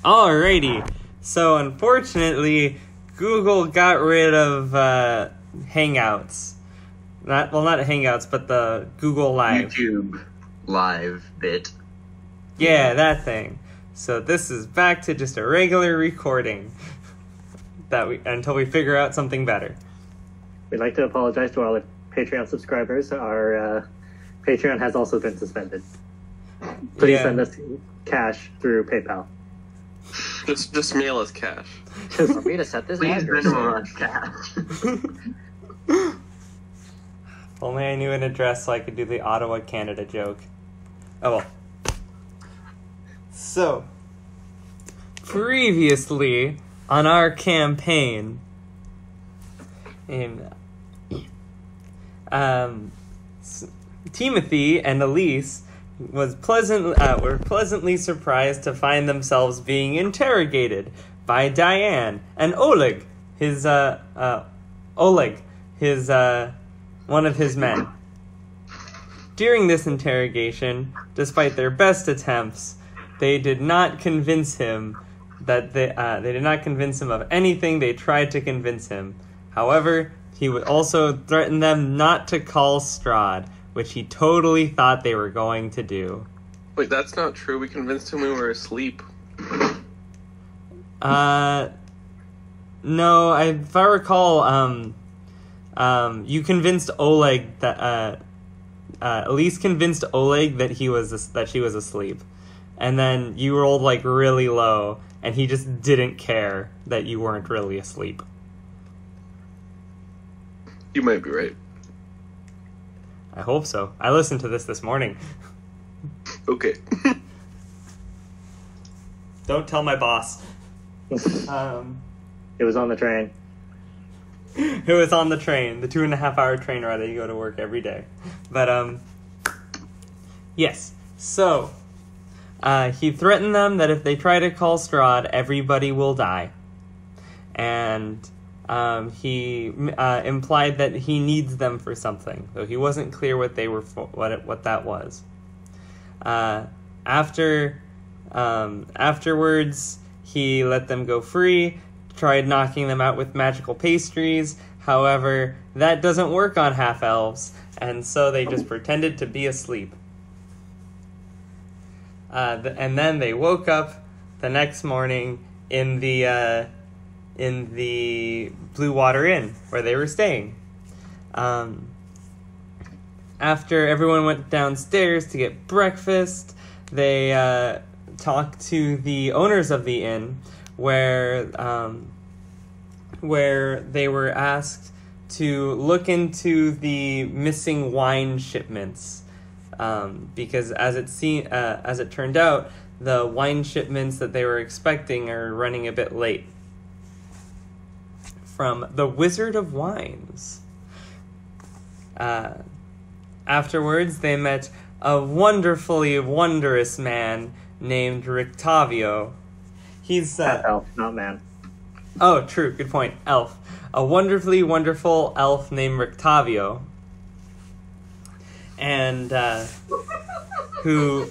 Alrighty. So, unfortunately, Google got rid of Hangouts. Not Hangouts, but the Google Live. YouTube Live bit. Yeah, that thing. So this is back to just a regular recording until we figure out something better. We'd like to apologize to all the Patreon subscribers. Our Patreon has also been suspended. Please send us cash through PayPal. Just mail us cash. For me to set this Please address. minimum us cash. If only I knew an address so I could do the Ottawa, Canada joke. Oh well. So, previously on our campaign, Timothy and Elyse were pleasantly surprised to find themselves being interrogated by Diane and Oleg, one of his men. During this interrogation, despite their best attempts, they did not convince him of anything they tried to convince him. However, he would also threaten them not to call Strahd, which he totally thought they were going to do. Wait, that's not true. We convinced him we were asleep. No, if I recall, you convinced Oleg that, Elyse convinced Oleg that she was asleep. And then you rolled, really low, and he just didn't care that you weren't really asleep. You might be right. I hope so. I listened to this morning. Okay. Don't tell my boss. It was on the train. It was on the train, the 2.5-hour train ride that you go to work every day. But, yes. So, he threatened them that if they try to call Strahd, everybody will die. And he implied that he needs them for something, though he wasn't clear what they were what that was. Afterwards, he let them go free, tried knocking them out with magical pastries. However, that doesn't work on half-elves, and so they just pretended to be asleep. And then they woke up the next morning in the Blue Water Inn where they were staying. After everyone went downstairs to get breakfast, they talked to the owners of the inn, where they were asked to look into the missing wine shipments. Because as it turned out, the wine shipments that they were expecting are running a bit late. From the Wizard of Wines. Afterwards, they met a wonderfully wondrous man named Rictavio. He's elf, not man. Oh, true. Good point. Elf. A wonderfully wonderful elf named Rictavio. And who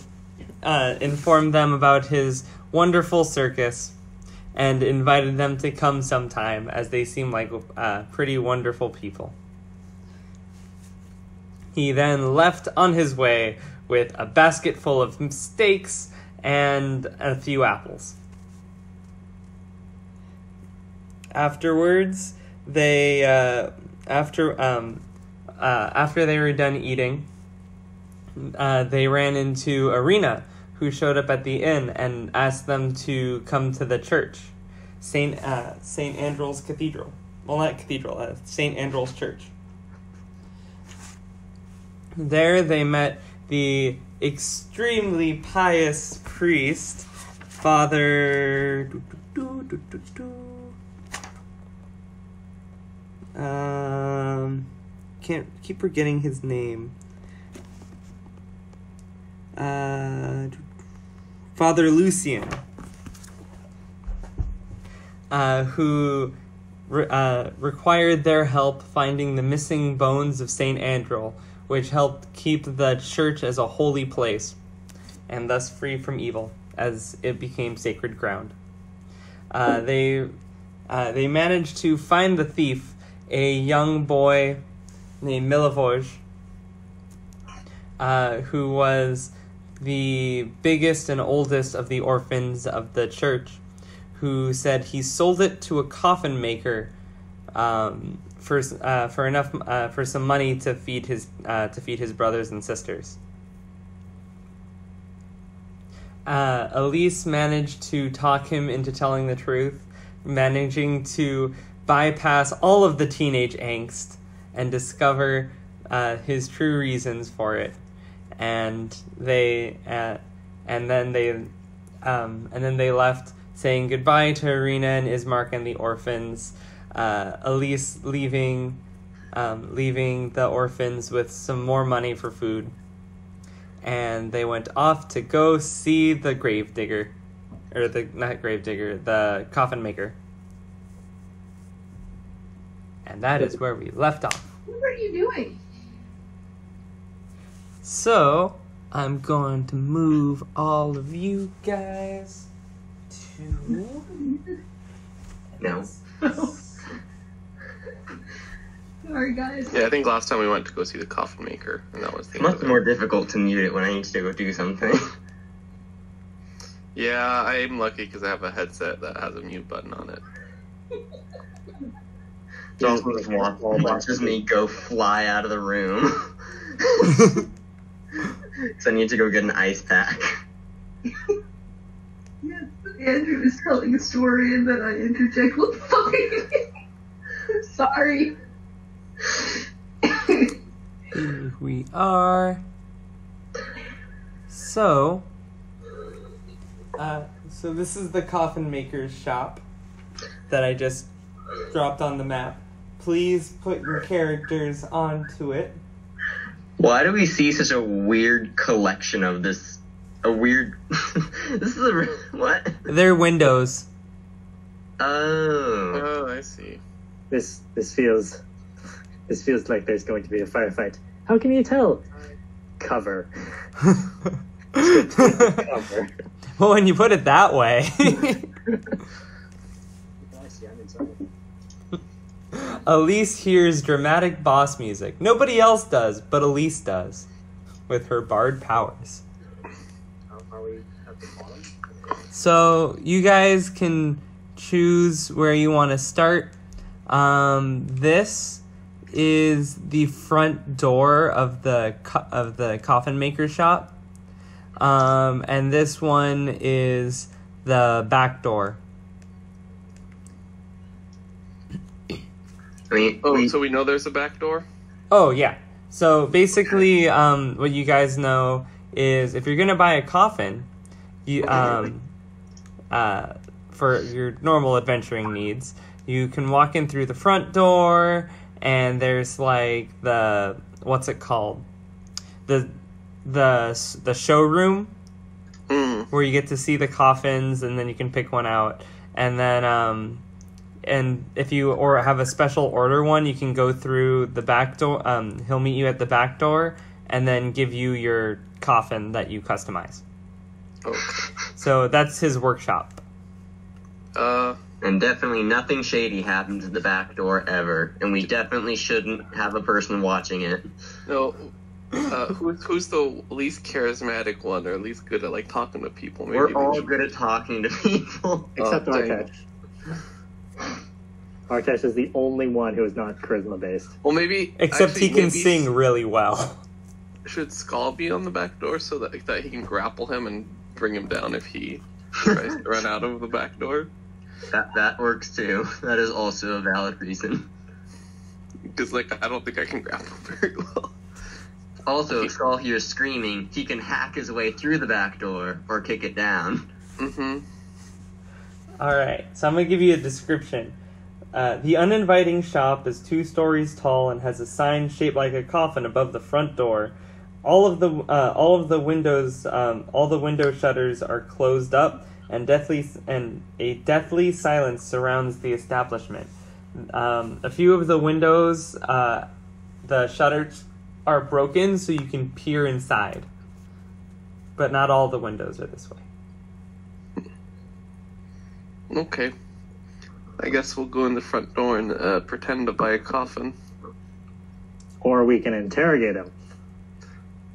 informed them about his wonderful circus and invited them to come sometime, as they seem like pretty wonderful people. He then left on his way with a basket full of steaks and a few apples. Afterwards, after they were done eating, they ran into Arena, who showed up at the inn and asked them to come to the church, St. Andrew's Cathedral. Well, not Cathedral, St. Andrew's Church. There they met the extremely pious priest, Father... keep forgetting his name. Father Lucien, who required their help finding the missing bones of St. Andrew, which helped keep the church as a holy place, and thus free from evil, it became sacred ground. They managed to find the thief, a young boy named Milivoj, who was the biggest and oldest of the orphans of the church, who said he sold it to a coffin maker for some money to feed his brothers and sisters. Elyse managed to talk him into telling the truth, managing to bypass all of the teenage angst and discover his true reasons for it. And then they left, saying goodbye to Irina and Ismark and the orphans. Elyse leaving the orphans with some more money for food. And they went off to go see the gravedigger, or the coffin maker. And that is where we left off. What are you doing? So, I'm going to move all of you guys to... No. Sorry, guys. Yeah, I think last time we went to go see the coffin maker, and that was the It's much more difficult to mute it when I need to go do something. Yeah, I'm lucky because I have a headset that has a mute button on it. Jocelyn just watches me go fly out of the room. So I need to go get an ice pack. Yes, Andrew is telling a story and then I interject. What the fuck are you doing? Sorry. Here we are. So this is the coffin maker's shop that I just dropped on the map. Please put your characters onto it. Why do we see such a weird collection of this? A weird... This is a... What? They're windows. Oh. Oh, I see. This feels like there's going to be a firefight. How can you tell? Cover. Cover. Well, when you put it that way. Elyse hears dramatic boss music. Nobody else does, but Elyse does, with her bard powers. Are we at the bottom? So you guys can choose where you want to start. This is the front door of the coffin maker shop, and this one is the back door. So we know there's a back door? Oh yeah. So basically, what you guys know is if you're gonna buy a coffin, you for your normal adventuring needs, you can walk in through the front door, and there's like the what's it called, the showroom where you get to see the coffins, and then you can pick one out, and then and if you have a special order one, you can go through the back door. He'll meet you at the back door and then give you your coffin that you customize. Okay. So that's his workshop. And definitely nothing shady happens at the back door ever. And we definitely shouldn't have a person watching it. No. Who's the least charismatic one, or at least good at like talking to people? Maybe We're all good at talking to people. Except dang. Artesh. Artesh is the only one who is not charisma based. Well, maybe. Except he can maybe sing really well. Should Skal be on the back door so that he can grapple him and bring him down if he tries to run out of the back door? That works too. That is also a valid reason. Because I don't think I can grapple very well. Also, if Skal hears screaming, he can hack his way through the back door or kick it down. Mm-hmm. Alright, so I'm going to give you a description. The uninviting shop is 2 stories tall and has a sign shaped like a coffin above the front door. All of the window shutters are closed up, and a deathly silence surrounds the establishment. A few of the windows, the shutters are broken, so you can peer inside. But not all the windows are this way. Okay. I guess we'll go in the front door and pretend to buy a coffin. Or we can interrogate him.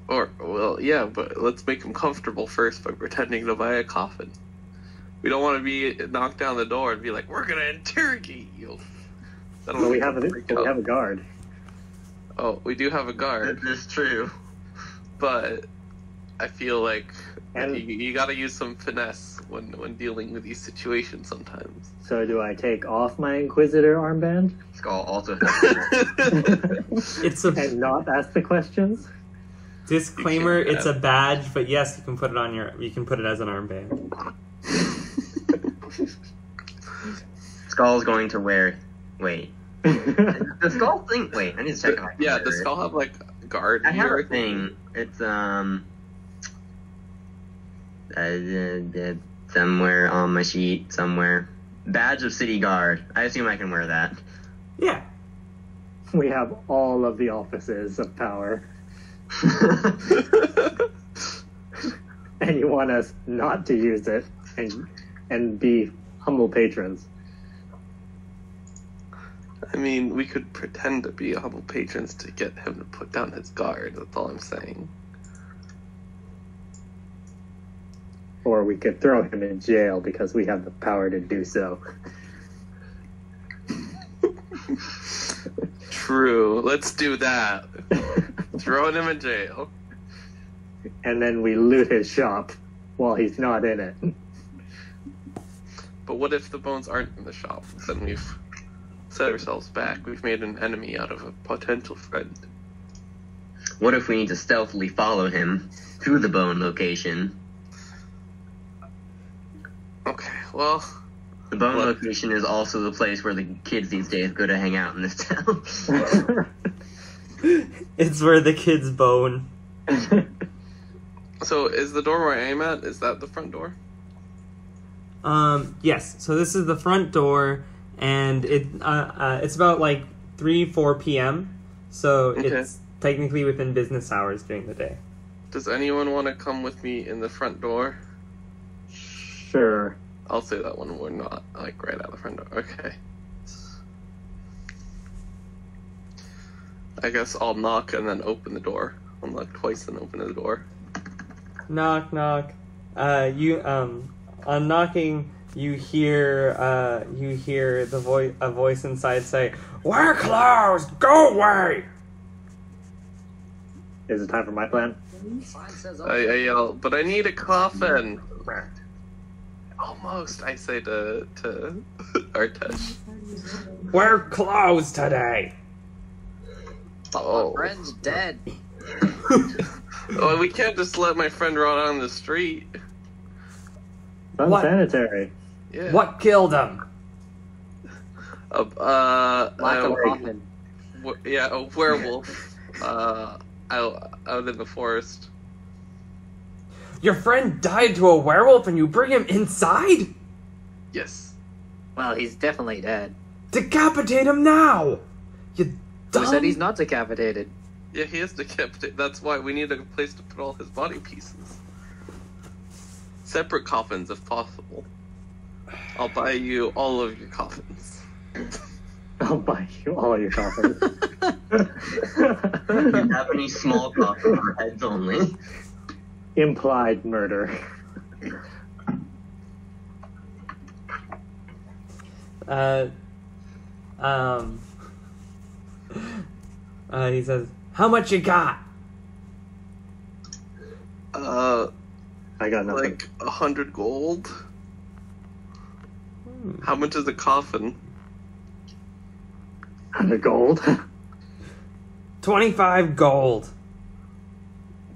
Or, well, yeah, but let's make him comfortable first by pretending to buy a coffin. We don't want to be knocked down the door and be like, we're gonna interrogate you. Well, we have a guard. Oh, we do have a guard. That is true. But I feel like And- you gotta use some finesse when dealing with these situations sometimes. So do I take off my Inquisitor armband Skal also has It's a and not ask the questions? disclaimer. You can, It's a badge, but yes, you can put it on your. You can put it as an armband. Skal's going to wear. Wait. The Skal thing. Wait, I need to check out. Yeah, does Skal have like guard I have gear? a thing. It's somewhere on my sheet somewhere. Badge of City Guard. I assume I can wear that. Yeah. We have all of the offices of power, and you want us not to use it and be humble patrons. I mean, we could pretend to be humble patrons to get him to put down his guard. That's all I'm saying. Or we could throw him in jail because we have the power to do so. True. Let's do that. Throwing him in jail. And then we loot his shop while he's not in it. But what if the bones aren't in the shop? Then we've set ourselves back. We've made an enemy out of a potential friend. What if we need to stealthily follow him through the bone location? Okay, well... The bone What? location is also the place where the kids these days go to hang out in this town. It's where the kids bone. So, is the door where I am at, is that the front door? Yes. So this is the front door, and it's about like 3-4 p.m. So Okay. it's technically within business hours during the day. Does anyone want to come with me in the front door? Sure. I'll say that when we're not, like, right out the front door. Okay. I guess I'll knock and then open the door. I'll knock twice and open the door. Knock, knock. On knocking, you hear a voice inside say, "We're closed. Go away." Is it time for my plan? I yell, but I need a coffin. Almost, I say to Artesh. We're closed today. Oh. My friend's dead. Well, we can't just let my friend run on the street. What? Unsanitary. Yeah. What killed him? Lack of coffin. Yeah, a werewolf. Out in the forest. Your friend died to a werewolf, and you bring him inside? Yes. Well, he's definitely dead. Decapitate him now! You Who dumb... said he's not decapitated? Yeah, he is decapitated. That's why we need a place to put all his body pieces. Separate coffins, if possible. I'll buy you all of your coffins. I'll buy you all your coffins. Do you have any small coffins for heads only? Implied murder. He says, "How much you got?" I got nothing. Like 100 gold. How much is a coffin? 100 gold. 25 gold.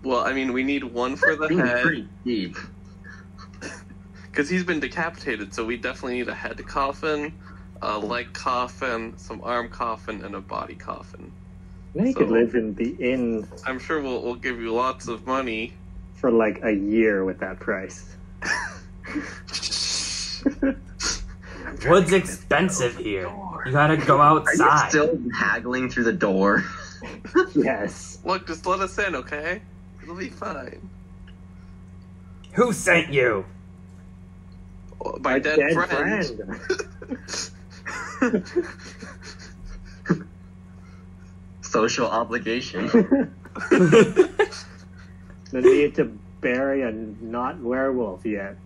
Well, I mean, we need one for the Seems head. pretty deep. Because he's been decapitated, so we definitely need a head coffin, a leg coffin, some arm coffin, and a body coffin. They So- could live in the inn I'm sure we'll give you lots of money. for like a year with that price. Wood's expensive here. You gotta go Are you outside. still haggling through the door? Yes. Look, just let us in, okay? It'll be fine. Who sent you? my Our dead, friend. Social obligation. The need to bury a not werewolf yet.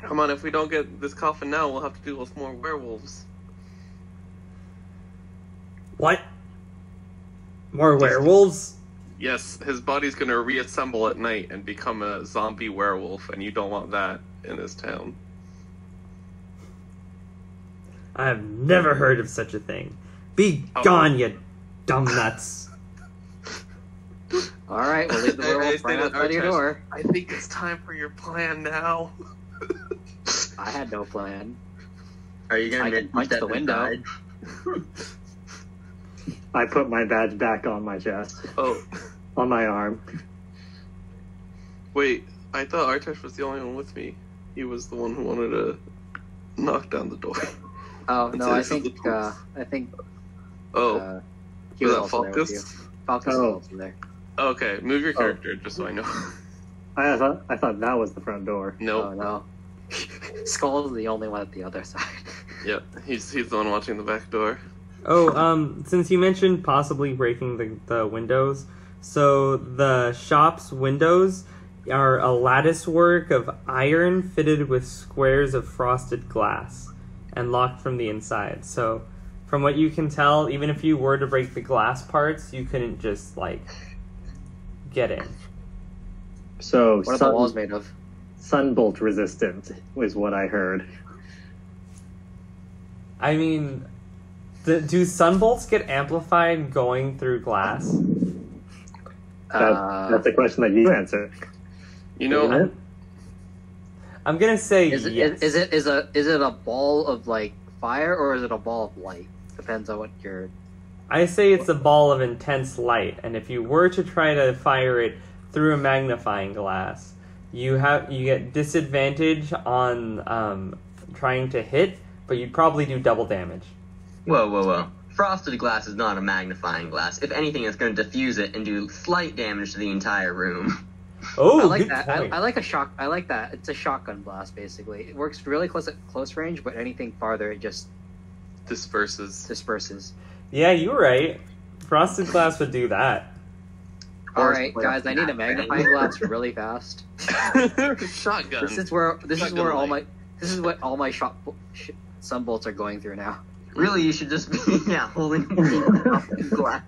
Come on, if we don't get this coffin now, we'll have to deal with more werewolves. What? More werewolves? Yes, his body's gonna reassemble at night and become a zombie werewolf, and you don't want that in this town. I've never heard of such a thing. Be gone, you dumb nuts. Alright, we'll leave the werewolf right outside your door. I think it's time for your plan now. I had no plan. Are you I gonna can punch the window. inside? I put my badge back on my chest. Oh, On my arm. wait, I thought Artesh was the only one with me. He was the one who wanted to knock down the door. Oh, no, I This is think, the- Oh, he was was that also there with you. Falkas? Falkas Oh. was also there. Okay, move your character, just so I know. I thought that was the front door. Oh, No, no. Skull's the only one at the other side. yeah, he's the one watching the back door. Oh, since you mentioned possibly breaking the windows, so the shop's windows are a lattice work of iron fitted with squares of frosted glass and locked from the inside. So, from what you can tell, even if you were to break the glass parts, you couldn't just, like, get in. So What are the walls made of? sunbolt resistant was what I heard. I mean, do sunbolts get amplified going through glass? That's a question that you answer. You know, Isn't it? I'm gonna say Is it, yes. is it a ball of, like, fire, or is it a ball of light? Depends on what you're... I say it's a ball of intense light, and if you were to try to fire it through a magnifying glass, you get disadvantage on trying to hit, but you'd probably do double damage. Whoa. Frosted glass is not a magnifying glass. If anything, it's going to diffuse it and do slight damage to the entire room. Oh, I like good that. point. I like a shock. I like that. It's a shotgun blast, basically. It works really close at close range, but anything farther, it just disperses. disperses. Yeah, you're right. Frosted glass would do that. All right, guys, I need a magnifying glass really fast. Shotgun. This is what all my sunbolts are going through now. Really, you should just be, holding a glass.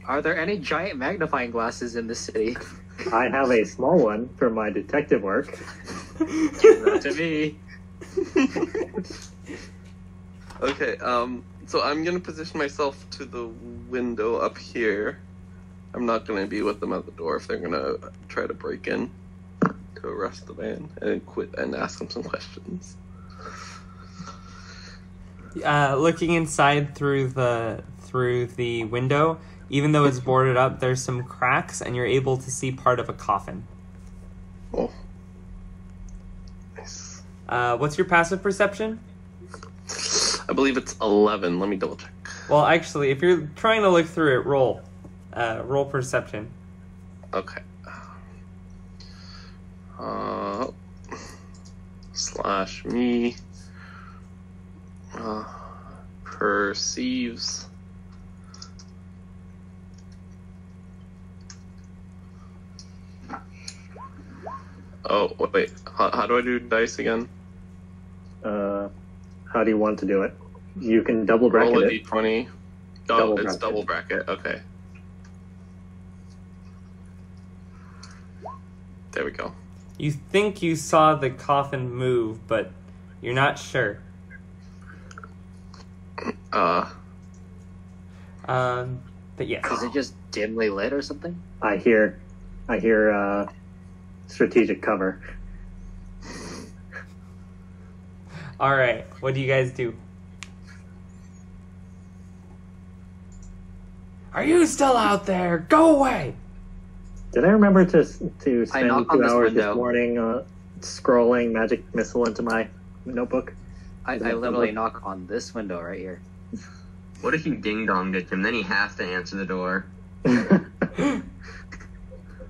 Are there any giant magnifying glasses in this city? I have a small one for my detective work. Give that to me. Okay, so I'm gonna position myself to the window up here. I'm not gonna be with them at the door if they're gonna try to break in to arrest the man and quit and ask them some questions. Looking inside through the window, even though it's boarded up, there's some cracks, and you're able to see part of a coffin. Oh, nice. What's your passive perception? I believe it's 11. Let me double check. Well, actually, if you're trying to look through it, roll perception. Okay. Slash me. Perceives. Oh, wait. How do I do dice again? How do you want to do it? You can double bracket Roll a it. d20. Oh, Double it's bracket. double bracket. Okay. There we go. You think you saw the coffin move, but you're not sure. But yes. Is it just dimly lit or something? I hear strategic cover. All right. What do you guys do? Are you still out there? Go away! Did I remember to spend knock on 2 this hours window. this morning scrolling magic missile into my notebook? I literally knock on this window right here. What if you ding-donged at him? Then he has to answer the door.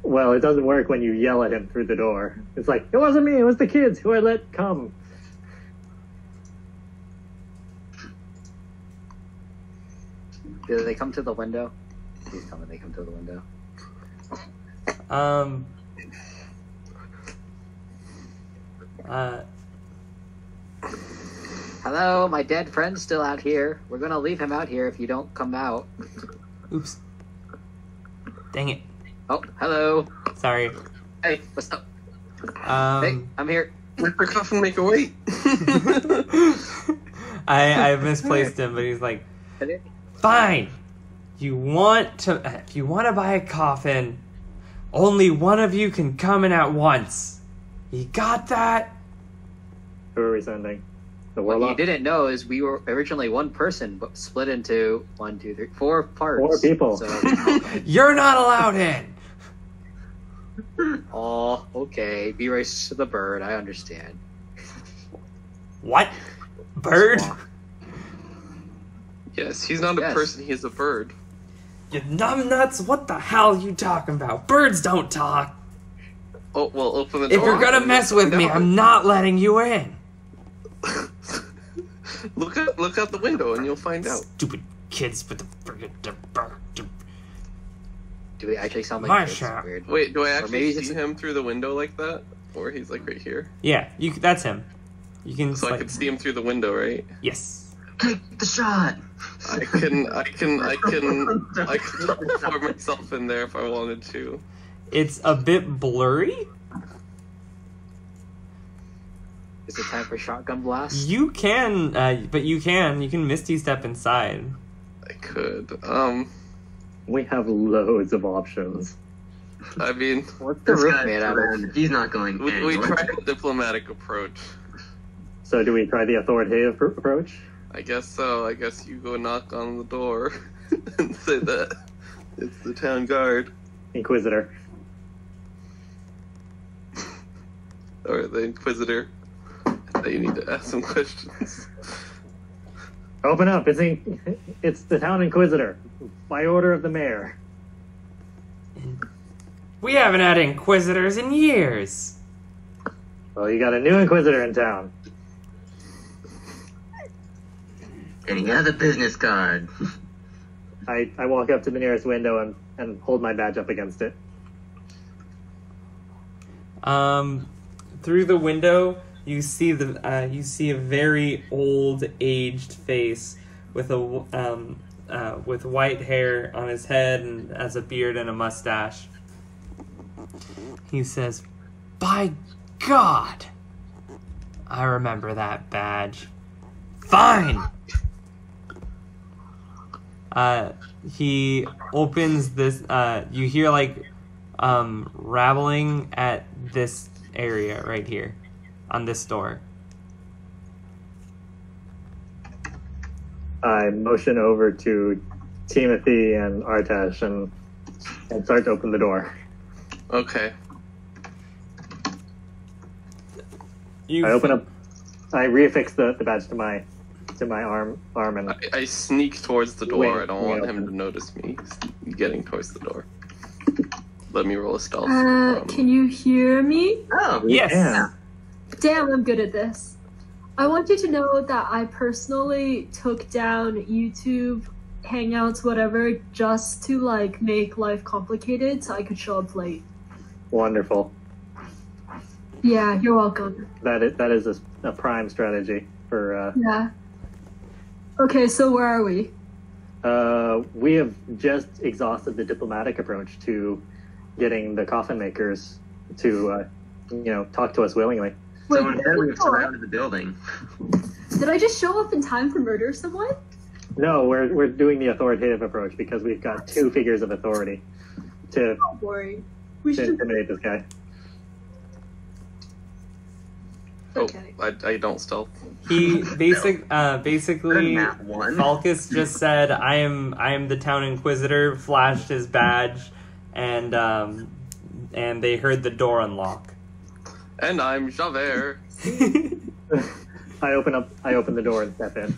Well, it doesn't work when you yell at him through the door. It's like, it wasn't me, it was the kids who I let come. Do they come to the window? Please tell me they come to the window. Hello, my dead friend's still out here. We're gonna leave him out here if you don't come out. Oops. Dang it. Oh, hello. Sorry. Hey, what's up? Hey, I'm here. Let the coffin make a wait. I misplaced him, but he's like, fine. If you want to buy a coffin, only one of you can come in at once. You got that? Who are we sending? The What Warlock? you didn't know is we were originally one person, but split into 1, 2, 3, 4 parts. 4 people. So, You're not allowed in. oh, okay. Be racist to the bird. I understand. What? Bird? Yes, he's not a Yes. person, he's a bird. You numbnuts, what the hell are you talking about? Birds don't talk. Oh, well, open the door. If you're gonna mess with me, I'm not letting you in. Look out the window and you'll find out. Stupid kids with the friggin' bird. Do we actually sound My like kids? shot. Weird. Wait, do I Or actually maybe see it's- him through the window like that? Or he's like right here? Yeah, that's him. You can So I could see him through the window, right? Yes. Take the shot. I can pour myself in there if I wanted to. It's a bit blurry. Is it time for shotgun blast? You can, but you can Misty Step inside. I could. We have loads of options. I mean, What's the This roof guy's made out of? surrounded. He's not going we anywhere. tried a diplomatic approach. So do we try the authoritative approach? I guess so. I guess you go knock on the door and say that it's the town guard Inquisitor. or the Inquisitor. That you need to ask some questions. Open up. It's the town Inquisitor. By order of the mayor. We haven't had Inquisitors in years. Well, you got a new Inquisitor in town. And he has a business card. I walk up to the nearest window and hold my badge up against it. Through the window, you see a very old, aged face with with white hair on his head and has a beard and a mustache. He says, "By God, I remember that badge. Fine." He opens this. You hear like rattling at this area right here on this door. I motion over to Timothy and Artesh and start to open the door. Okay. You I open up. I reaffix the badge to my arm and I sneak towards the door. Wait, I don't want him to notice me getting towards the door. Let me roll a stealth. Can you hear me? Oh, Yes. Yeah. Damn, I'm good at this. I want you to know that I personally took down YouTube, Hangouts, whatever, just to like make life complicated so I could show up late. Wonderful. Yeah, you're welcome. That is a prime strategy for. Yeah. Okay, so where are we? We have just exhausted the diplomatic approach to getting the coffin makers to, talk to us willingly. so Wait, instead we've surrounded the building. did I just show up in time to murder someone? No, we're doing the authoritative approach because we've got 2 figures of authority to Oh, boring. We should. intimidate this guy. Okay. I don't stealth. He basically Nat one. Falkas just said, "I am the town inquisitor." Flashed his badge, and they heard the door unlock. And I'm Javert. I open the door and step in.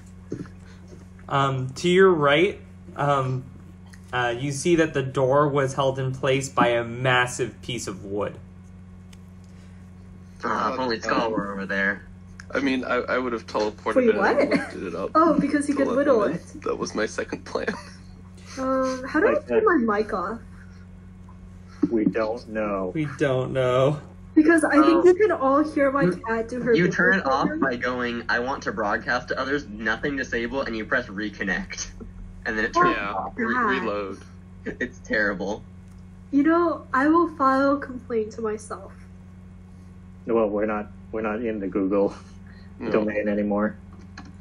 To your right, you see that the door was held in place by a massive piece of wood. If only Skal were over there. I mean, I would have teleported Wait, it what? and lifted it up. Oh, because you to could let whittle them in. it. That was my second plan. How do I turn my mic off? We don't know. We don't know. Because I think you can all hear my cat do her. You turn it business off program. by going, I want to broadcast to others, nothing disable, and you press reconnect. And then it turns off. Reload. It's terrible. You know, I will file a complaint to myself. Well, we're not in the Google domain anymore.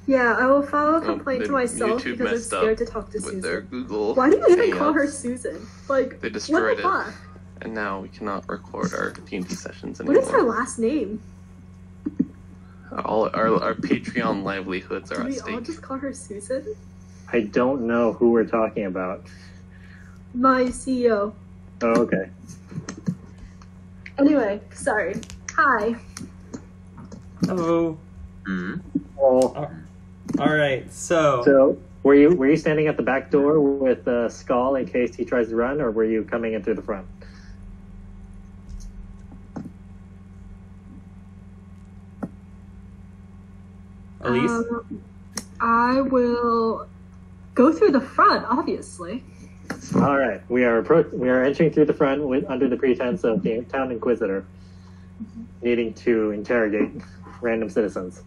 Yeah, I will file a complaint to myself YouTube because I'm messed scared to up talk to with Susan. their Google. Why do you even call Hangouts. her Susan? Like, They what destroyed the it, fuck? and now we cannot record our D&D sessions What anymore. is her last name? All our Patreon livelihoods are Do at we all stake. just call her Susan? I don't know who we're talking about. My CEO. Oh, okay. Anyway, sorry. Hi. Hello. Hmm. Well, All right. So so were you standing at the back door with Skal in case he tries to run, or were you coming in through the front? Elyse. I will go through the front, obviously. All right, we are entering through the front under the pretense of the town inquisitor, needing to interrogate random citizens.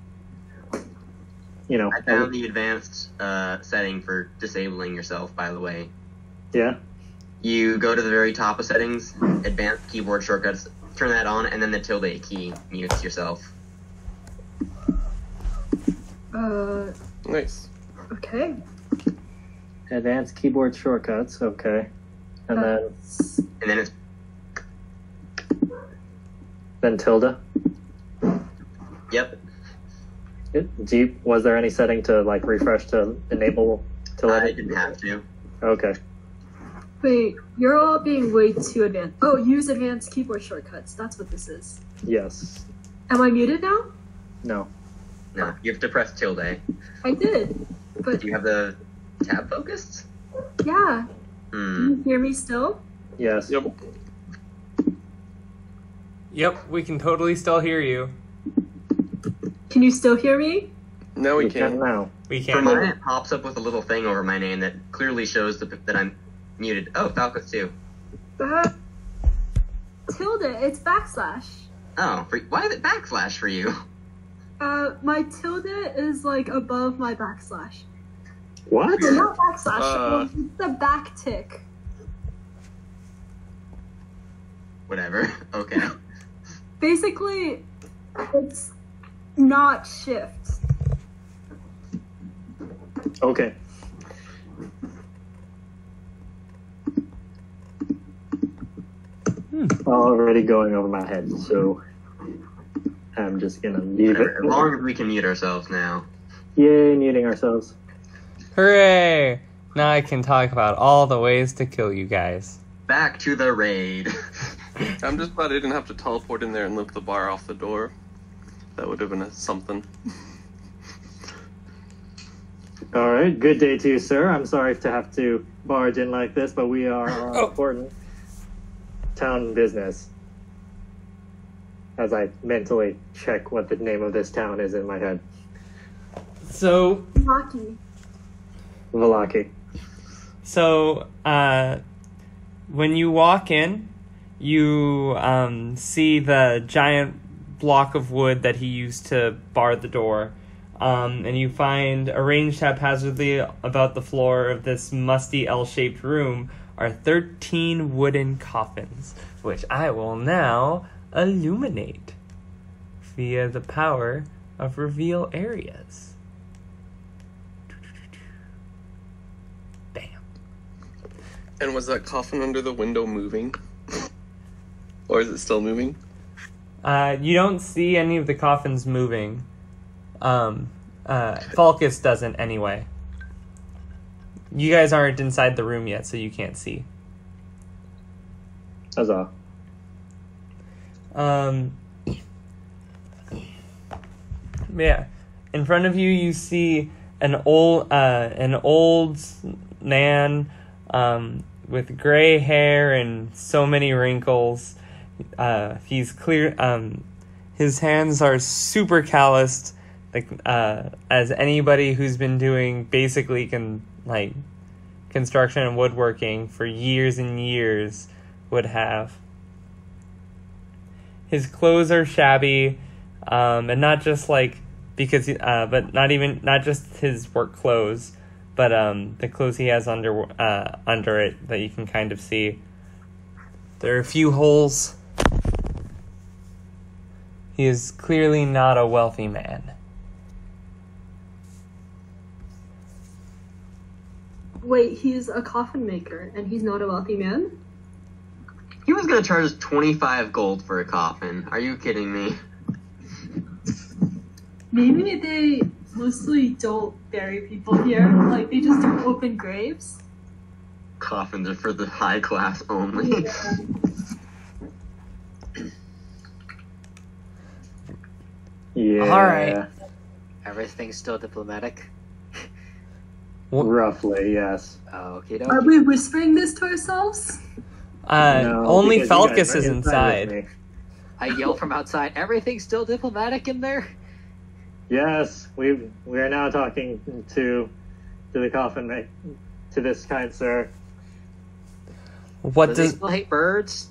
You know, I found the advanced setting for disabling yourself, by the way. yeah. You go to the very top of settings, advanced keyboard shortcuts, turn that on, and then the tilde key mutes yourself. Nice. Okay. Advanced keyboard shortcuts. Okay, and And then it's then tilde. yep. Was there any setting to like refresh to enable to let I it? didn't have to. Okay. Wait, you're all being way too advanced. Oh, use advanced keyboard shortcuts. That's what this is. Yes. Am I muted now? No. No, you have to press tilde. I did. But Do you have the tab focused? yeah. Hmm. Can you hear me still? Yes. Yep. Yep, we can totally still hear you. Can you still hear me? Now we We can can. now. We For can. mine, it pops up with a little thing over my name that clearly shows that I'm muted. Oh, Falkas too. Tilde, it's backslash. Oh, why is it backslash for you? My tilde is like above my backslash. What? No, not backslash. It's the back tick. Whatever. Okay. Basically, it's not shift. Okay. Already going over my head, so I'm just gonna leave it. As long as we can mute ourselves now. Yay, muting ourselves. Hooray! Now I can talk about all the ways to kill you guys. Back to the raid. I'm just glad I didn't have to teleport in there and lift the bar off the door. That would have been something. All right, good day to you, sir. I'm sorry to have to barge in like this, but we are on important town business. As I mentally check what the name of this town is in my head. So, Lucky. Valaki. So, when you walk in, you see the giant block of wood that he used to bar the door. And you find arranged haphazardly about the floor of this musty L-shaped room are 13 wooden coffins, which I will now illuminate via the power of reveal areas. Bam. And was that coffin under the window moving? Or is it still moving? You don't see any of the coffins moving. Falkas doesn't anyway. You guys aren't inside the room yet, so you can't see. Huzzah. Yeah. In front of you, you see an old man, with gray hair and so many wrinkles. He's clear. His hands are super calloused, like as anybody who's been doing basically construction and woodworking for years and years would have. His clothes are shabby, and not just because but not just his work clothes, but the clothes he has under it that you can kind of see. There are a few holes. He is clearly not a wealthy man. Wait, he's a coffin maker, and he's not a wealthy man? He was gonna charge us 25 gold for a coffin. Are you kidding me? Maybe they mostly don't bury people here. Like, they just do open graves. Coffins are for the high class only. Yeah. Yeah. All right. Everything's still diplomatic. Roughly, yes. Okay, Are we whispering this to ourselves? No, Only because you guys Falkas are is inside. with me. I yell from outside. Everything's still diplomatic in there. Yes, we are now talking to the coffin to this kind sir. Does he still hate birds?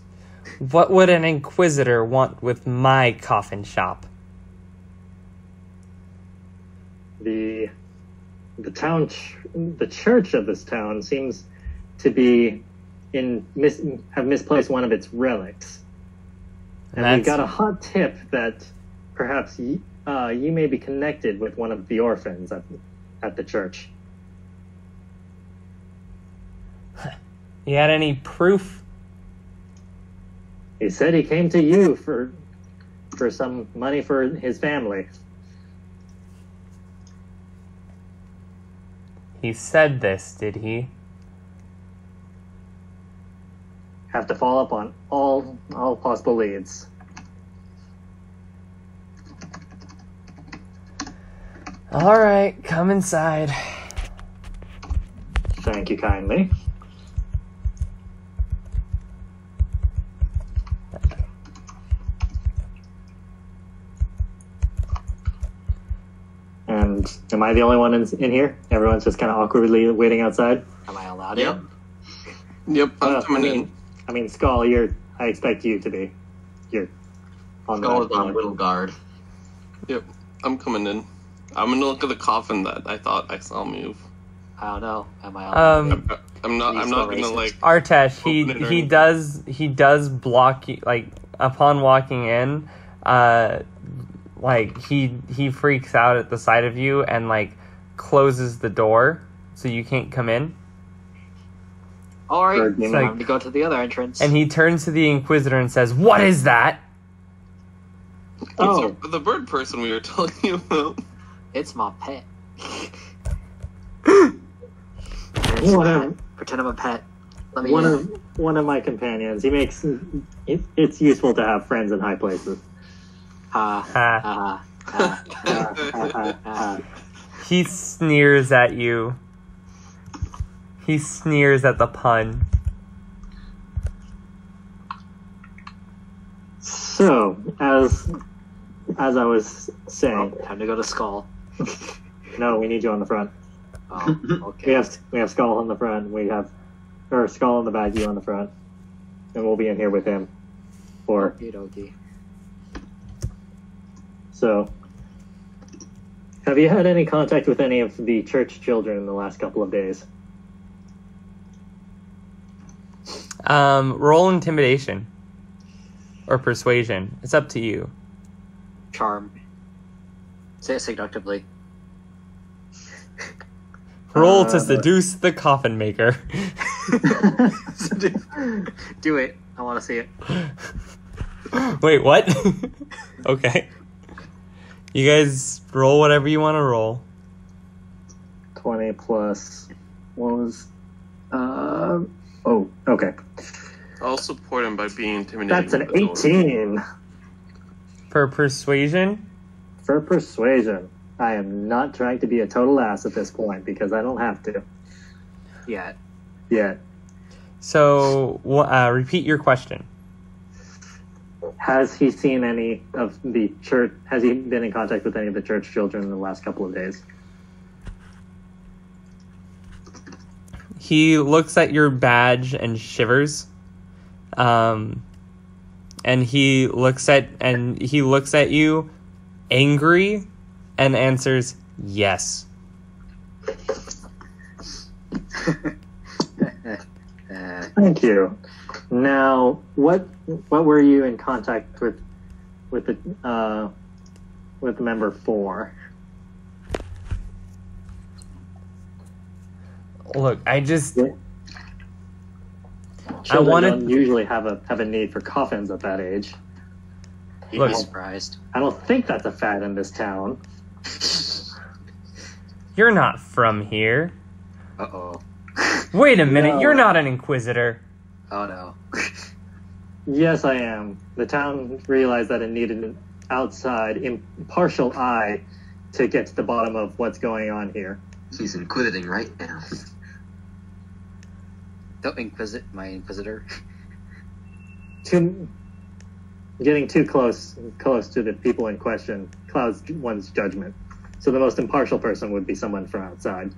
What would an inquisitor want with my coffin shop? The church of this town seems to be have misplaced one of its relics, and we got a hot tip that perhaps you may be connected with one of the orphans at the church. You had any proof? He said he came to you for some money for his family. He said this, did he? Have to follow up on all possible leads. All right, come inside. Thank you kindly. And am I the only one in here? Everyone's just kind of awkwardly waiting outside? Am I allowed Yep. in? Yep, I'm coming in. I mean, Skal, I expect you to be. You're on Skull the is on little guard. Yep, I'm coming in. I'm gonna look at the coffin that I thought I saw move. I don't know. Am I allowed? I'm not gonna like. Artesh, open it or he does block you, like upon walking in, like he freaks out at the sight of you and like closes the door so you can't come in. All right, Or, so like- time to go to the other entrance. And he turns to the Inquisitor and says, "What is that?" Oh. It's the bird person we were telling you about. It's my pet. One of- Pretend I'm a pet. Let me one of my companions. He makes it's useful to have friends in high places. Ha Ha. ha ha. Uh, He sneers at you. He sneers at the pun. So, as I was saying, Time to go to Skull. no, we need you on the front. Oh, We okay. have Skal on the front. Or Skal on the back, you on the front, and we'll be in here with him. Okie. So, have you had any contact with any of the church children in the last couple of days? Roll intimidation or persuasion. It's up to you. Charm. Say it seductively. Roll to seduce the coffin maker. Do it. I want to see it. Wait, what? Okay. You guys roll whatever you want to roll. 20 plus. What was? Oh, okay. I'll support him by being intimidating. That's an with the door. 18 For persuasion? for persuasion. I am not trying to be a total ass at this point because I don't have to Yeah. yet. So, repeat your question. Has he seen any of the church? Has he been in contact with any of the church children in the last couple of days? He looks at your badge and shivers. And he looks at you angry and answers yes. Thank you. Now, what were you in contact with the member for? Look, I Children wanted don't usually have a need for coffins at that age. You'd Look. be surprised. I don't think that's a fad in this town. You're not from here. Uh-oh. Wait a minute, No. you're not an inquisitor. Oh no. Yes, I am. The town realized that it needed an outside, impartial eye to get to the bottom of what's going on here. He's inquisiting right now. Don't inquisit my inquisitor. Getting too close to the people in question clouds one's judgment. So the most impartial person would be someone from outside.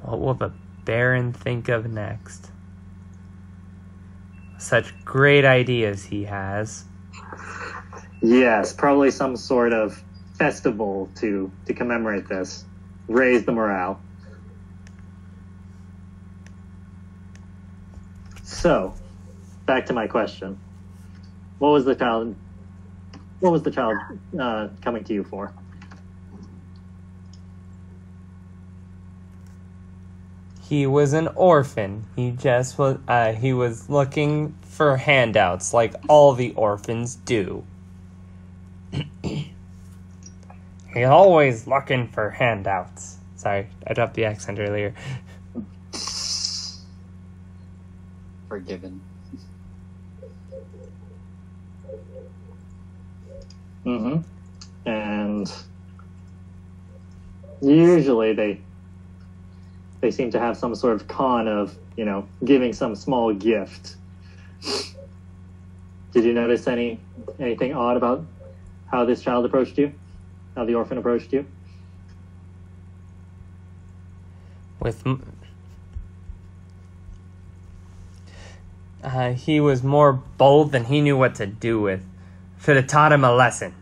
What will the Baron think of next? Such great ideas he has. Yes, probably some sort of festival to commemorate this. Raise the morale. So, back to my question. What was the child coming to you for? He was an orphan. He was looking for handouts like all the orphans do. He's always looking for handouts. Sorry, I dropped the accent earlier. Forgiven. Mm-hmm. And usually they seem to have some sort of con of, giving some small gift. Did you notice anything odd about how this child approached you? How the orphan approached you? He was more bold than he knew what to do with. Should have taught him a lesson.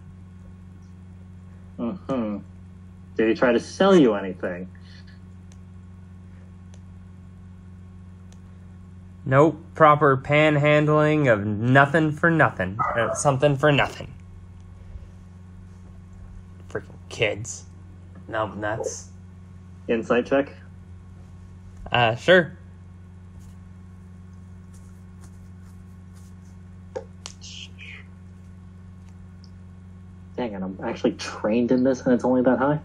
Mm-hmm. Did he try to sell you anything? Nope, proper panhandling of nothing for nothing. Something for nothing. Freaking kids. Numb nuts. Insight check? Sure. Dang it, I'm actually trained in this and it's only that high?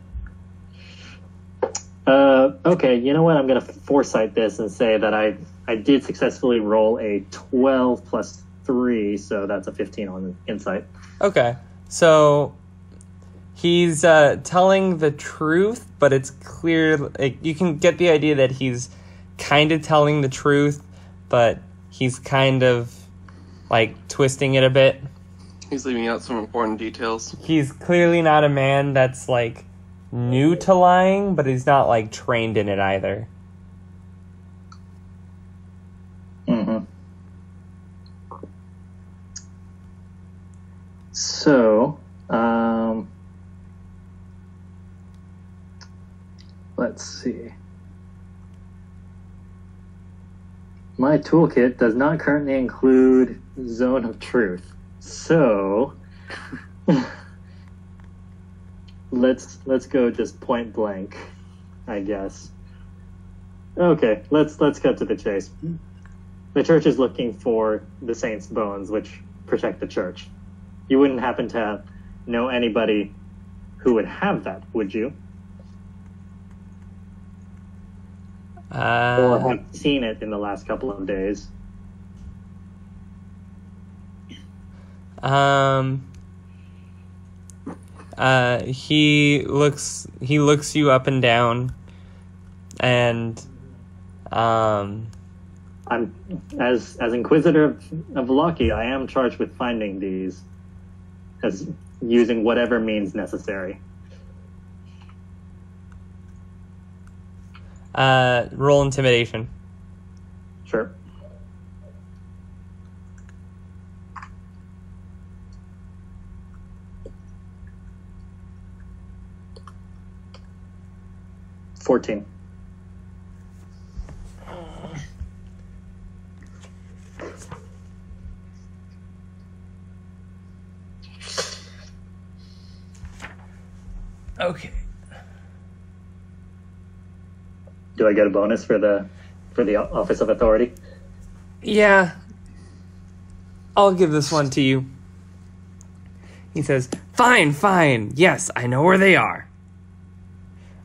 Okay, you know what? I'm going to foresight this and say that I did successfully roll a 12 plus 3, so that's a 15 on insight. Okay, so he's telling the truth, but it's clear, like, you can get the idea that he's kind of telling the truth, but he's kind of, like, twisting it a bit. He's leaving out some important details. He's clearly not a man that's, like, new to lying, but he's not, like, trained in it either. Mm-hmm. So, let's see. My toolkit does not currently include Zone of Truth. So, let's go just point blank, I guess. Okay, let's cut to the chase. The church is looking for the saints' bones, which protect the church. You wouldn't happen to know anybody who would have that, would you? Or have seen it in the last couple of days? He looks you up and down, and I'm as Inquisitor of Loki, I am charged with finding these, as using whatever means necessary. Roll intimidation. Sure. $14. Okay. Do I get a bonus for the Office of Authority? Yeah. I'll give this one to you. He says, Fine. Yes, I know where they are.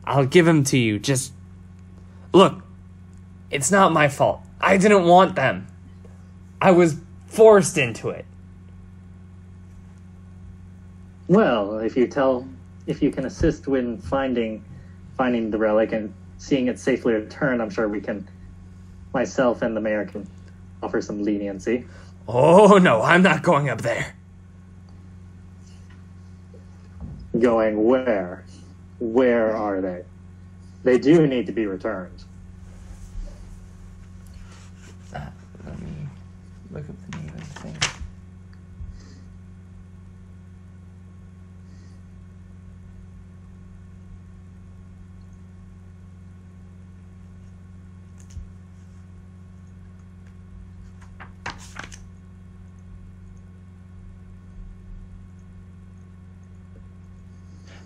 I'll give them to you. Just look, it's not my fault. I didn't want them. I was forced into it. Well, if you can assist when finding the relic and seeing it safely return, I'm sure myself and the mayor can offer some leniency. Oh no, I'm not going up there. Going where? Where are they? They do need to be returned. Let me look up the name of the thing.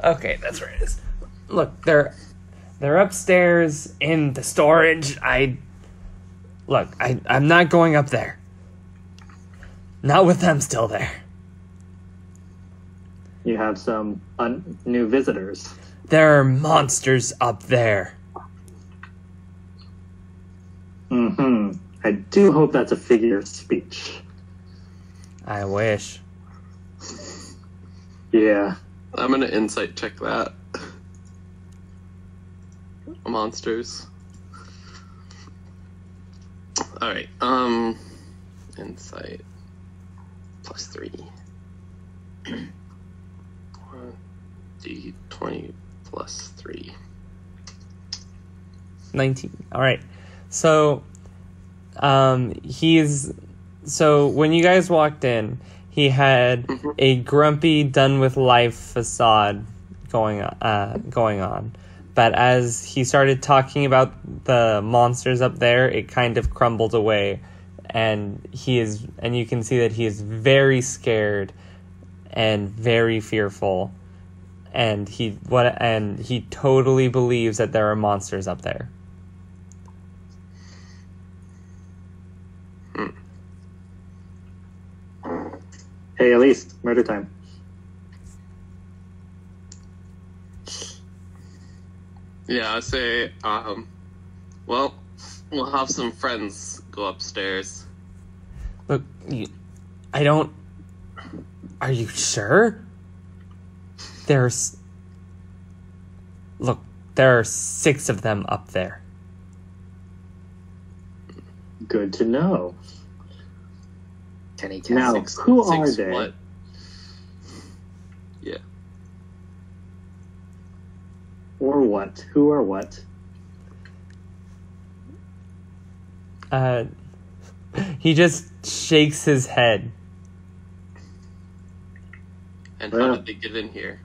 Okay, that's where it is. Look, they're upstairs in the storage. I'm not going up there. Not with them still there. You have some new visitors. There are monsters up there. Mm-hmm. I do hope that's a figure of speech. I wish. Yeah. I'm gonna insight check that. Monsters. Alright, insight +3. D20 +3. 19. All right. So, so when you guys walked in, he had a grumpy, done with life facade going on. But as he started talking about the monsters up there, it kind of crumbled away, and you can see that he is very scared and very fearful, and he totally believes that there are monsters up there. Hey, Elyse, murder time. Yeah, I say, well, we'll have some friends go upstairs. Look, are you sure? There are 6 of them up there. Good to know. Can he Now, cast who are they? What? Yeah. Or what? Who or what? He just shakes his head. And how did they get in here?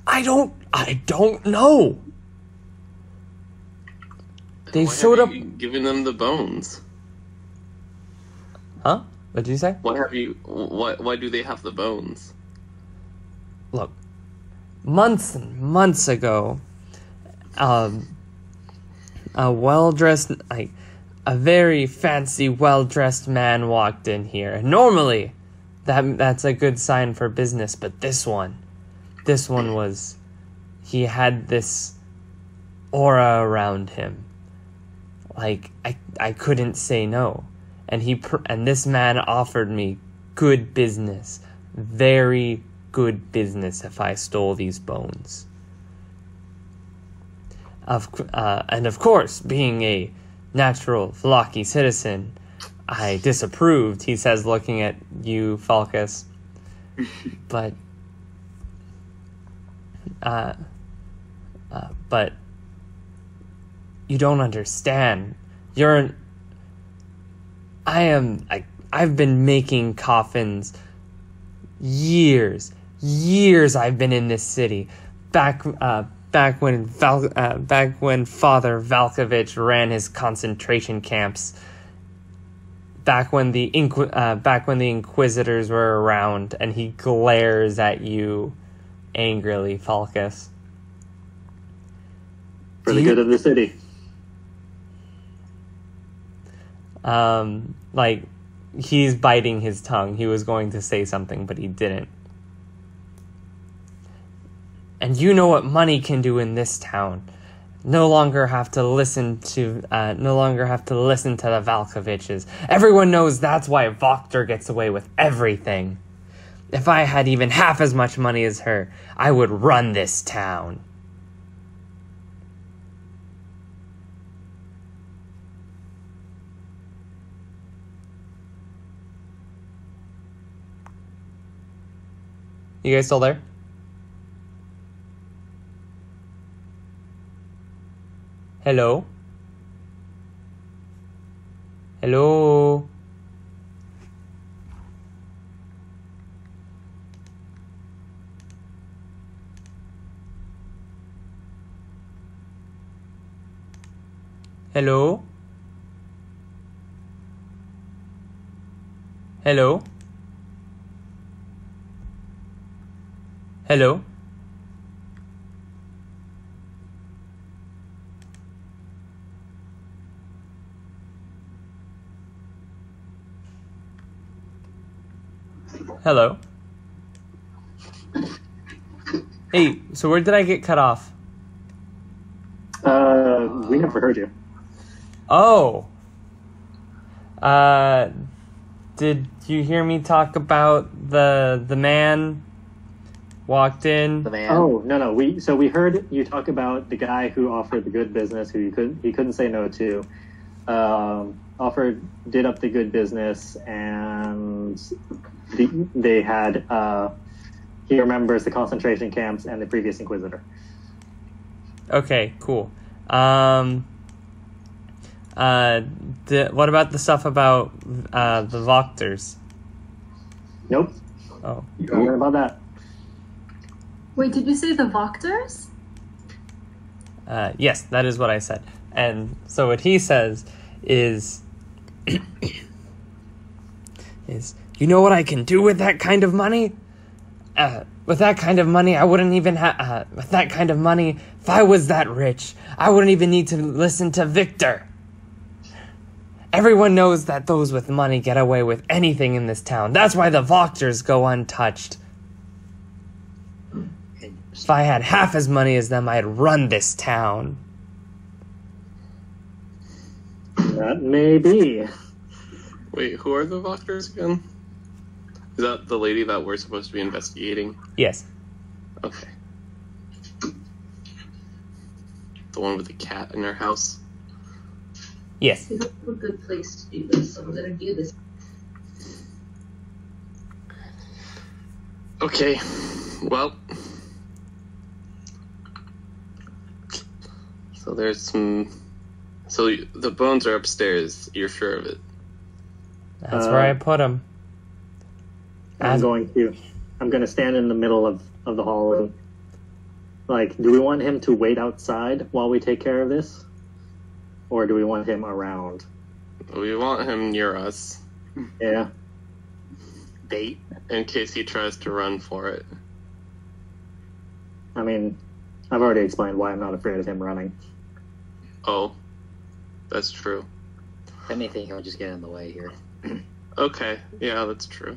I don't know. They showed up. Giving them the bones. Huh? What did you say? Why do they have the bones? Look, months and months ago, a very fancy, well-dressed man walked in here. Normally, that's a good sign for business, but this one was, he had this aura around him. Like, I couldn't say no. And this man offered me good business, very good business if I stole these bones. And of course, being a natural Vallaki citizen. I disapproved, he says, looking at you, Falkas. But you don't understand. I've been making coffins years I've been in this city. Back when Father Valkovich ran his concentration camps. Back when the Inquisitors were around, and he glares at you angrily, Falkas. For the good of the city. Like, he's biting his tongue. He was going to say something, but he didn't. And you know what money can do in this town. No longer have to listen to the Valkoviches. Everyone knows that's why Vokter gets away with everything. If I had even half as much money as her, I would run this town. You guys still there? Hello? Hello? Hello? Hello? Hello? Hello? Hey, so where did I get cut off? We never heard you. Oh. Did you hear me talk about the man walked in? The man. Oh, no. We heard you talk about the guy who offered the good business, who he couldn't say no to. Did up the good business, and they had he remembers the concentration camps and the previous Inquisitor. Okay, cool. What about the stuff about the Vokters? Nope. Oh. Don't worry about that. Wait, did you say the Vokters? Yes, that is what I said. And so what he says is you know what I can do with that kind of money? With that kind of money, I wouldn't even have... with that kind of money, if I was that rich, I wouldn't even need to listen to Victor. Everyone knows that those with money get away with anything in this town. That's why the Vokters go untouched. If I had half as money as them, I'd run this town. That may be. Wait, who are the Vokters again? Is that the lady that we're supposed to be investigating? Yes. Okay. The one with the cat in her house? Yes. It's a good place to do this, so we're gonna do this. Okay, well... So there's some... So the bones are upstairs, you're sure of it? That's where I put them. I'm going to stand in the middle of the hall and, like, do we want him to wait outside while we take care of this? Or do we want him around? We want him near us. Yeah. Bait. In case he tries to run for it. I mean, I've already explained why I'm not afraid of him running. Oh, that's true. If anything, he'll just get in the way here. Okay, yeah, that's true.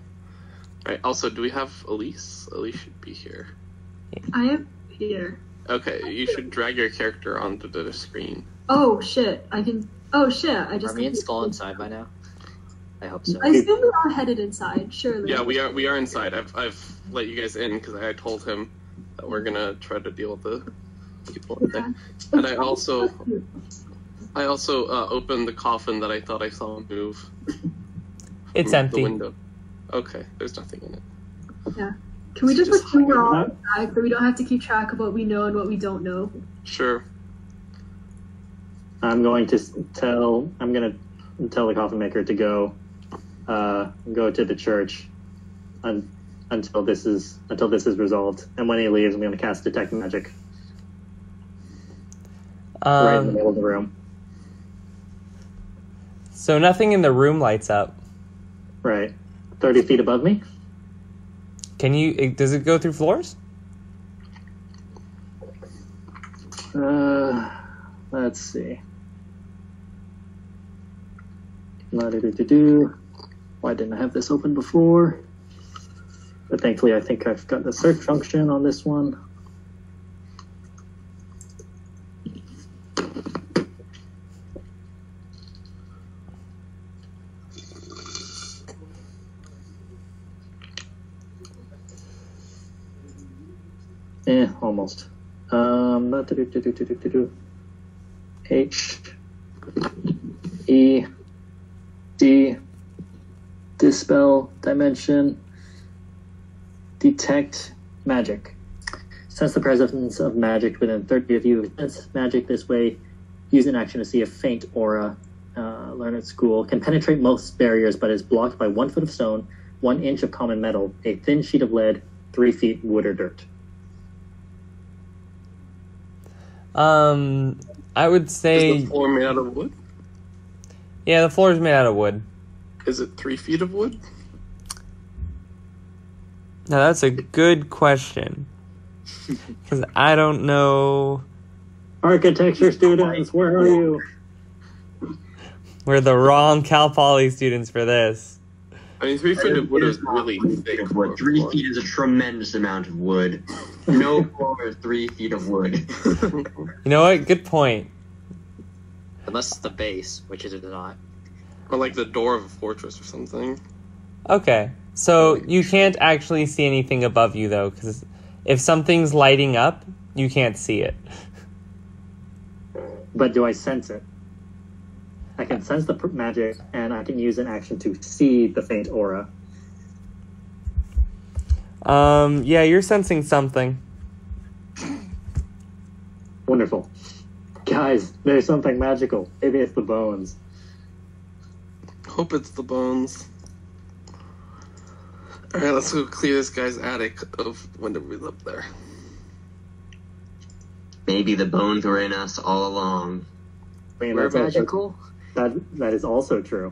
Right, also, do we have Elyse? Elyse should be here. I am here. Okay, you should drag your character onto the screen. Oh shit! I can. Oh shit! I just. Are me and Skal inside by now? I hope so. I assume we're all headed inside. Surely. Yeah, we are inside. I've let you guys in because I told him that we're gonna try to deal with the people in there. And I also I also opened the coffin that I thought I saw move. It's from empty. The window. Okay, there's nothing in it. Yeah. Can we just Just assume we're all hide. back, so we don't have to keep track of what we know and what we don't know? Sure. I'm going to tell the coffin maker to go to the church until this is resolved. And when he leaves, I'm going to cast detect magic right in the middle of the room. So nothing in the room lights up. Right, 30 feet above me. Does it go through floors? Let's see. Why didn't I have this open before? But thankfully, I think I've got the search function on this one. Almost. H E D dispel dimension detect magic. Sense the presence of magic within 30 of you. Sense magic this way. Use an action to see a faint aura. Learn at school. Can penetrate most barriers, but is blocked by 1 foot of stone, 1 inch of common metal, a thin sheet of lead, 3 feet wood or dirt. I would say... Is the floor made out of wood? Yeah, the floor is made out of wood. Is it 3 feet of wood? Now, that's a good question. Because I don't know... Architecture students, where are you? We're the wrong Cal Poly students for this. I mean, 3 feet of wood is really thick. 3 feet is a tremendous amount of wood. No floor is 3 feet of wood. You know what? Good point. Unless it's the base, which it is not. Or like the door of a fortress or something. Okay. So you can't actually see anything above you, though, because if something's lighting up, you can't see it. But do I sense it? I can sense the magic, and I can use an action to see the faint aura. Yeah, you're sensing something. Wonderful. Guys, there's something magical. Maybe it's the bones. Hope it's the bones. Alright, let's go clear this guy's attic of whenever we lived there. Maybe the bones were in us all along. I mean, We're that's also- magical? that is also true.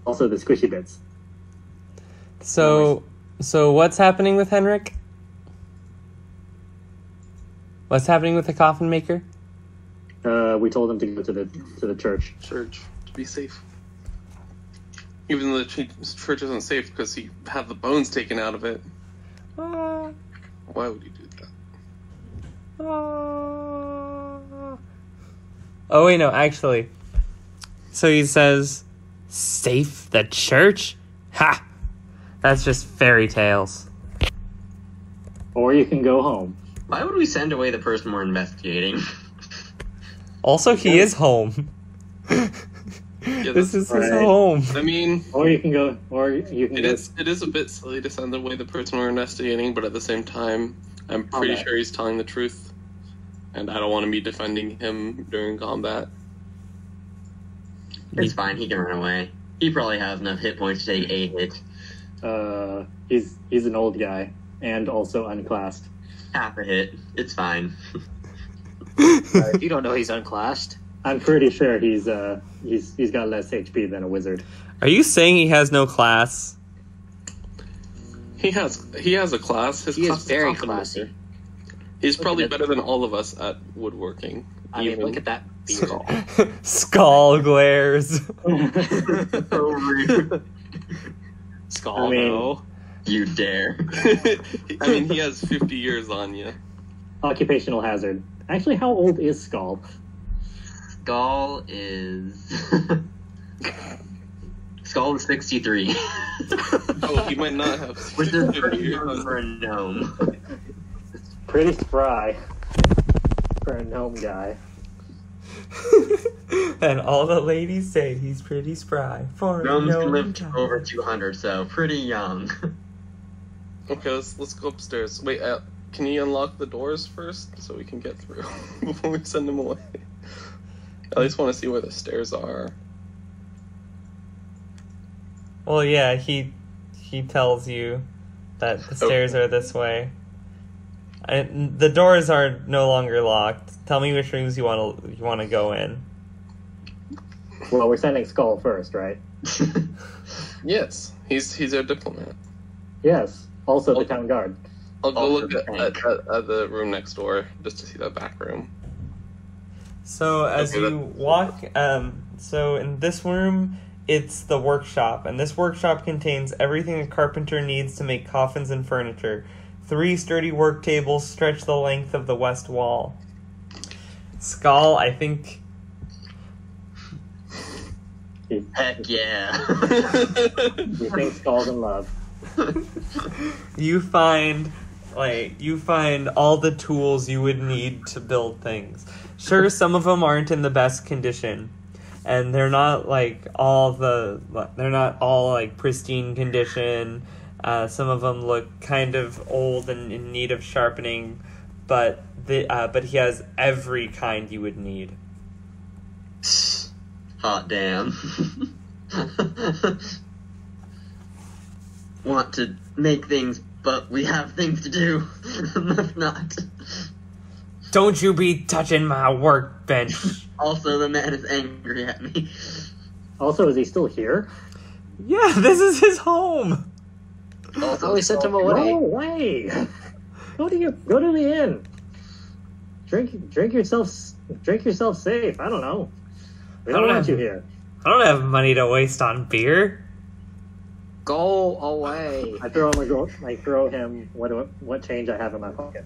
Also, the squishy bits. So what's happening with Henrik? What's happening with the coffin maker? We told him to go to the church. Church, to be safe. Even though the church isn't safe because he had the bones taken out of it. Why would he do that? Oh, wait, no, actually. So he says, safe the church? Ha! That's just fairy tales. Or you can go home. Why would we send away the person we're investigating? Also, he is home. Yeah, This is his right. home. I mean, Or you can go. Or you can. it is a bit silly to send away the person we're investigating, but at the same time, I'm pretty Okay. sure he's telling the truth, and I don't want to be defending him during combat. It's fine, he can run away. He probably has enough hit points to take a hit. He's an old guy and also unclassed. Half a hit. It's fine. You don't know he's unclassed. I'm pretty sure he's got less HP than a wizard. Are you saying he has no class? He has a class. His He class is very coffin classy. maker. He's probably at better than all of us at woodworking. I mean, look at that beard. Skull glares. So rude. Skull, I mean- no. You dare. I mean, he has 50 years on you. Occupational hazard. Actually, how old is Skal? Skal is... Skal is 63. Oh, he might not have Which is 50 pretty years. young for a gnome. Pretty spry. for a gnome guy. And all the ladies say he's pretty spry for a Gnomes can gnome live guy. to over 200, so pretty young. Okay, let's go upstairs. Wait, can you unlock the doors first so we can get through before we send him away? I just want to see where the stairs are. Well, yeah, he tells you that the stairs are this way. The doors are no longer locked. Tell me which rooms you want to go in. Well, we're sending Skal first, right? Yes, he's our diplomat. Yes. Also the town guard. I'll go Also look at the the room next door just to see that back room. So as Okay, you walk, so in this room, it's the workshop, and this workshop contains everything a carpenter needs to make coffins and furniture. 3 sturdy work tables stretch the length of the west wall. Skal, I think... Heck yeah. You think Skal's in love. You find all the tools you would need to build things. Sure, some of them aren't in the best condition, and they're not all pristine condition. Some of them look kind of old and in need of sharpening, but he has every kind you would need. Hot damn. Want to make things, but we have things to do. Must not. Don't you be touching my workbench. Also, the man is angry at me. Also, is he still here? Yeah, this is his home. Oh, we sent him No away. way! Go to the inn. Drink yourself safe. I don't know. We don't want you here. I don't have money to waste on beer. Go away. I throw him what change I have in my pocket.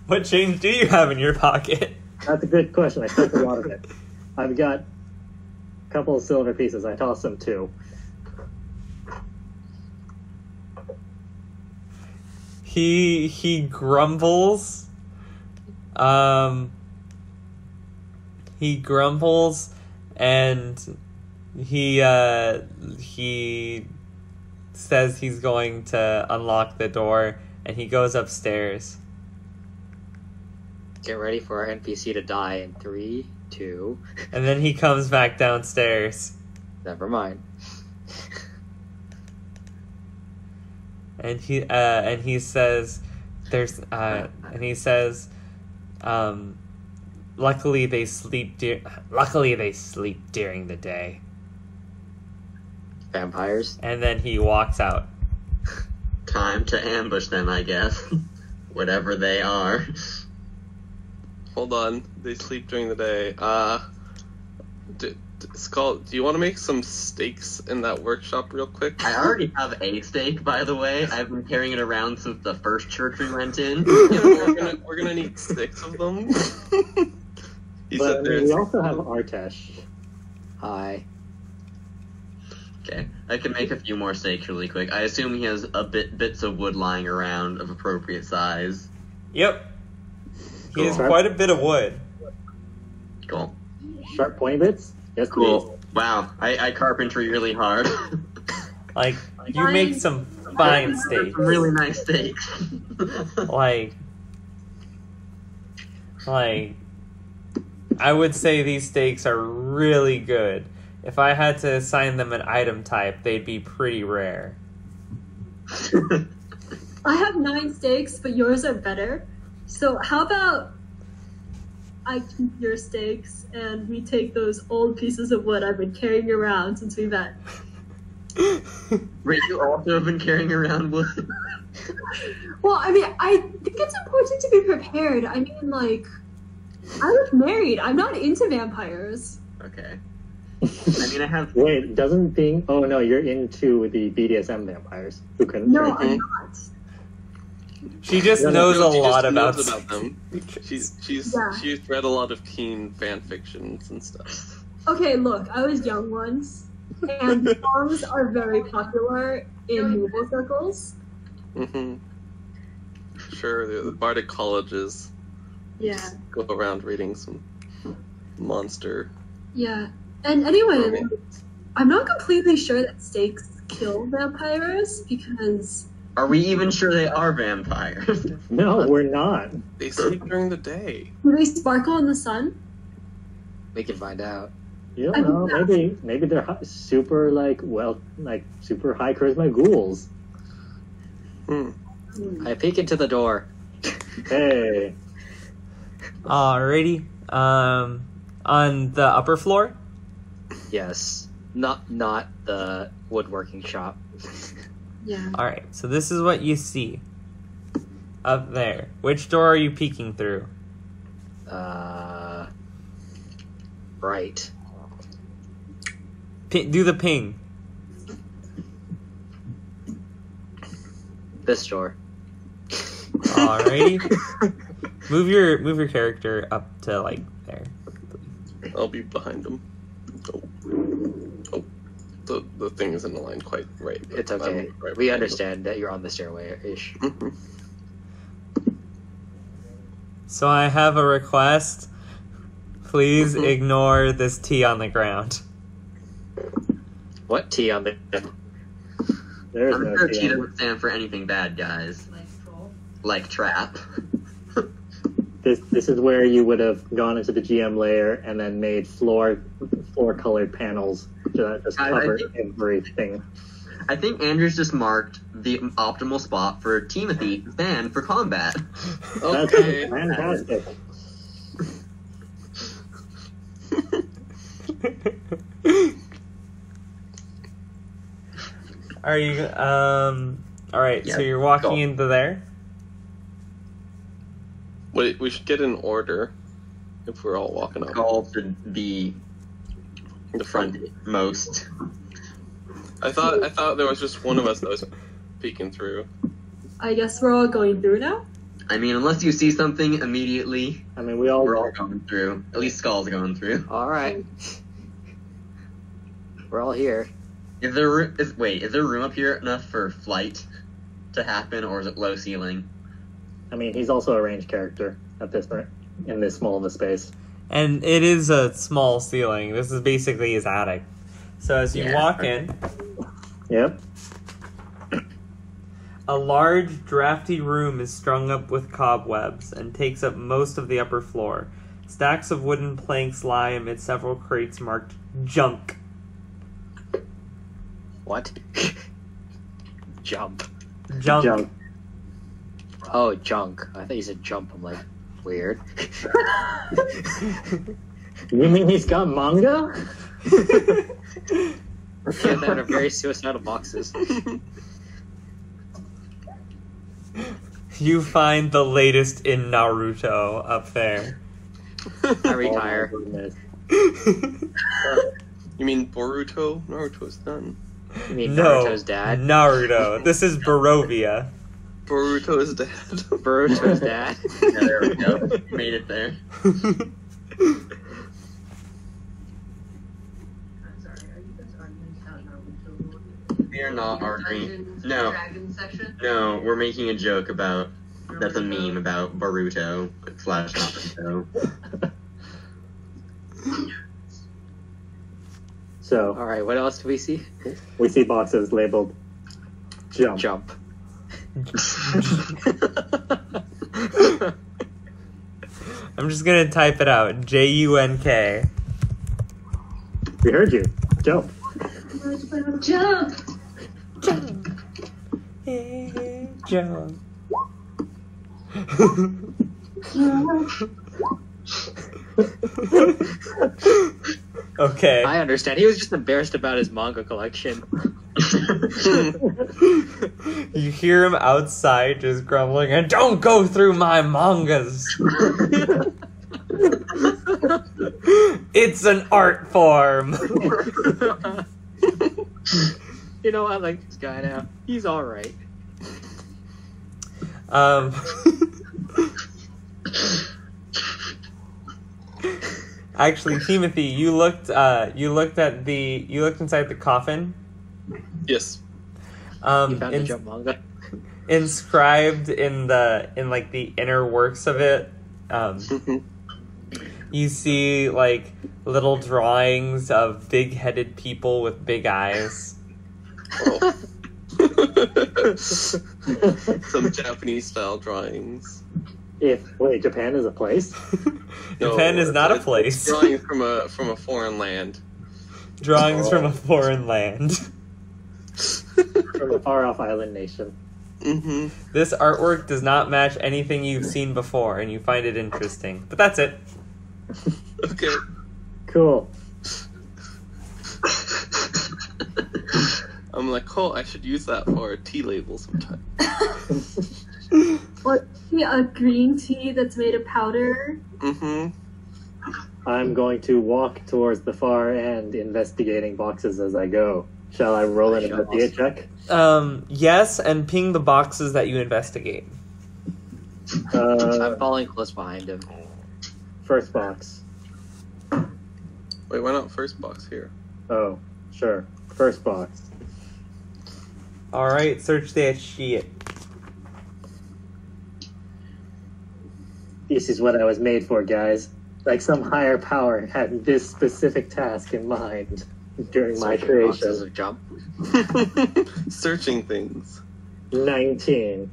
What change do you have in your pocket? That's a good question. I spent a lot of it. I've got a couple of silver pieces. I tossed them too. He grumbles. He grumbles, and he says he's going to unlock the door, and he goes upstairs. Get ready for our NPC to die in 3, 2. And then he comes back downstairs. Never mind. And he says luckily they sleep during the day. Vampires. And then he walks out. Time to ambush them, I guess. Whatever they are. Hold on, they sleep during the day. Skal, do you want to make some steaks in that workshop real quick? I already have a steak, by the way. I've been carrying it around since the first church we went in. Yeah, we're gonna need 6 of them. He But said there's we also have Artesh. Hi. Okay, I can make a few more steaks really quick. I assume he has bits of wood lying around of appropriate size. Yep. He has Cool. quite a bit of wood. Cool. Sharp pointy bits? Yes, please. Cool. Wow, I carpentry really hard. Like, you make some fine steaks. Some really nice steaks. Like, I would say these steaks are really good. If I had to assign them an item type, they'd be pretty rare. I have 9 steaks, but yours are better. So how about I keep your steaks and we take those old pieces of wood I've been carrying around since we met. Wait, you also have been carrying around wood? Well, I mean, I think it's important to be prepared. I mean, like, I was married. I'm not into vampires. Okay. I mean, I have... Wait, doesn't being... Oh, no, you're into the BDSM vampires. Who can... No, I'm not. She just No, knows No, a she just lot knows about them. She's Yeah. read a lot of teen fan fictions and stuff. Okay, look, I was young once, and songs are very popular in naval circles. Mm-hmm. Sure, the bardic colleges. Yeah. Go around reading some monster. Yeah. And anyway, I'm not completely sure that snakes kill vampires because... Are we even sure they are vampires? No, we're not. They sleep during the day. Do they sparkle in the sun? We can find out. You don't know. Maybe they're super super high charisma ghouls. I peek into the door. Hey. Alrighty. On the upper floor? Yes. Not the woodworking shop. Yeah. Alright, so this is what you see. Up there. Which door are you peeking through? Right. Do the ping. This door. Alrighty. Move your character up to like there. I'll be behind them. Oh. The thing isn't aligned quite right. It's okay. Right We understand that you're on the stairway-ish. So I have a request. Please ignore this T on the ground. What T on the... There's I'm no sure T T on doesn't stand for anything bad, guys. Like troll. Like trap. This is where you would have gone into the GM layer and then made floor colored panels to just cover everything. I think Andrew's just marked the optimal spot for Timothy to stand for combat. Okay. That's fantastic. Are you alright, Yeah, so you're walking go. into there? Wait, we should get an order if we're all walking up. Call to be The front. most. I thought there was just one of us that was peeking through. I guess we're all going through now? I mean, unless you see something immediately, I mean, we all we're all going through. At least Skal's going through. Alright. We're all here. Is there room up here enough for flight to happen, or is it low ceiling? I mean, he's also a ranged character at this point in this small of a space. And it is a small ceiling. This is basically his attic. So as you walk in, Yep. a large, drafty room is strung up with cobwebs and takes up most of the upper floor. Stacks of wooden planks lie amid several crates marked junk. What? Jump. Junk. Jump. Oh, junk. I thought you said jump. I'm like, weird. You mean he's got manga? Yeah, that are very suicidal boxes. You find the latest in Naruto up there. I retire. Oh, my goodness. You mean Boruto? Naruto's done. You mean No, Naruto's dad? Naruto. This is Barovia. Boruto's dead. Naruto's dad? Yeah, there we go. Made it there. I'm sorry, are you guys arguing about Naruto? We are not arguing. No, Dragon section? no, we're making a joke about. That's a meme about Boruto / Naruto. So Alright, what else do we see? we see boxes labeled jump. Jump. I'm just gonna type it out. JUNK. We heard you. Jump. Jump! Jump. Okay. I understand. He was just embarrassed about his manga collection. You hear him outside just grumbling, and don't go through my mangas. It's an art form. You know, I like this guy now. He's alright. Actually, Timothy, you looked inside the coffin. Yes. You found the jump manga? Inscribed in the inner works of it, You see, like, little drawings of big-headed people with big eyes. Oh. Some Japanese-style drawings. Wait, Japan is a place? Japan is not a place. Drawings from a foreign land. Drawings from a foreign land. From a far-off island nation. Mm-hmm. This artwork does not match anything you've seen before, and you find it interesting. But that's it. Okay. Cool. I'm like, oh, I should use that for a tea label sometime. What? A green tea that's made of powder? Mm-hmm. I'm going to walk towards the far end, investigating boxes as I go. Shall I roll an investigate check? Yes, and ping the boxes that you investigate. I'm following close behind him. First box. Wait, why not first box here? Oh, sure. First box. Alright, search that shit. This is what I was made for, guys. Like some higher power had this specific task in mind during my Searching boxes creation. of jump. Searching things. 19.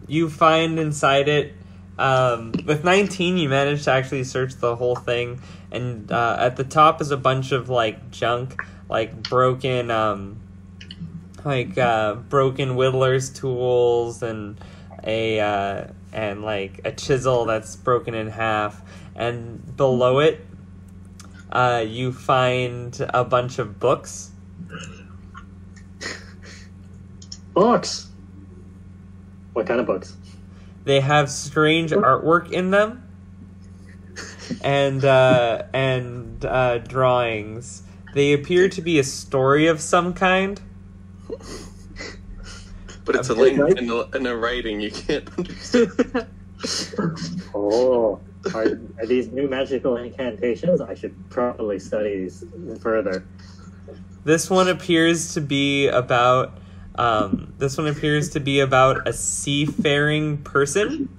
You find inside it, with 19 you manage to actually search the whole thing, and at the top is a bunch of like junk, like broken whittler's tools and a chisel that's broken in half, and below it you find a bunch of books. Books! What kind of books? They have strange artwork in them, and drawings. They appear to be a story of some kind. But it's a language and a writing you can't understand. Oh, are these new magical incantations? I should probably study these further. This one appears to be about a seafaring person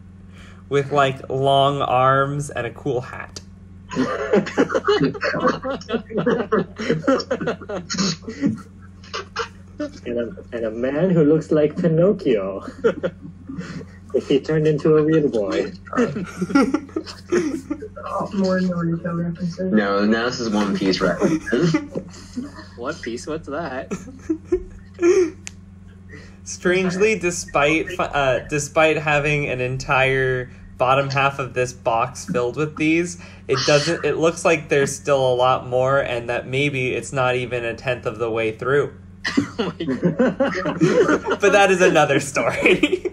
with like long arms and a cool hat. and a man who looks like Pinocchio. If he turned into a real boy. More Naruto references. No, now this is One Piece references. One Piece? What's that? Strangely, despite having an entire bottom half of this box filled with these, it looks like there's still a lot more, and that maybe it's not even a tenth of the way through. Oh my God. But that is another story.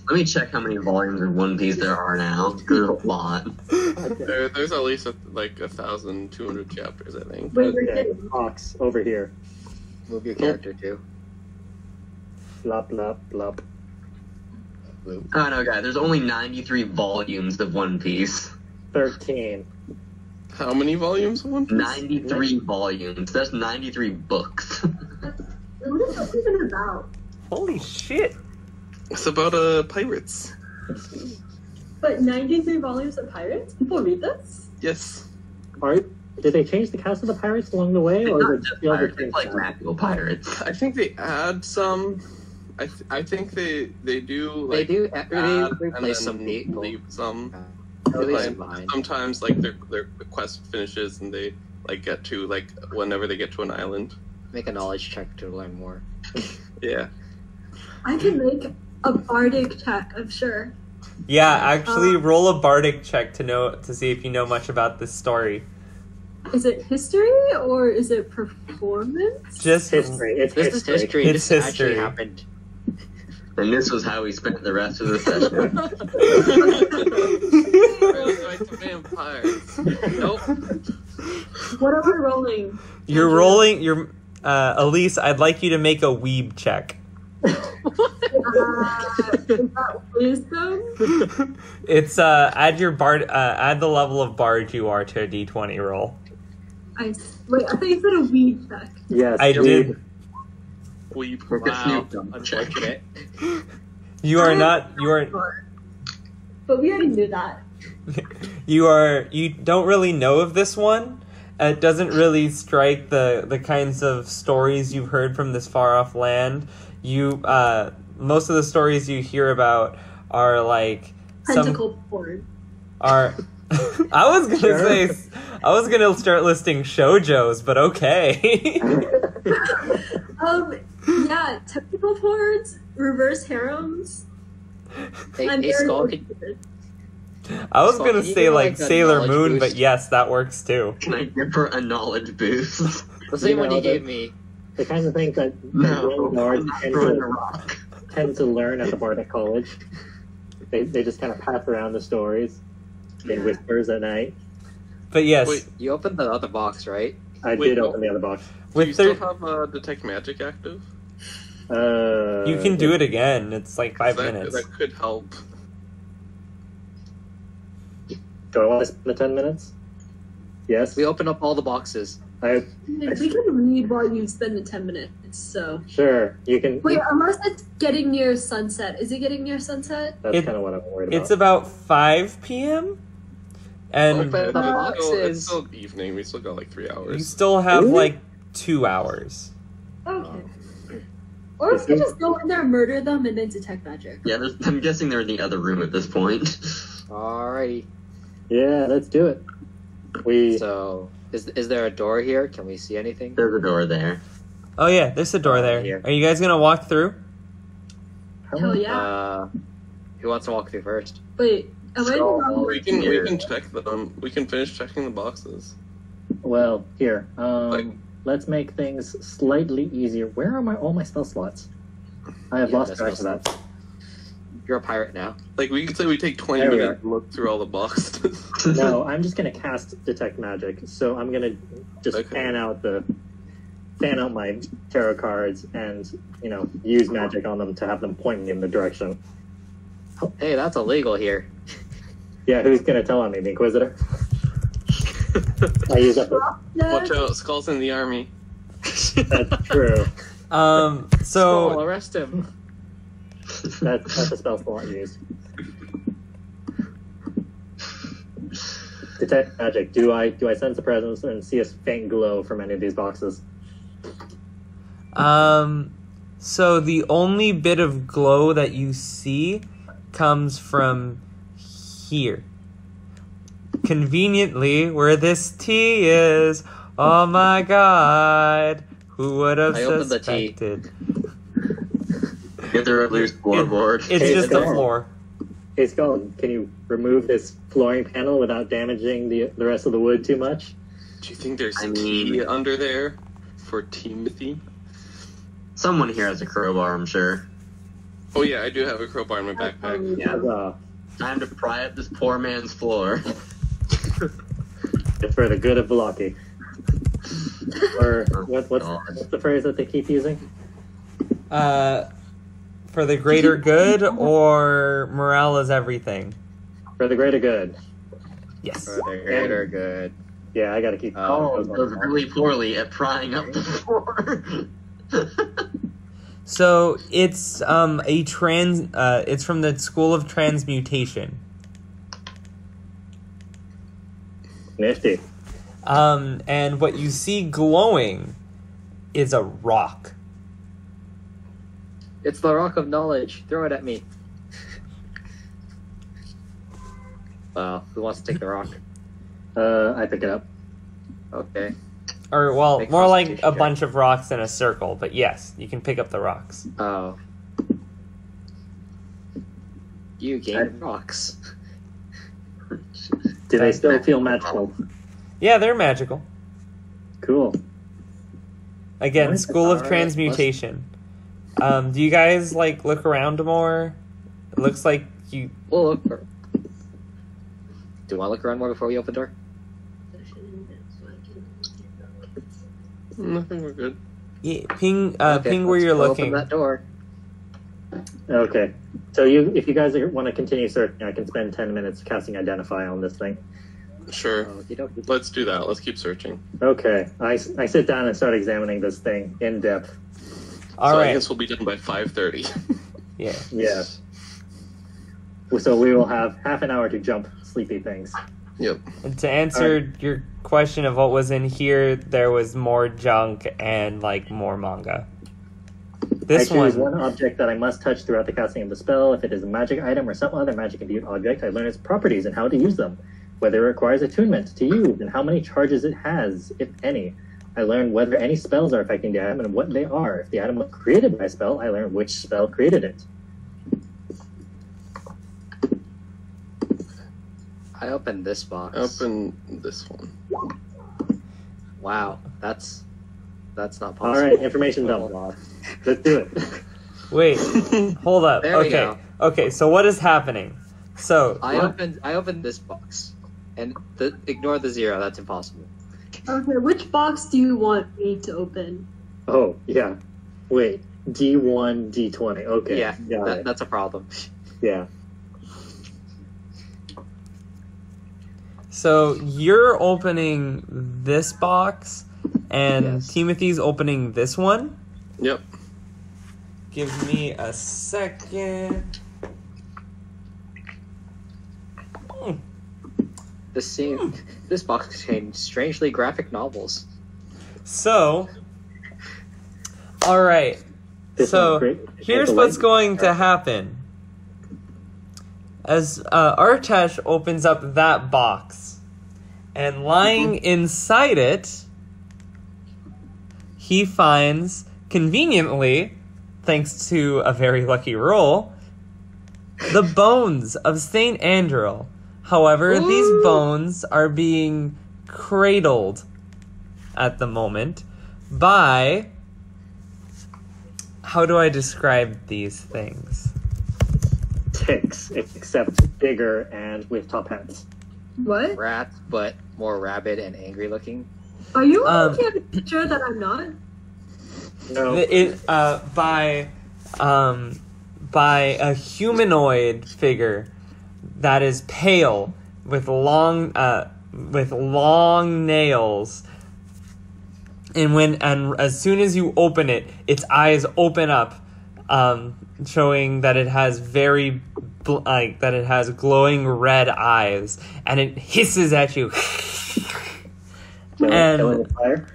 Let me check how many volumes of One Piece there are now. There's a lot. There's at least like 1,200 chapters, I think. Wait, we're Okay, getting box over here. Move your character too. Blop, blop, blop. Oh no, guys, there's only 93 volumes of One Piece. 13. How many volumes of One Piece? 93 volumes. That's 93 books. What is that even about? Holy shit. It's about pirates. But 93 volumes of pirates? People read this? Yes. Did they change the cast of the pirates along the way, or Not is it just still the pirates, same it's like cast? magical pirates. I think they add some. I think they do like They add replace and some then people. leave some. At least Like, mine. sometimes like their quest finishes and they like get to like whenever they get to an island. Make a knowledge check to learn more. Yeah. I can make a bardic check, I'm sure. Yeah, actually, roll a bardic check to see if you know much about this story. Is it history or is it performance? Just History. It's This is history. It's This history. actually happened. And this was how we spent the rest of the session. Like the vampires. Nope. What am I rolling? You're rolling. Elyse, I'd like you to make a weeb check. Is that wisdom? It's add the level of bard you are to a d20 roll. Wait, I thought you said a weed check. Yes, I weed. Weep. Work a Wow, Snoop Dogg check. unfortunate. You are not. But we already knew that. You don't really know of this one. It doesn't really strike the kinds of stories you've heard from this far off land. Most of the stories you hear about are like Tentacle porn. I was gonna start listing shoujos, but okay. Yeah, tentacle porns, reverse harems. Hey, I'm hey very Skal, interested. I was Skull, gonna can you say give, like like, a Sailor knowledge Moon, but boost? yes, that works too. Can I give her a knowledge boost? the same one know, you gave me. The kinds of things that No, guards I'm not tend throwing a to, rock. tend to learn at the Bardic College. They just kind of pass around the stories in whispers at night. But yes, Wait, You opened the other box, right? I Wait, did no. open the other box. Do you with still thir- have Detect Magic active? you can do it again. It's like 5 minutes. That could help. Do I want to spend the 10 minutes? Yes. We opened up all the boxes. I We can read while you spend the 10 minutes, so. Sure. You can. Wait, unless it's getting near sunset. Is it getting near sunset? That's It- kind of what I'm worried about. It's about 5 p.m. and Open the It's boxes. still evening. We still got like 3 you hours. still have Really? like 2 hours. Okay. Or if we just go in there, murder them, and then detect magic. Yeah, I'm guessing they're in the other room at this point. Alrighty. Yeah, let's do it. We. So, is there a door here? Can we see anything? There's a door there. Oh yeah, there's a door there. Here. Are you guys gonna walk through? Hell yeah. Who wants to walk through first? Wait, am I So, wrong? We can check them. We can finish checking the boxes. Well, here. Like- Let's make things slightly easier. Where are all my spell slots? I have Yeah, lost that's track of spell that. You're a pirate now. Like we could say we take 20 There we minutes to look through all the boxes. No, I'm just gonna cast Detect Magic. So I'm gonna just Okay. fan out my tarot cards and use magic on them to have them point me in the direction. Hey, that's illegal here. Yeah, who's gonna tell on me, the Inquisitor? I use up. Watch out, Skul's in the army. That's true. Skull, So arrest him. That's a spell slot used. Detect magic. Do I sense a presence and see a faint glow from any of these boxes? so the only bit of glow that you see comes from here. Conveniently, where this T is. Oh my god. Who would have I opened the T. suspected? Get the loose floorboard. It's Hey, just the Skull. floor. Hey, Skull, can you remove this flooring panel without damaging the rest of the wood too much? Do you think there's I a key under there for Timothy? Someone here has a crowbar, I'm sure. Oh yeah, I do have a crowbar in my backpack. Yeah. Huzzah. Time to pry up this poor man's floor. It's for the good of Velaki. Or what's God. the phrase that they keep using? For the greater good, or morale is everything? For the greater good. Yes. They're good. Yeah, I gotta keep. Oh, those does ones. really poorly at prying up the floor. So it's it's from the School of Transmutation. Nifty. And what you see glowing is a rock. It's the rock of knowledge. Throw it at me. Well, who wants to take the rock? I pick it up. Okay. Or, well, Make more like Constitution a check. bunch of rocks in a circle, but yes, you can pick up the rocks. Oh. You gain rocks. Do they still feel magical? Yeah, they're magical. Cool. Again, Alright, School of alright, Transmutation. Do you guys, like, look around more? It looks like you... We'll look for... Do you want to look around more before we open the door? Nothing, we're good. Yeah, ping Okay, ping where let's you're go looking. Open that door. Okay. So if you guys want to continue searching, I can spend 10 minutes casting Identify on this thing. Sure. Okey-dokey. Let's do that. Let's keep searching. Okay. I sit down and start examining this thing in depth. All so right. I guess we'll be done by 5:30. Yeah. Yeah. So we will have half an hour to jump sleepy things. Yep. And to answer your question of what was in here, there was more junk and like more manga. This I choose one. one object that I must touch throughout the casting of the spell. If it is a magic item or some other magic-imbued object, I learn its properties and how to use them, whether it requires attunement to use, and how many charges it has, if any. I learn whether any spells are affecting the item and what they are. If the item was created by a spell, I learn which spell created it. I opened this box. Open this one. Wow, that's not possible. All right, information dump. Let's do it. Wait, hold up. There we Okay. go. Okay, so what is happening? So I opened this box, and ignore the 0. That's impossible. Okay, which box do you want me to open? Oh, yeah. Wait, D1, D20. Okay. Yeah, got it. that's a problem. Yeah. So you're opening this box, and Yes. Timothy's opening this one. Yep. Give me a second. This box contains strangely graphic novels. So, all right. This So one's great. here's It's a what's light- going to happen. As Artesh opens up that box, and lying inside it, he finds, conveniently, thanks to a very lucky roll, the bones of Saint Andrel. However, these bones are being cradled at the moment by... How do I describe these things? Ticks, except bigger and with top hats. What? Rats, but more rabid and angry looking. Are you Um, looking at a picture that I'm not? No. By a humanoid figure that is pale with long nails, and as soon as you open it, its eyes open up, showing that it has that it has glowing red eyes, and it hisses at you. Killing the fire.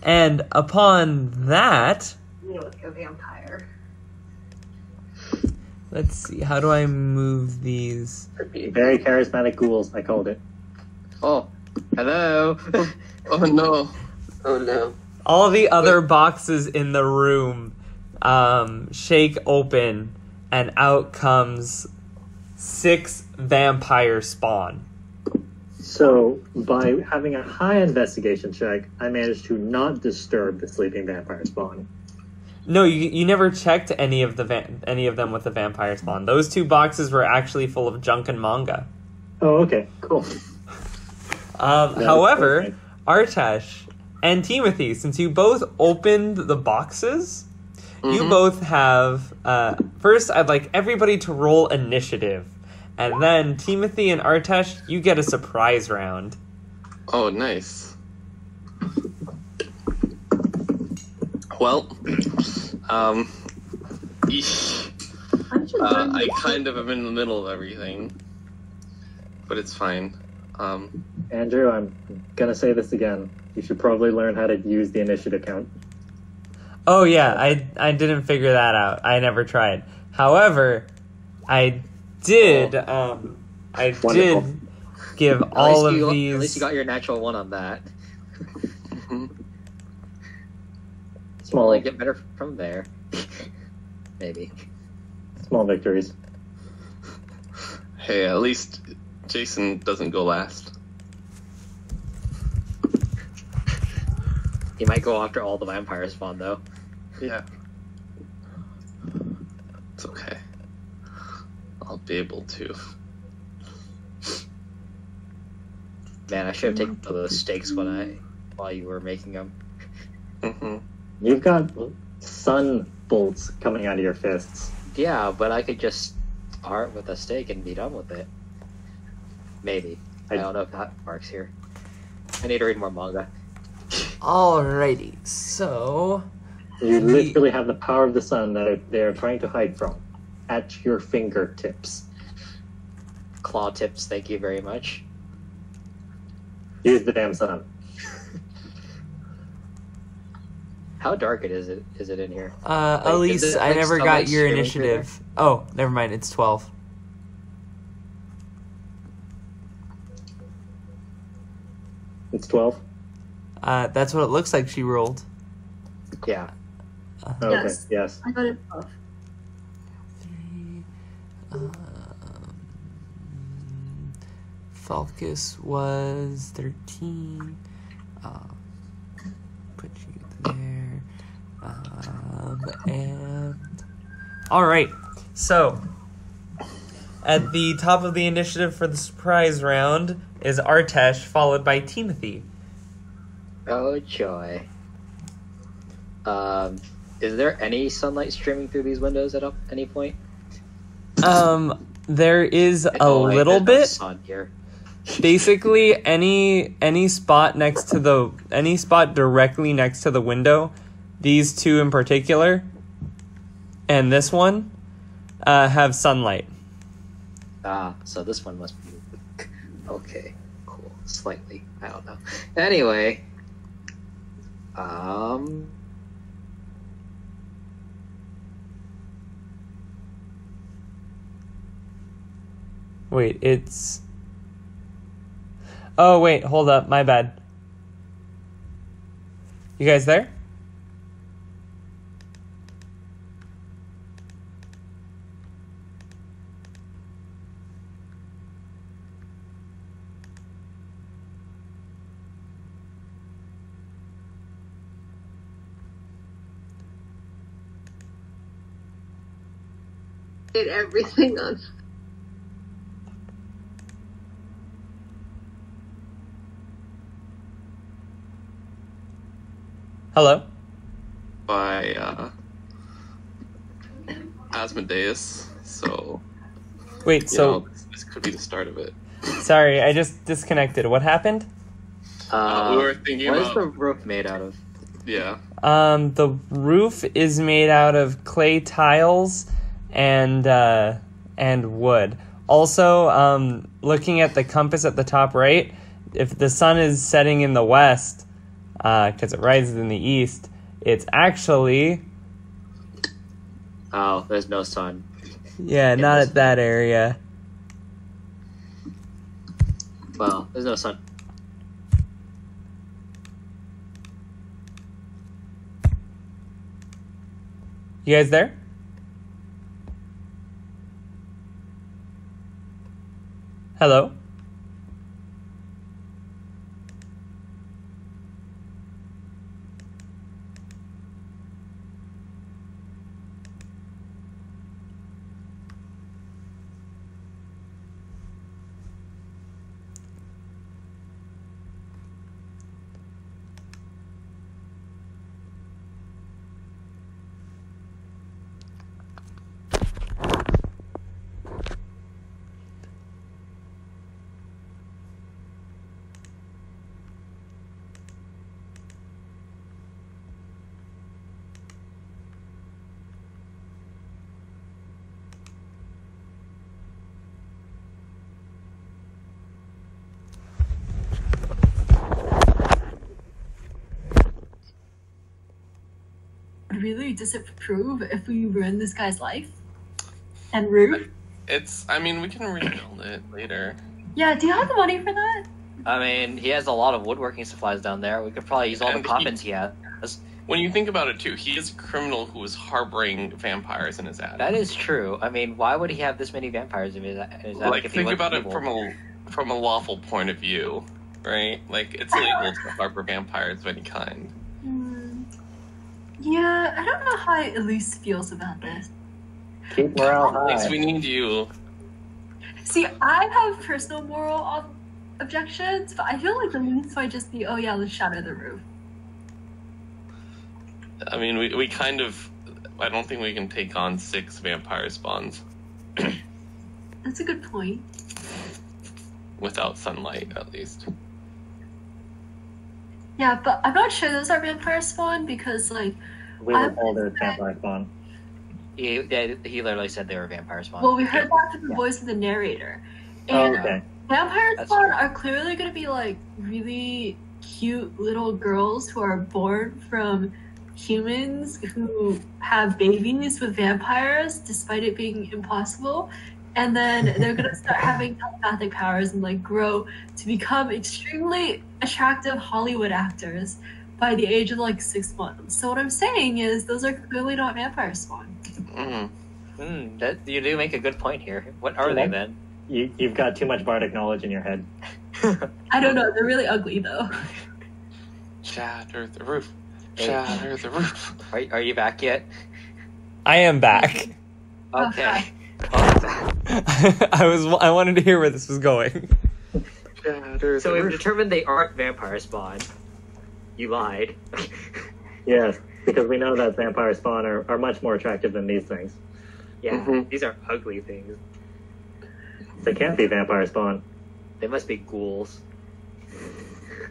And upon that, You look like a vampire. let's see, how do I move these? Very charismatic ghouls, I called it. Oh, hello. Oh no. Oh no. All the other boxes in the room shake open, and out comes 6 vampire spawn. So, by having a high investigation check, I managed to not disturb the sleeping vampire spawn. No, you never checked any of them with the vampire spawn. Those 2 boxes were actually full of junk and manga. Oh, okay, cool. However, okay. Artesh and Timothy, since you both opened the boxes, you both have... first, I'd like everybody to roll initiative. And then, Timothy and Artesh, you get a surprise round. Oh, nice. Well, I kind of am in the middle of everything, but it's fine. Andrew, I'm gonna say this again. You should probably learn how to use the initiative count. Oh yeah, I didn't figure that out. I never tried. However, I did Wonderful. give all of At least these. you got your natural 1 on that. Small, Only get better from there. Maybe. small victories. Hey, at least Jason doesn't go last. He might go after all the vampire spawn though. Yeah. It's okay. I'll be able to. Man, I should have taken those stakes while you were making them. You've got sun bolts coming out of your fists. Yeah, but I could just start with a stake and be done with it. Maybe. I don't know if that works here. I need to read more manga. Alrighty, so You literally have the power of the sun that they are trying to hide from at your fingertips. Claw tips, thank you very much. Use the damn sun. How dark is it in here? Elyse, I never got your initiative. Oh, never mind, it's 12. It's 12? That's what it looks like she rolled. Yeah. Okay, yes. I got it 12. Falkas was 13. Put you there. And all right. So at the top of the initiative for the surprise round is Artesh, followed by Timothy. Oh joy. Is there any sunlight streaming through these windows at any point? There is a little bit. Sun here. Basically, any spot directly next to the window, these two in particular, and this one, have sunlight. So this one must be okay. Cool. Slightly. I don't know. Anyway, Wait, it's... Oh, wait, hold up. My bad. You guys there? Did everything on. Hello? By Asmodeus, so Wait, so this could be the start of it. sorry, I just disconnected. What happened? We were thinking what about is the roof made out of? yeah. The roof is made out of clay tiles and wood. Also, looking at the compass at the top right, if the sun is setting in the west, because it rises in the east, it's actually... Oh, there's no sun. Yeah, not at that area. Well, there's no sun. You guys there? Hello? Really disapprove if we ruin this guy's life and root? I mean, we can rebuild it later. Yeah, do you have the money for that? I mean, he has a lot of woodworking supplies down there. We could probably use all the coffins he has. When you think about it, too, he is a criminal who is harboring vampires in his attic. That is true. I mean, why would he have this many vampires in his attic? Like, think about it from a lawful point of view, right? Like, it's illegal to harbor vampires of any kind. Yeah, I don't know how Elyse feels about this. Keep morale high. Elyse, we need you. See, I have personal moral objections, but I feel like Elyse might just be, oh yeah, let's shatter the roof. I mean, we kind of... I don't think we can take on 6 vampire spawns. That's a good point. Without sunlight, at least. Yeah, but I'm not sure those are vampire spawn because, like, We were told it was vampire spawn. He literally said they were vampire spawn. Well, we heard that from the voice of the narrator. And Okay. vampire That's spawn true. are clearly going to be like really cute little girls who are born from humans who have babies with vampires, despite it being impossible. And then they're going to start having telepathic powers and like grow to become extremely attractive Hollywood actors by the age of like 6 months. So what I'm saying is those are clearly not vampire spawn. That you do make a good point here. What are they then? You've got too much bardic knowledge in your head. I don't know. They're really ugly though. Shatter the roof. Shatter the roof. Are you back yet? I am back. Okay. I wanted to hear where this was going. Shatter So the we've roof. determined they aren't vampire spawn. You lied. Yes, because we know that vampire spawn are much more attractive than these things. Yeah, these are ugly things. They can't be vampire spawn. They must be ghouls.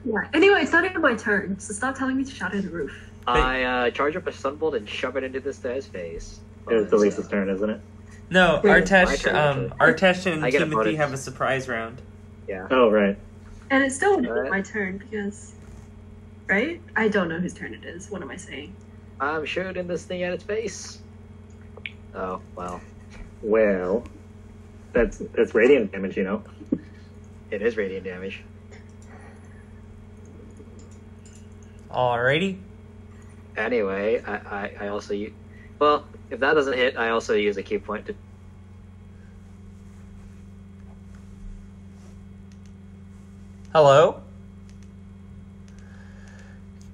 Yeah. Anyway, it's not even my turn, so stop telling me to shatter the roof. I charge up a sunbolt and shove it into this guy's face. It's Elise's turn, isn't it? No, Wait, Artesh, my turn, Artesh and I get a Timothy bonus. have a surprise round. Yeah. Oh, right. And it's still wouldn't be Alright. my turn because, right? I don't know whose turn it is. What am I saying? I'm shooting this thing at its face. Oh, well. Well, that's radiant damage, you know. It is radiant damage. Alrighty. Anyway, I also use... Well, if that doesn't hit, I also use a key point to... Hello?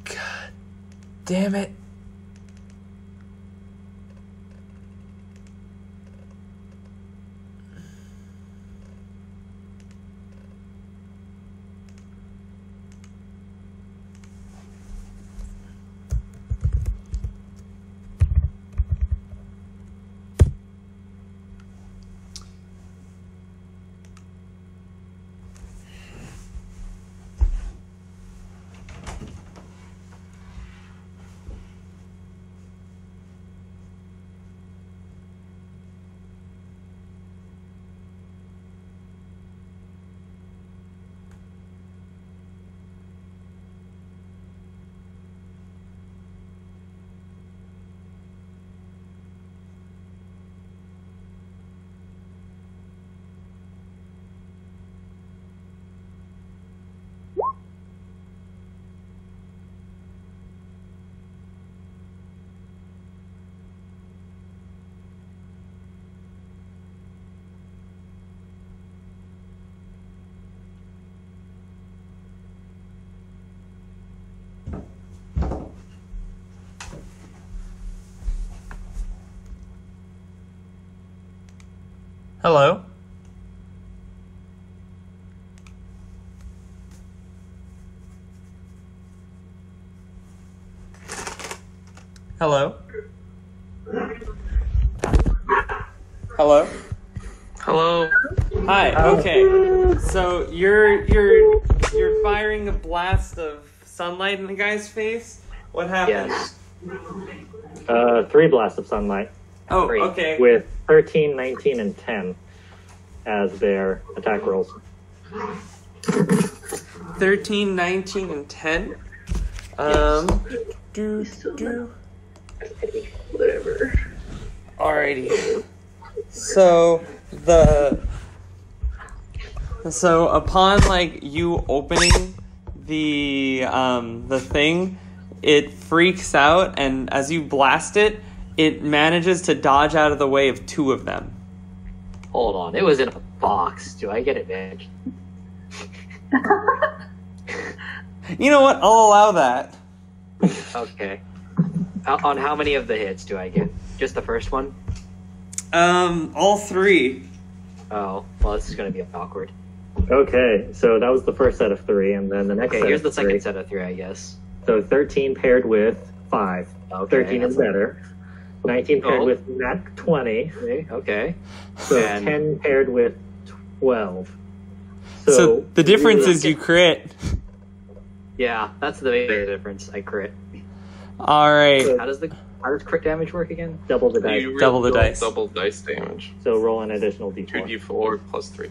God damn it. Hello? Hello? Hello? Hello. Hi, okay. So you're firing a blast of sunlight in the guy's face? What happened? Yes. 3 blasts of sunlight Oh, Great. okay. with 13, 19, and 10 as their attack rolls. 13, 19, and 10. Do. Whatever. Alrighty. So upon like you opening the thing, it freaks out, and as you blast it, it manages to dodge out of the way of 2 of them. Hold on. It was in a box. Do I get advantage? You know what? I'll allow that. Okay. On how many of the hits do I get? Just the first one? All 3. Oh, well, this is going to be awkward. Okay, so that was the first set of 3, and then the next Okay, set here's of the 3. second set of 3, I guess. So 13 paired with 5. Okay, 13 is better. 19 paired Oh. with nat 20. Okay. So And- 10 paired with 12. So the difference really- is you crit. Yeah, that's the big difference. I crit. All right. How does crit damage work again? Double the dice. Double the dice. Double dice damage. So roll an additional d4. 2d4 plus 3.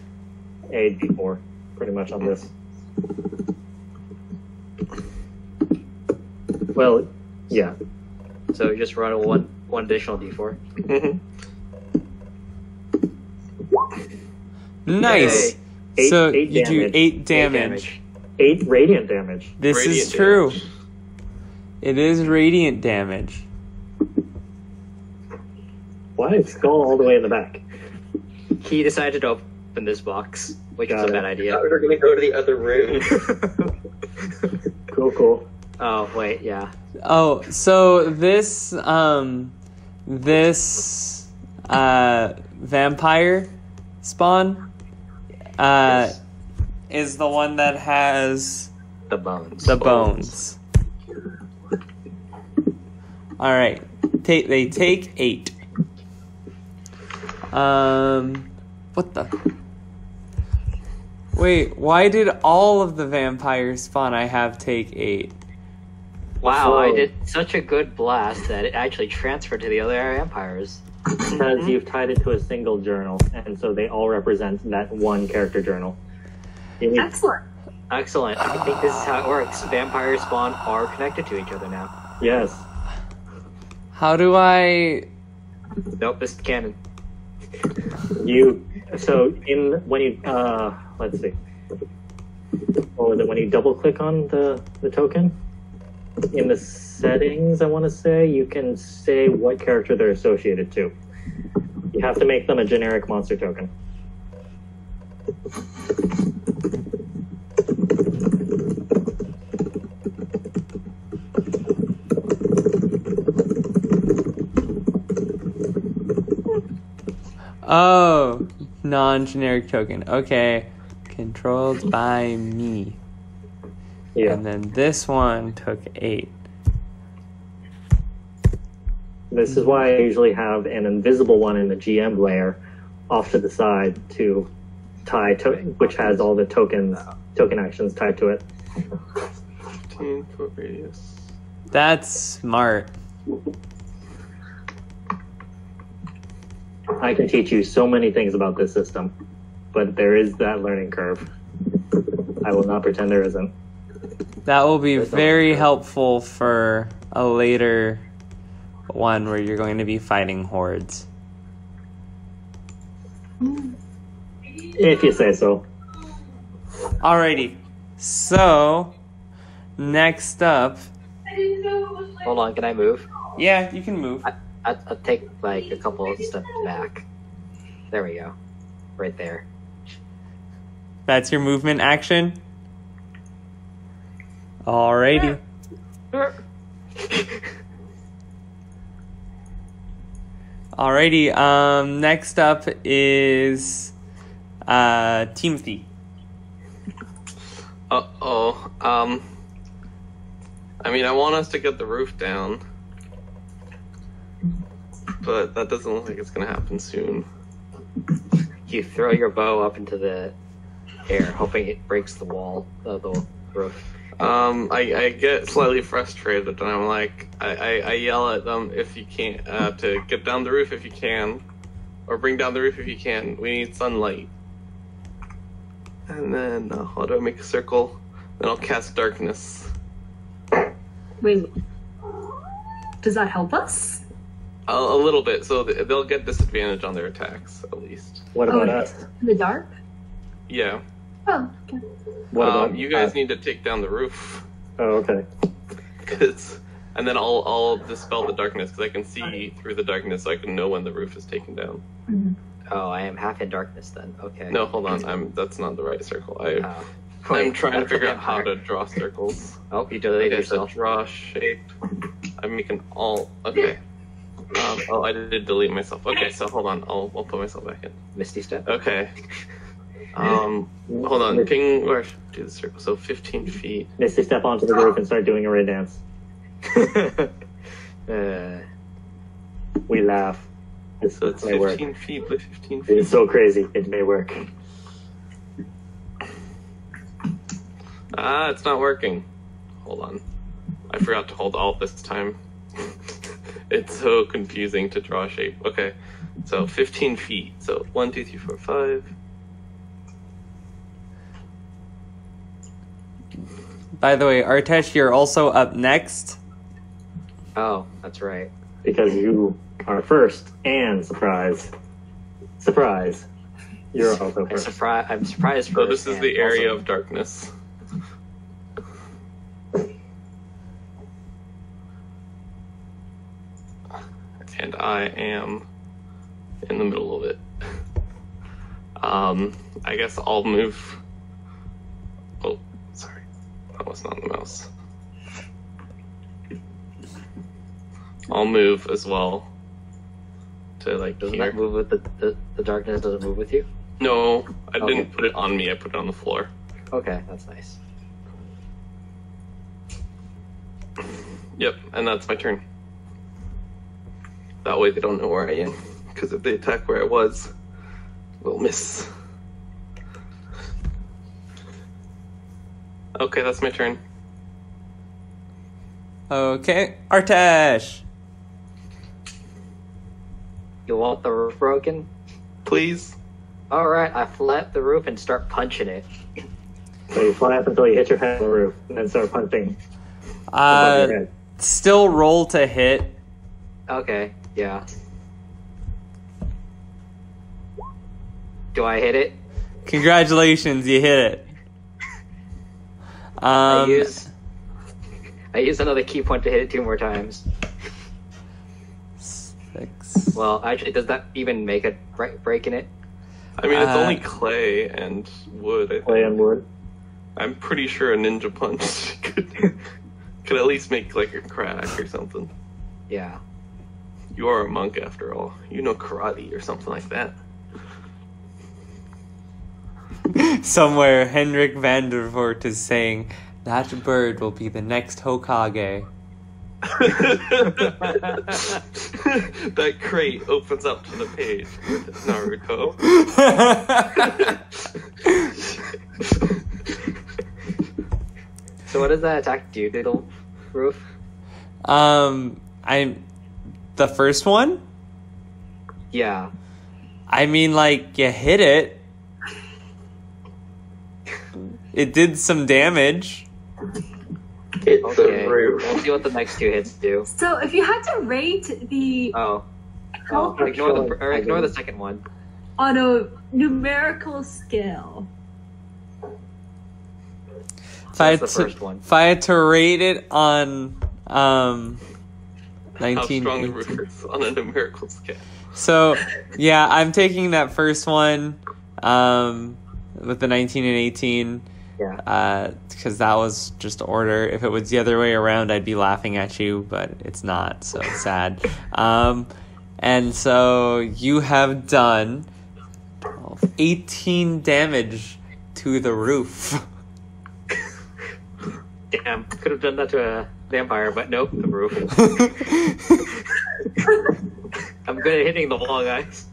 A d4, pretty much on this. Well, yeah. So you just run one additional d4. Mm-hmm. Nice. Eight- So eight you do damage. 8 damage. 8 radiant damage. This Radiant is true. damage. It is radiant damage. Why is Skull all the way in the back? He decided to open this box, which is Got a it. bad idea. We're gonna go to the other room. Cool. Oh wait, yeah. Oh, so this vampire spawn is the one that has The bones. the bones. All right, they take 8. What the? Wait, why did all of the vampires spawn I have take 8? Wow, I Whoa. did such a good blast that it actually transferred to the other vampires. Because you've tied it to a single journal, and so they all represent that one character journal. You need- Excellent. Excellent. I think this is how it works. Vampire spawn are connected to each other now. Yes. How do I? Nope, this is canon. When you let's see. What was it? When you double click on the token in the settings, I want to say you can say what character they're associated to. You have to make them a generic monster token. Oh, non-generic token. Okay, controlled by me. Yeah. And then this one took 8. This is why I usually have an invisible one in the GM layer off to the side to tie to, which has all the token actions tied to it. 15-foot radius. That's smart. I can teach you so many things about this system, but there is that learning curve. I will not pretend there isn't. That will be There's a very learning curve. helpful for a later one where you're going to be fighting hordes. If you say so. Alrighty, so next up, Hold on, can I move? yeah, you can move. I'll take like a couple of steps back. There we go. Right there. That's your movement action. Alrighty. Alrighty, next up is Timothy. Uh-oh. I mean, I want us to get the roof down. But that doesn't look like it's gonna happen soon. You throw your bow up into the air, hoping it breaks the wall of the roof. I get slightly frustrated, and I'm like, I yell at them if you can't, to get down the roof if you can, or bring down the roof if you can. We need sunlight. And then, how do I make a circle? Then I'll cast darkness. Wait. Does that help us? A little bit, so they'll get disadvantage on their attacks, at least. What about us? In the dark? Yeah. Oh, okay. What about you guys us? need to take down the roof. Oh, okay. And then I'll dispel the darkness, because I can see through the darkness, so I can know when the roof is taken down. Mm-hmm. Oh, I am half in darkness then. Okay. No, hold on. That's not the right circle. Oh. I'm Wait, trying to that's figure a out how vampire. to draw circles. Oh, you deleted Okay, so yourself. draw shape. I'm making all. Okay. I did delete myself. Okay, so hold on. I'll put myself back in. Misty step. Okay. Hold on. Ping. Where should I do the circle? So 15 feet. Misty, step onto the roof and start doing a ray dance. We laugh. This So it's may work. 15 feet by 15 It feet. is so crazy. It may work. It's not working. Hold on. I forgot to hold alt this time. It's so confusing to draw a shape. Okay, so 15 feet. So 1, 2, 3, 4, 5. By the way, Artesh, you're also up next. Oh, that's right. Because you are first, and surprise. Surprise. You're also first. I'm surprised. So this is the area of darkness. And I am in the middle of it. I guess I'll move. Oh, sorry. That was not the mouse. I'll move as well. To like Doesn't here. that move with the darkness? Doesn't move with you? No, I Okay. didn't put it on me. I put it on the floor. Okay, that's nice. Yep, and that's my turn. That way they don't know where I am. Because if they attack where I was, we'll miss. Okay, that's my turn. Okay, Artesh. You want the roof broken? Please? Alright, I fly up the roof and start punching it. So you fly up until you hit your head on the roof, and then start punching above your head. Still roll to hit. Okay, yeah. Do I hit it? Congratulations, you hit it. I use another key point to hit it 2 more times. 6. Well, actually, does that even make a break in it? I mean, it's only clay and wood. I think. Clay and wood. I'm pretty sure a ninja punch could at least make like a crack or something. Yeah. You are a monk after all. You know karate or something like that. Somewhere, Henrik van der Voort is saying, that bird will be the next Hokage. That crate opens up to the page with Naruto. So what does that attack do, Diddle Roof? I'm the first one? Yeah. I mean, like, you hit it. It did some damage. It's Okay. the roof. We'll see what the next 2 hits do. So if you had to rate the Oh. health Ignore the second one. on a numerical scale, If I, had That's the first one. if I had to rate it on How 19, strong the 18. roof is on a numerical scale. So, yeah, I'm taking that first one with the 19 and 18 Yeah. because that was just order. If it was the other way around, I'd be laughing at you, but it's not, so it's sad. And so you have done 18 damage to the roof. Damn. Could have done that to a vampire, but nope, the roof. I'm good at hitting the wall, guys.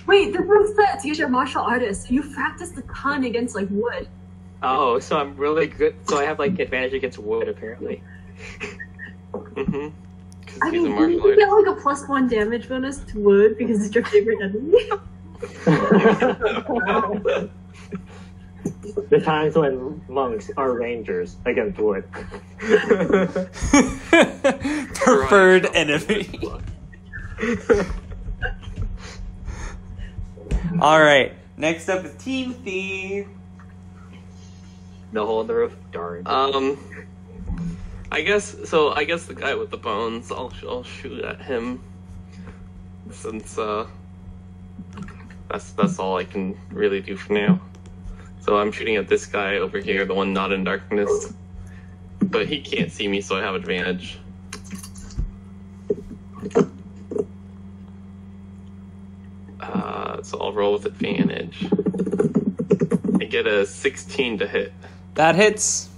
wait, the roof sets. You're a martial artist. You practiced a ton against like wood. Oh, so I'm really good. So I have like advantage against wood, apparently. Mm-hmm. I mean, you get like a +1 damage bonus to wood because it's your favorite enemy. The times when monks are rangers against wood. Preferred enemy. Alright, next up is Team Thief. No hole in the roof? Darn. I guess the guy with the bones. I'll shoot at him since that's all I can really do for now. So I'm shooting at this guy over here, the one not in darkness, but he can't see me, so I have advantage. So I'll roll with advantage. I get a 16 to hit. That hits.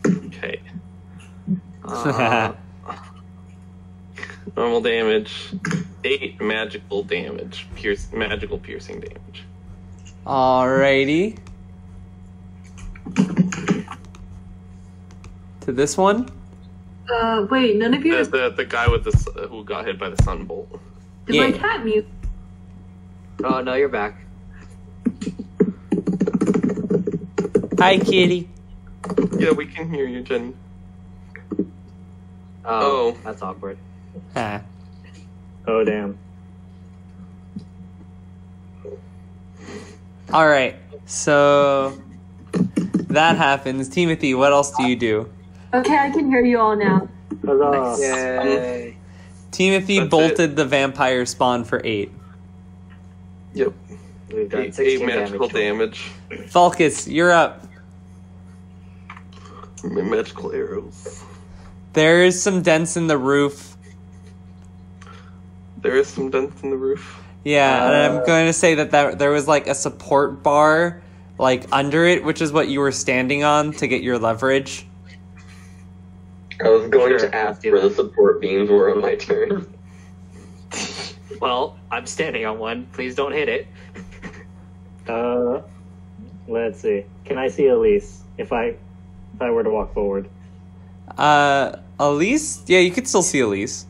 Okay. Normal damage, 8 magical damage, magical piercing damage. Alrighty. To this one? Wait, none of you. The guy with the who got hit by the sunbolt. Did my cat mute? Oh no, you're back. Hi, kitty. Yeah, we can hear you, Jenny. Oh, that's awkward. Ah. Oh, damn. All right, so that happens. Timothy, what else do you do? Okay, I can hear you all now. Huzzah. Yay. Timothy That's bolted the vampire spawn for 8. Yep. We've done 8 16 magical damage. Falkas, you're up. Magical arrows. There is some dents in the roof. There is some dents in the roof. Yeah, and I'm going to say that there was like a support bar like under it, which is what you were standing on to get your leverage. I was going Sure, to ask do where the that. support beams were on my turn. Well, I'm standing on one. Please don't hit it. Let's see. Can I see Elyse if I were to walk forward? Elyse? Yeah, you could still see Elyse.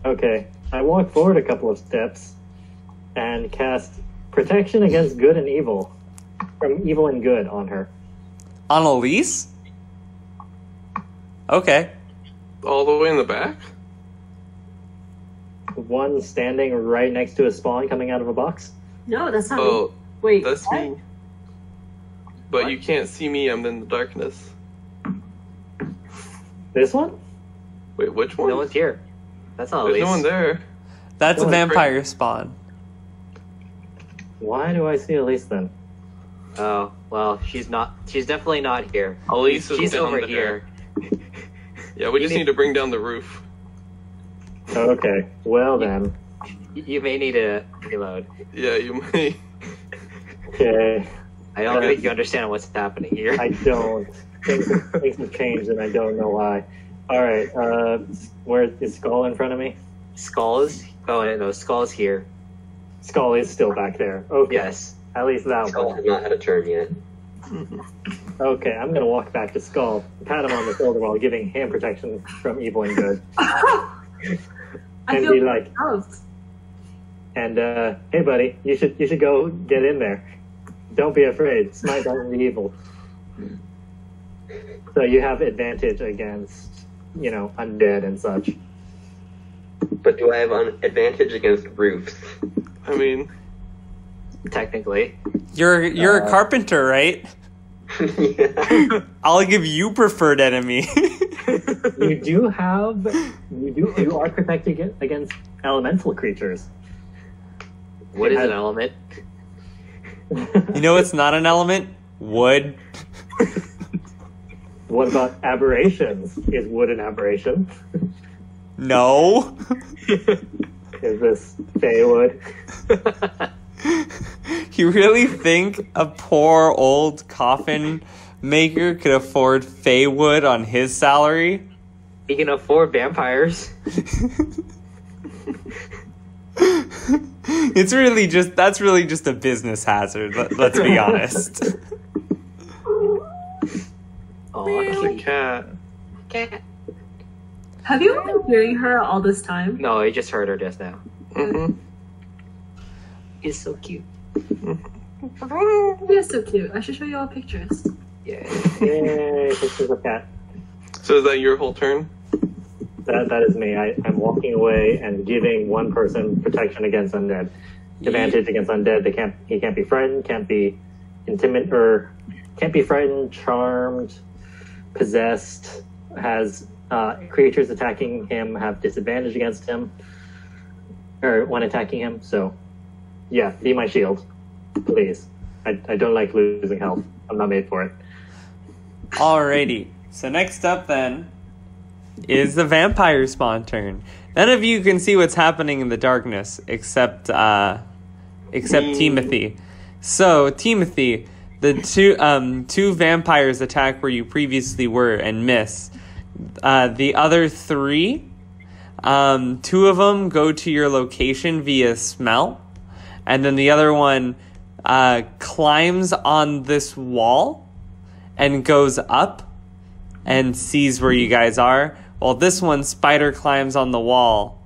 Okay. I walk forward a couple of steps and cast protection against good and evil. From evil and good on her. On Elyse? Okay. All the way in the back? One standing right next to a spawn coming out of a box. No, that's not me. Oh, Wait, that's what? me. But you can't see me, I'm in the darkness. This one? Wait, which one? No one's here. That's not There's Elyse. no one there. That's a Oh, vampire spawn. Why do I see Elyse then? Oh, well, she's not. She's definitely not here. Elyse is She's down over there. here. Yeah, we You just need- need to bring down the roof. Okay. Well then. You may need to reload. Yeah, you may. Okay. I don't think you understand what's happening here. I don't. Things have changed and I don't know why. Alright, where is Skal in front of me? Skull is. Oh no, Skull is here. Skal is still back there. Okay. Yes. At least that Skull one. has not had a turn yet. Okay, I'm gonna walk back to Skal, pat him on the shoulder while giving him protection from evil and good. I And feel be like, loved. and hey buddy, you should go get in there. Don't be afraid. Smite down the evil. So you have advantage against, undead and such. But do I have an advantage against roofs? I mean, Technically. You're a carpenter, right? Yeah. I'll give you preferred enemy. You are protected against elemental creatures. What is an element? You know what's not an element? Wood. What about aberrations? Is wood an aberration? No. Is this fey wood? You really think a poor old coffin maker could afford fey wood on his salary? He can afford vampires. That's really just a business hazard. Let's be honest. Oh, it's a cat. cat. Have you been hearing her all this time? No, I just heard her just now. Mm-hmm. He's so cute. He is so cute. I should show you all pictures. Yeah. Yay, this is a cat. So is that your whole turn? That is me. I'm walking away and giving one person protection against undead. Advantage against undead. He can't be frightened, can't be intimidated, or can't be frightened, charmed, possessed, has creatures attacking him have disadvantage against him, or when attacking him. So, yeah, be my shield, please. I don't like losing health. I'm not made for it. Alrighty. So next up then is the vampire spawn turn. None of you can see what's happening in the darkness except Timothy. So Timothy, the two vampires attack where you previously were and miss. The other 3, 2 of them go to your location via smell, and then the other one climbs on this wall and goes up and sees where you guys are. Well, this one, spider climbs on the wall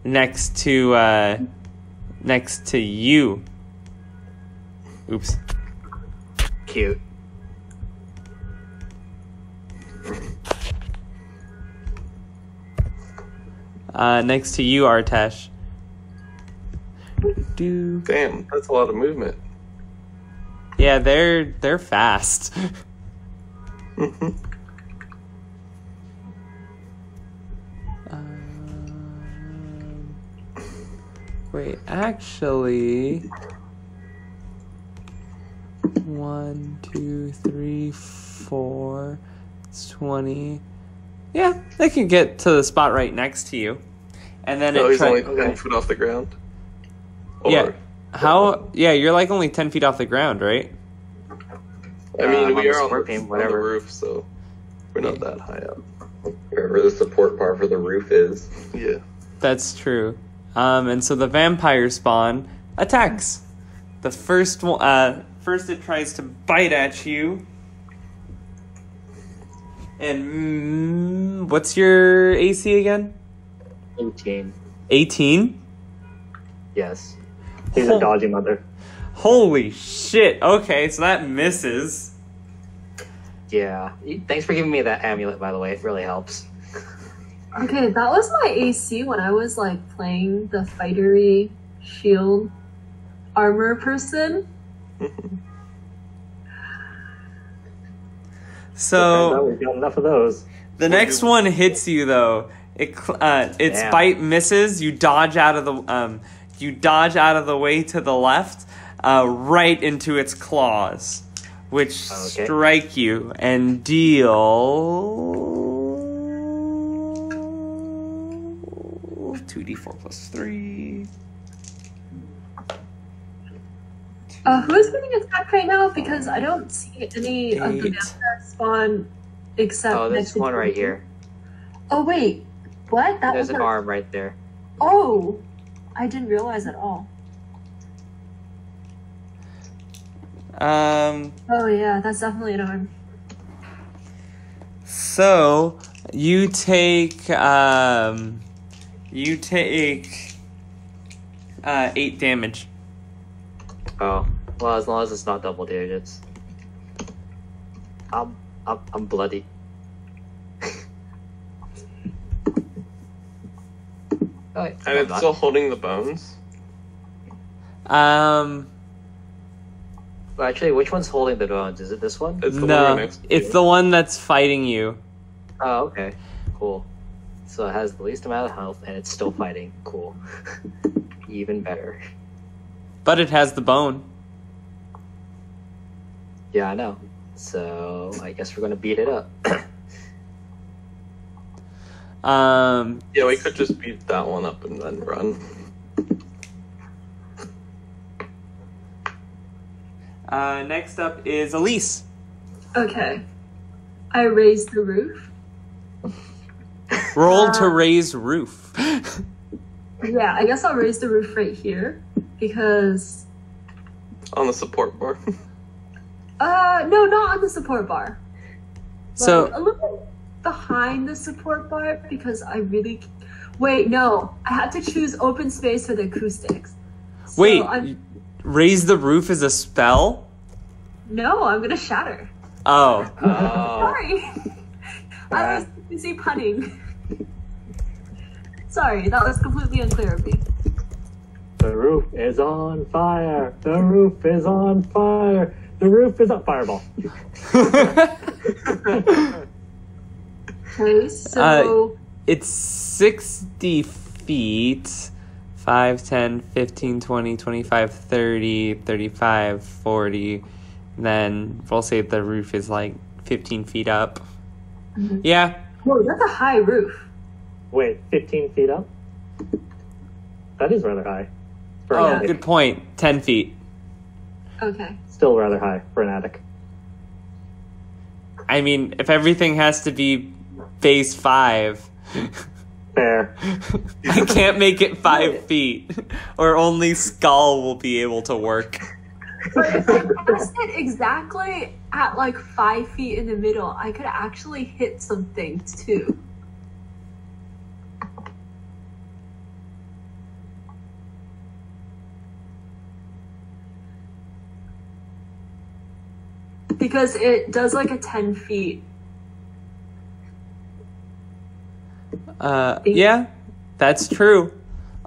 next to you. Oops. Cute. Next to you, Artesh. Damn, that's a lot of movement. Yeah, they're fast. Wait, actually, 1, 2, 3, 4, 20. Yeah, they can get to the spot right next to you, and then He's only 10 feet off the ground. Or, yeah. How? Yeah, you're like only 10 feet off the ground, right? I mean, we on the are on support the, beam, on the whatever. roof, so we're not that high up. Wherever the support bar for the roof is. Yeah. That's true. And so the vampire spawn attacks. The first one, first it tries to bite at you. And what's your AC again? 18. 18? Yes. He's a dodgy mother. Holy shit. Okay, so that misses. Yeah. Thanks for giving me that amulet, by the way. It really helps. Okay, that was my AC when I was like playing the fightery shield armor person. So We've got enough of those. the next one hits you though. Its Damn. bite misses. You dodge out of the way to the left, right into its claws, which strike you and deal 2d4 plus 3. Who is getting attacked right now? Because I don't see any of the 8. vampire spawn except. Oh, next there's to one right Jordan. here. Oh wait, what? That There's was an arm right there. Oh, I didn't realize at all. Oh yeah, that's definitely an arm. So you take 8 damage. Oh, well, as long as it's not double digits. I'm bloody. Oh, And it's still holding the bones? Um, Well, actually, which one's holding the bones? Is it this one? It's the one no, next to it's you. the one that's fighting you. Oh, okay. Cool. So it has the least amount of health, and it's still fighting. Cool. Even better. But it has the bone. Yeah, I know. So I guess we're gonna beat it up. Yeah, we could just beat that one up and then run. Next up is Elyse. Okay, I raised the roof. Roll to raise roof. Yeah, I guess I'll raise the roof right here because. On the support bar. No, not on the support bar. So- Like, a little behind the support bar because I really. Wait, no, I had to choose open space for the acoustics. So Wait, I'm... raise the roof is a spell? No, I'm gonna shatter. Oh. Sorry. I was busy punning. Sorry, that was completely unclear of me. The roof is on fire. The roof is on fire. The roof is on fireball. Okay, so It's 60 feet. 5, 10, 15, 20, 25, 30, 35, 40. Then we'll say the roof is like 15 feet up. Mhm. Yeah. whoa, that's a high roof. Wait, 15 feet up? That is rather high. For an Oh, attic. good point. 10 feet. Okay. Still rather high for an attic. I mean, if everything has to be base 5, Fair. I can't make it 5 feet. Or only Skal will be able to work. But if I cast it exactly at like 5 feet in the middle, I could actually hit some things too. Because it does like a 10 feet. Yeah, that's true.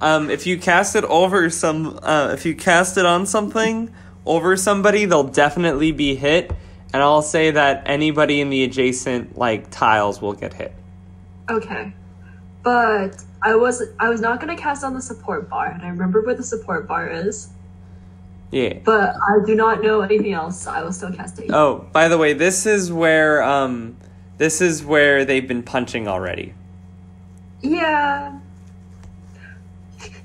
If you cast it over if you cast it on something over somebody, they'll definitely be hit. And I'll say that anybody in the adjacent like tiles will get hit. Okay, but I was not gonna cast on the support bar, and I remember where the support bar is. Yeah. But I do not know anything else, so I will still cast it. Oh, by the way, this is where they've been punching already. Yeah.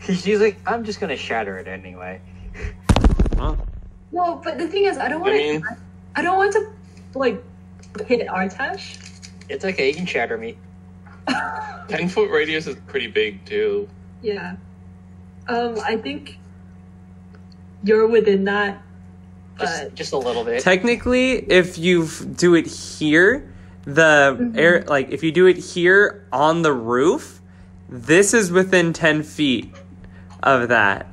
She's like, I'm just gonna shatter it anyway. Huh? No, but the thing is, I don't want to like hit Artesh. It's okay, you can shatter me. 10-foot radius is pretty big too. Yeah. I think you're within that, but Just a little bit. Technically, if you do it here, the air, like if you do it here on the roof, this is within 10 feet of that,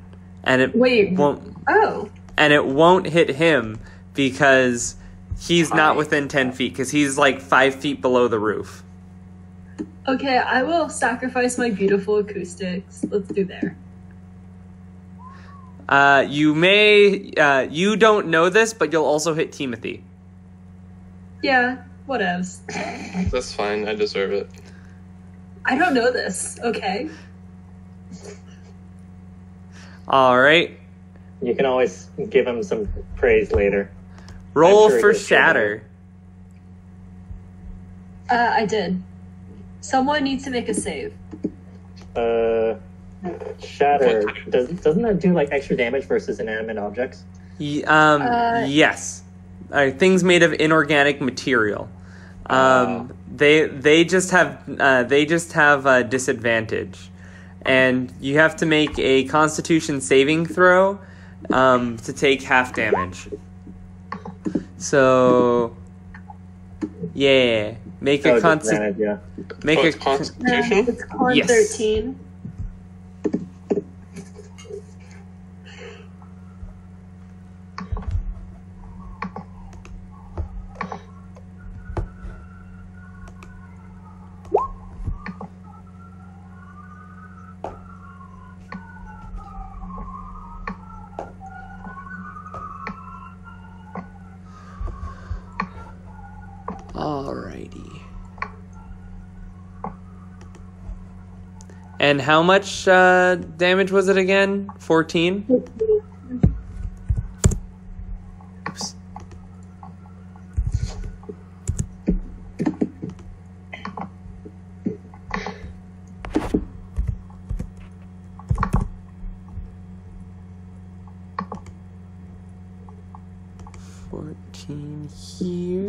and it won't. Oh. And it won't hit him because he's not within 10 feet because he's like 5 feet below the roof. Okay, I will sacrifice my beautiful acoustics. Let's do there. You don't know this, but you'll also hit Timothy. Yeah, whatevs. That's fine. I deserve it. I don't know this, okay? All right. You can always give him some praise later. Roll sure for he gets shatter. I did. Someone needs to make a save. Shatter. Doesn't that do like extra damage versus inanimate objects? Yes. Things made of inorganic material. They just have a disadvantage, and you have to make a Constitution saving throw to take half damage. So, yeah, make a Constitution. Yeah. Make a Constitution. It's Con Yes. 13. Alrighty. And how much damage was it again? 14? Oops. Here.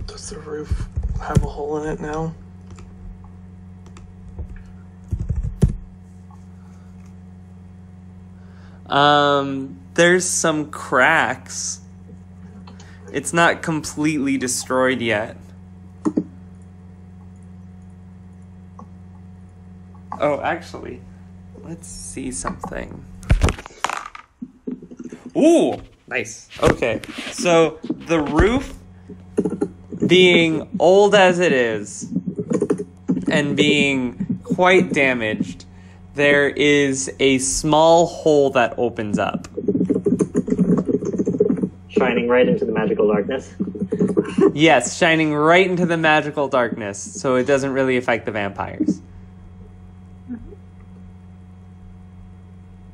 Does the roof have a hole in it now? There's some cracks. It's not completely destroyed yet. Oh, actually, let's see something. Ooh, nice. Okay, so the roof, being old as it is, and being quite damaged, there is a small hole that opens up. Shining right into the magical darkness. Yes, shining right into the magical darkness, so it doesn't really affect the vampires.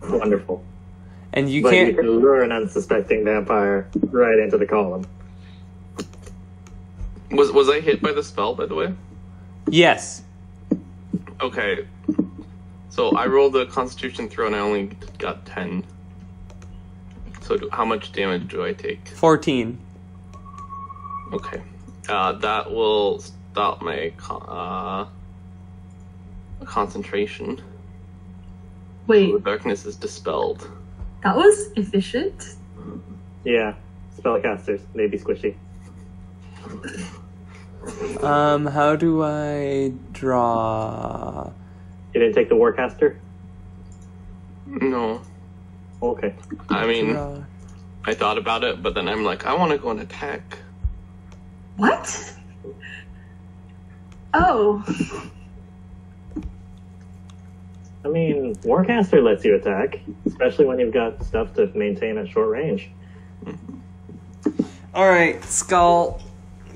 Wonderful. And you But can't... you can lure an unsuspecting vampire right into the column. Was I hit by the spell, by the way? Yes. Okay. So I rolled a Constitution throw and I only got 10. So how much damage do I take? 14. Okay. That will stop my concentration. Wait, The darkness is dispelled. that was efficient. Yeah, spellcasters, they be squishy. How do I draw? You didn't take the Warcaster? No. Okay. I mean, Draw. I thought about it, but then I'm like, I want to go and attack. What? Oh. I mean, Warcaster lets you attack, especially when you've got stuff to maintain at short range. All right, Skal,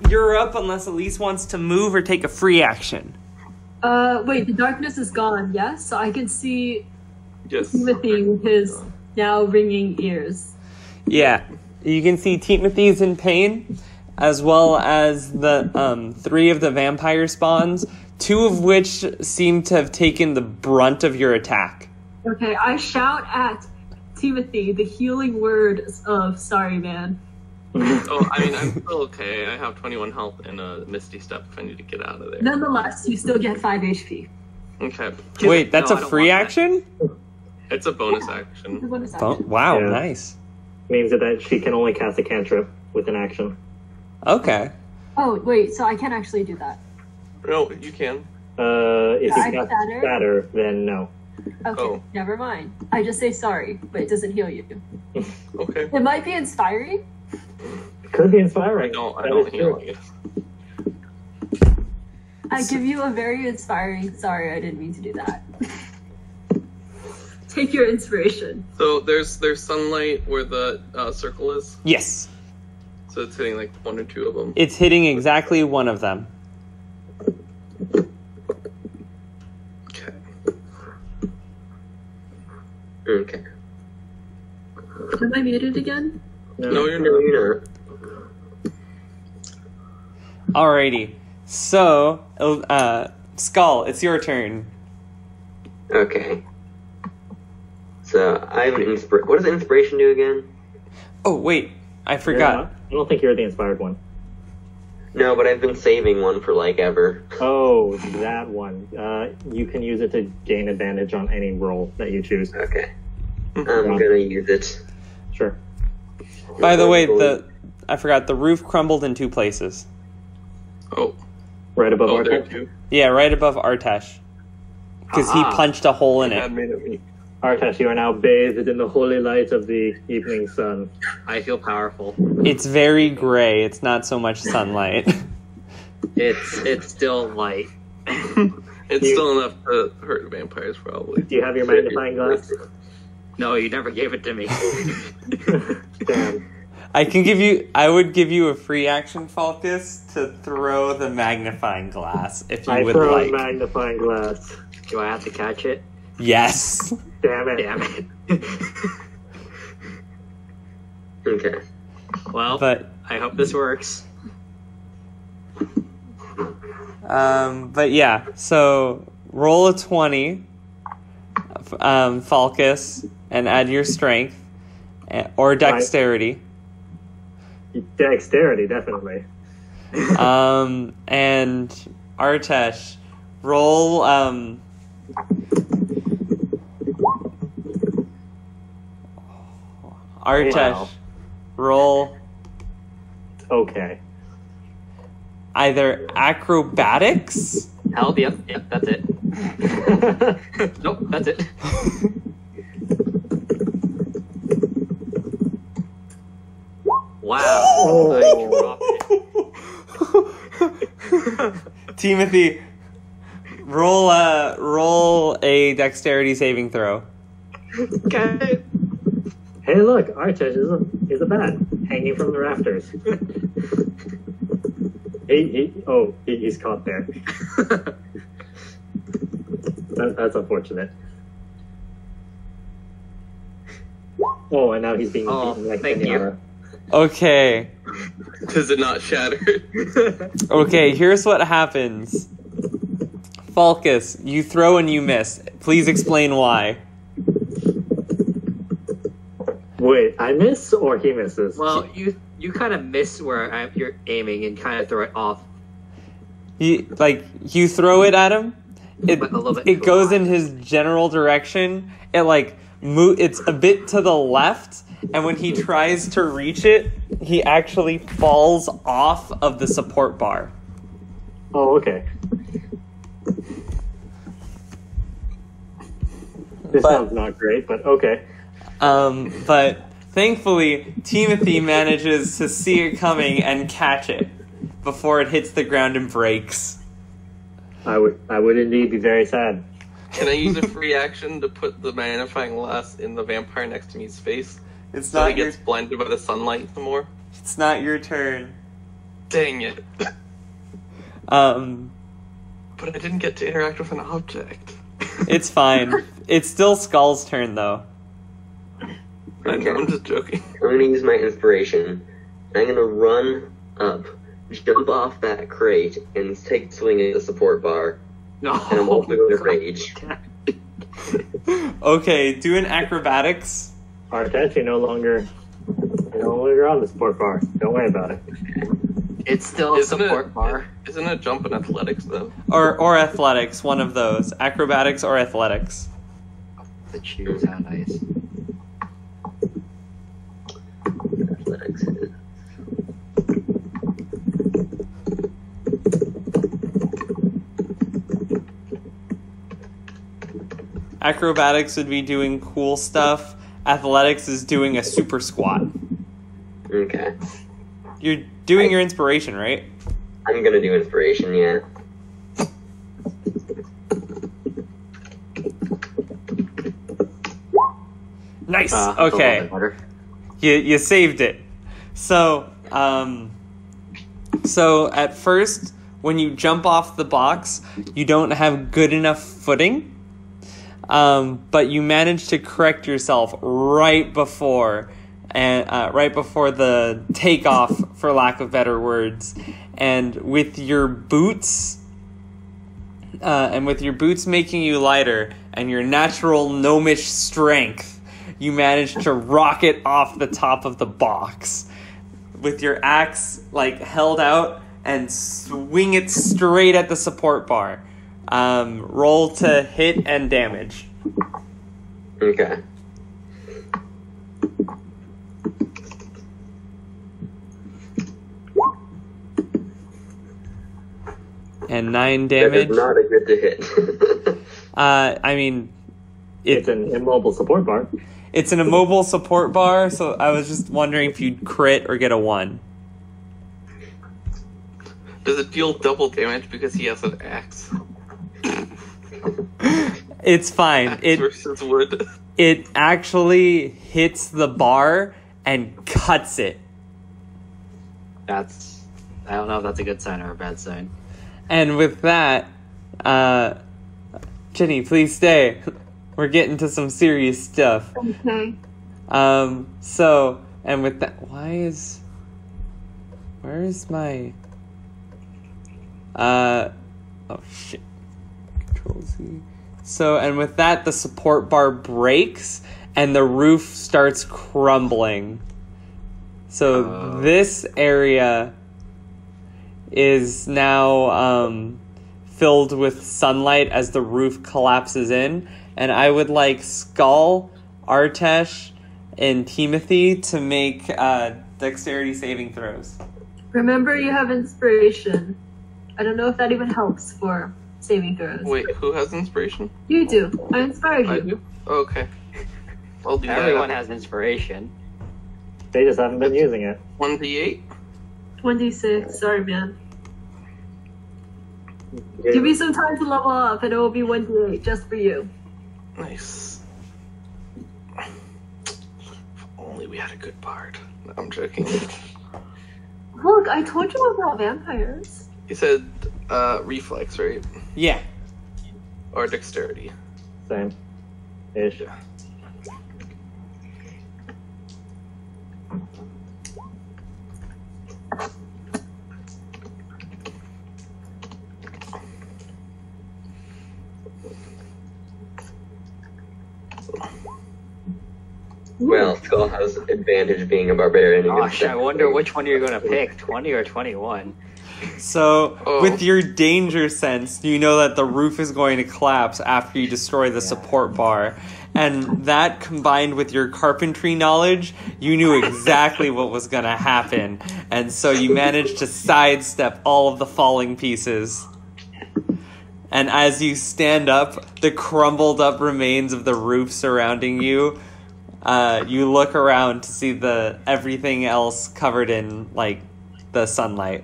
you're up unless Elyse wants to move or take a free action. Wait, the darkness is gone, yes? So I can see Yes. Timothy with his now ringing ears. Yeah, you can see Timothy's in pain, as well as the 3 of the vampire spawns, 2 of which seem to have taken the brunt of your attack. Okay, I shout at Timothy the healing words of sorry, man. Oh, I mean, I'm still okay. I have 21 health and a Misty Step if I need to get out of there. Nonetheless, you still get 5 HP. Okay. Wait, that's No, a I don't free want that. action? It's a bonus It's a action. bonus Oh, action. wow, Yeah. nice. Means that she can only cast a cantrip with an action. Okay. Oh, wait, so I can actually do that. No, you can. If I you cast shatter? Shatter, then no. Okay, Oh. never mind. I just say sorry, but it doesn't heal you. Okay. It might be inspiring. It could be I inspiring. don't That heal is true. you. I give you a very inspiring sorry, I didn't mean to do that. Take your inspiration. So there's sunlight where the circle is. Yes, So it's hitting like 1 or 2 of them. it's hitting exactly one of them. Okay. Okay. Am I muted again? No, you're No, not. you're not. Alrighty. So, Skal, it's your turn. Okay. So I have an what does inspiration do again? Oh, wait, I forgot. I don't think you're the inspired one. No, but I've been saving one for like ever. Oh, that one. You can use it to gain advantage on any roll that you choose. Okay. I'm gonna use it. Sure. By the way, I forgot, the roof crumbled in 2 places. Oh. Right above Oh, our there tent. too. Yeah, right above Artesh. Because he Ah. punched a hole in Had it. made it me. Artesh, you are now bathed in the holy light of the evening sun. I feel powerful. It's very gray, it's not so much sunlight. It's still light. It's You- still enough to hurt vampires, probably. Do you have your magnifying glass? No, you never gave it to me. Damn. I would give you a free action, Falkas, to throw the magnifying glass, if you I would throw like. a magnifying glass. Do I have to catch it? Yes. Damn it. Damn it. Okay. Well, But I hope this works. but yeah, so roll a 20, Falkas, and add your strength, or dexterity. Dexterity, definitely. And Artesh, roll, Artesh, Wow. roll Okay. either acrobatics Help, yep, that's it. Nope, that's it. Wow. Oh. I dropped it. Timothy, roll a dexterity saving throw. Okay. Hey, look, Artesh is a bat hanging from the rafters. He's caught there. That's unfortunate. Oh, and now he's being Oh, beaten like thank you. Pinata. Okay, Does it not shatter? okay, here's what happens. Falkas, you throw and you miss. Please explain why. Wait, I miss or he misses? Well, you kind of miss where you're aiming and kind of throw it off. You throw it at him, it Like a little bit it to goes the in his general direction. It like it's a bit to the left, and when he tries to reach it, he actually falls off of the support bar. Oh, okay. This sounds not great, but okay. But thankfully, Timothy manages to see it coming and catch it before it hits the ground and breaks. I would indeed be very sad. Can I use a free action to put the magnifying glass in the vampire next to me's face? It's So not he gets blinded by the sunlight some more? It's not your turn. Dang it. Um, But I didn't get to interact with an object. it's fine. It's still Skal's turn though. I know, I'm just joking. I'm going to use my inspiration. I'm going to run up, jump off that crate, and take a swing at the support bar. No. And I'm also going to rage. Okay, do an acrobatics. Artesh, you're no longer on the support bar. Don't worry about it. It's still a support bar. Isn't it jump in athletics, though? Or athletics, one of those. Acrobatics or athletics. The cheers, how nice. Athletics. Acrobatics would be doing cool stuff. Athletics is doing a super squat. Okay. You're doing your inspiration, right? I'm going to do inspiration, yeah. Nice. That's a little Okay. bit better. You saved it. So at first, when you jump off the box, you don't have good enough footing, but you manage to correct yourself right before the takeoff, for lack of better words, and with your boots making you lighter and your natural gnomish strength, you manage to rocket off the top of the box with your axe held out and swing it straight at the support bar. Roll to hit and damage. Okay. And 9 That damage. is not a good to hit. I mean, It's an immobile support bar. it's an immobile support bar, so I was just wondering if you'd crit or get a 1. Does it deal double damage because he has an axe? It's fine. Axe versus wood. It actually hits the bar and cuts it. I don't know if that's a good sign or a bad sign. And with that, Jenny, please stay. We're getting to some serious stuff. Okay. So, and with that, where is my, oh shit. Control Z. So, and with that, the support bar breaks and the roof starts crumbling. So this area is now filled with sunlight as the roof collapses in. And I would like Skal, Artesh, and Timothy to make dexterity saving throws. Remember, you have inspiration. I don't know if that even helps for saving throws. Wait, who has inspiration? You do. I inspired you. I do? Okay. I'll do Everyone that. has inspiration. They just haven't been using it. 1d8? 1d6. Sorry, man. Give me some time to level up, and it will be 1d8 just for you. Nice. If only we had a good bard. No, I'm joking. Look, I told you about vampires. You said reflex, right? Yeah. Or dexterity. Same. Ish. Yeah. Well, Skal has advantage being a barbarian. Gosh, I wonder which one you're going to pick, 20 or 21. So, Oh. with your danger sense, you know that the roof is going to collapse after you destroy the support bar. And that combined with your carpentry knowledge, you knew exactly what was going to happen. And so you managed to sidestep all of the falling pieces. And as you stand up, the crumbled up remains of the roof surrounding you, you look around to see everything else covered in, like, the sunlight.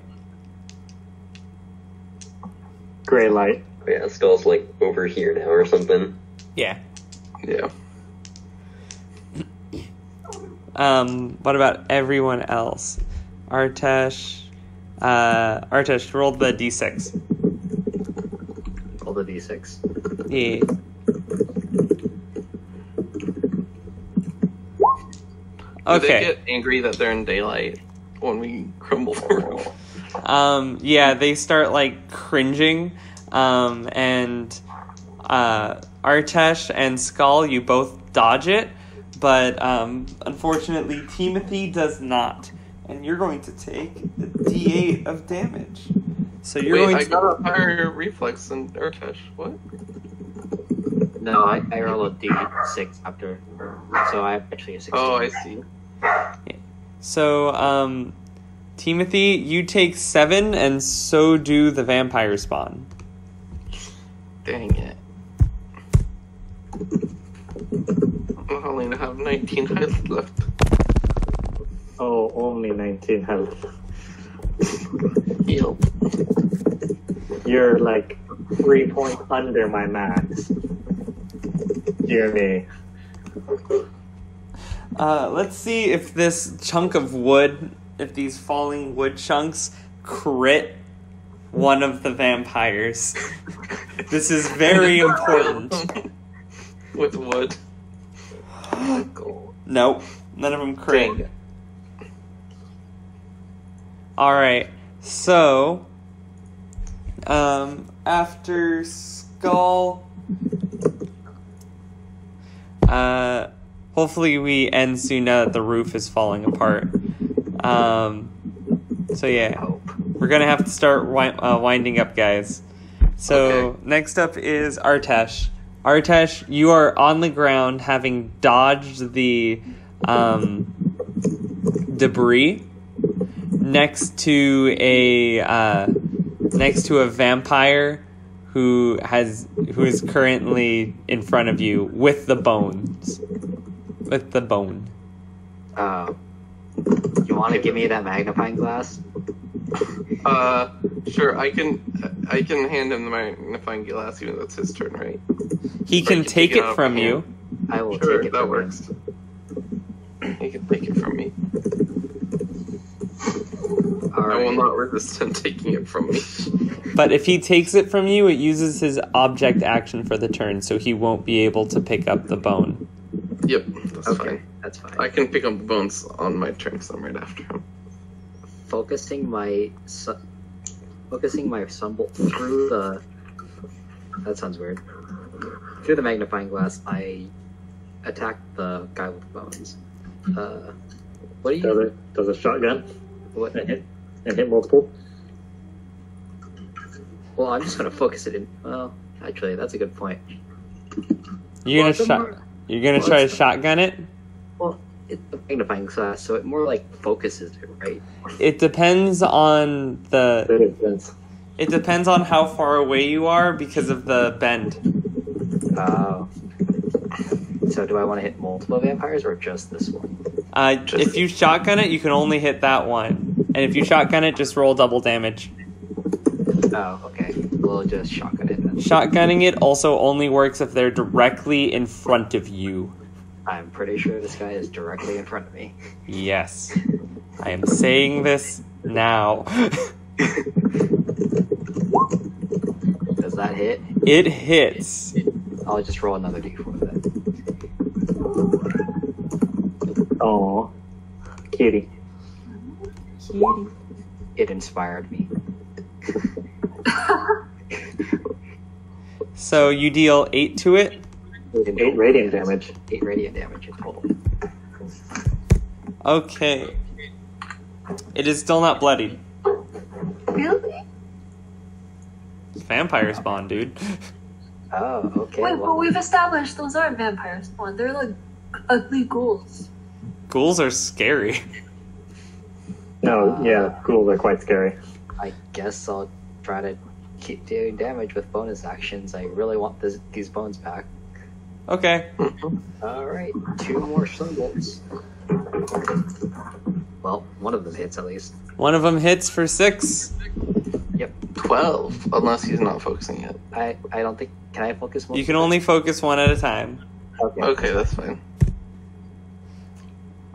Gray light. Yeah, Skal's like over here now or something. Yeah. Yeah. What about everyone else? Artesh, roll the d6. Roll the d6. Yeah. Do they Okay. get angry that they're in daylight when we crumble the roof? Yeah, they start, like, cringing, and, Artesh and Skal, you both dodge it, but, unfortunately, Timothy does not, and you're going to take a d8 of damage. So you're Wait, going I to... got a higher reflex than Artesh. What? No, I roll a d6 after. So I have actually a 16. Oh, I see. So, Timothy, you take 7, and so do the vampire spawn. Dang it. I only have 19 health left. Oh, only 19 health. Yep. You're like 3 points under my max. Dear me. Let's see if this chunk of wood, if these falling wood chunks crit one of the vampires. This is very important. With wood. Nope, none of them crit. Dang. Alright, so, after Skal, hopefully we end soon now that the roof is falling apart. So yeah, we're gonna have to start winding up, guys. So Okay. next up is Artesh. Artesh, you are on the ground having dodged the debris next to a vampire who is currently in front of you with the bones. With the bone. You want to give me that magnifying glass? Sure, I can hand him the magnifying glass even though it's his turn, right? He Or can you take it it out from of my you. hand? I will Sure, take it. that from works. He can take it from me. All I will right. not resist him taking it from me. But if he takes it from you, it uses his object action for the turn, so he won't be able to pick up the bone. Yep, that's Okay, fine. that's fine. I can pick up the bones on my turn, so I'm right after him. Focusing my sunbolt through the. That sounds weird. Through the magnifying glass, I attack the guy with the bones. What do you? Does a shotgun What? and hit multiple? Well, I'm just gonna focus it in. Well, actually, that's a good point. You're Well, gonna try to shotgun it? Well, it's the magnifying glass, so it more like focuses it, right? It depends on It depends on how far away you are because of the bend. Oh. So do I want to hit multiple vampires or just this one? If you shotgun it, you can only hit that one. And if you shotgun it, just roll double damage. Oh, okay. We'll just shotgun it then. Shotgunning it also only works if they're directly in front of you. I'm pretty sure this guy is directly in front of me. Yes. I am saying this now. Does that hit? It hits. I'll just roll another d4 then. Oh, cutie. It inspired me. So you deal 8 to it. 8 radiant damage. 8 radiant damage in total. Okay. It is still not bloodied. Really? Vampire spawn, dude. Oh, okay. Wait, well, but we've established those aren't vampire spawn. They're like ugly ghouls. Ghouls are scary. No, yeah, ghouls are quite scary. I guess I'll try to keep doing damage with bonus actions. I really want these bones back. Okay. Alright, 2 more stun bolts. Well, one of them hits at least. One of them hits for 6. 12, unless he's not focusing yet. I don't think... Can I focus more? You can only focus one at a time. Okay, that's fine.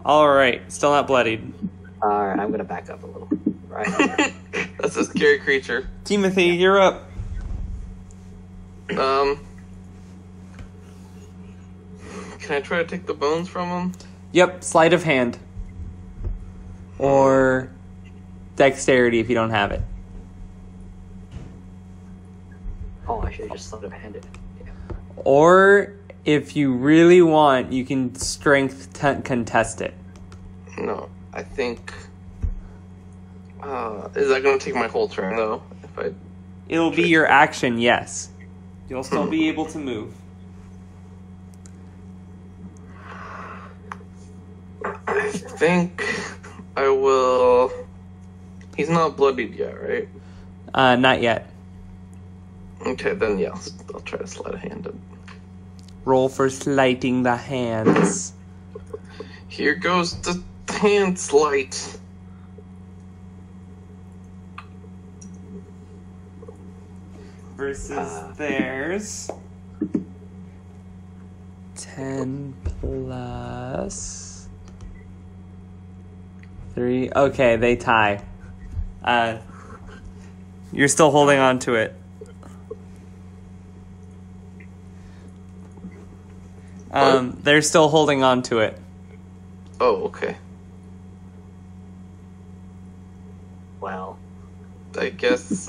Alright, still not bloodied. Alright, I'm gonna back up a little. Right. That's a scary creature. Timothy, you're up. Can I try to take the bones from him? Yep, sleight of hand. Or dexterity if you don't have it. Oh, I should have just sleight of handed it. Yeah. Or if you really want, you can strength contest it. No, I think... is that going to take my whole turn, though? If I... It'll be your action, yes. You'll still be able to move. I think I will... He's not bloodied yet, right? Not yet. Okay, then yeah, I'll try to sleight of hand it. Roll for slighting the hands. Here goes the hand sleight. Versus theirs. 10 plus 3. Okay, they tie. You're still holding on to it. They're still holding on to it. Oh, okay. Well. I guess,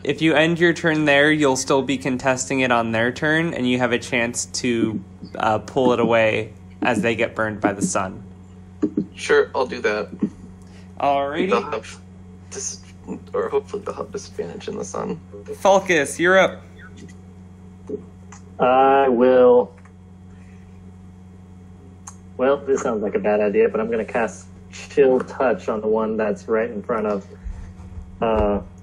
if you end your turn there, you'll still be contesting it on their turn, and you have a chance to pull it away as they get burned by the sun. Sure, I'll do that. Alrighty. They'll have or hopefully they'll have disadvantage in the sun. Falkas, you're up. I will... Well, this sounds like a bad idea, but I'm going to cast Chill Touch on the one that's right in front of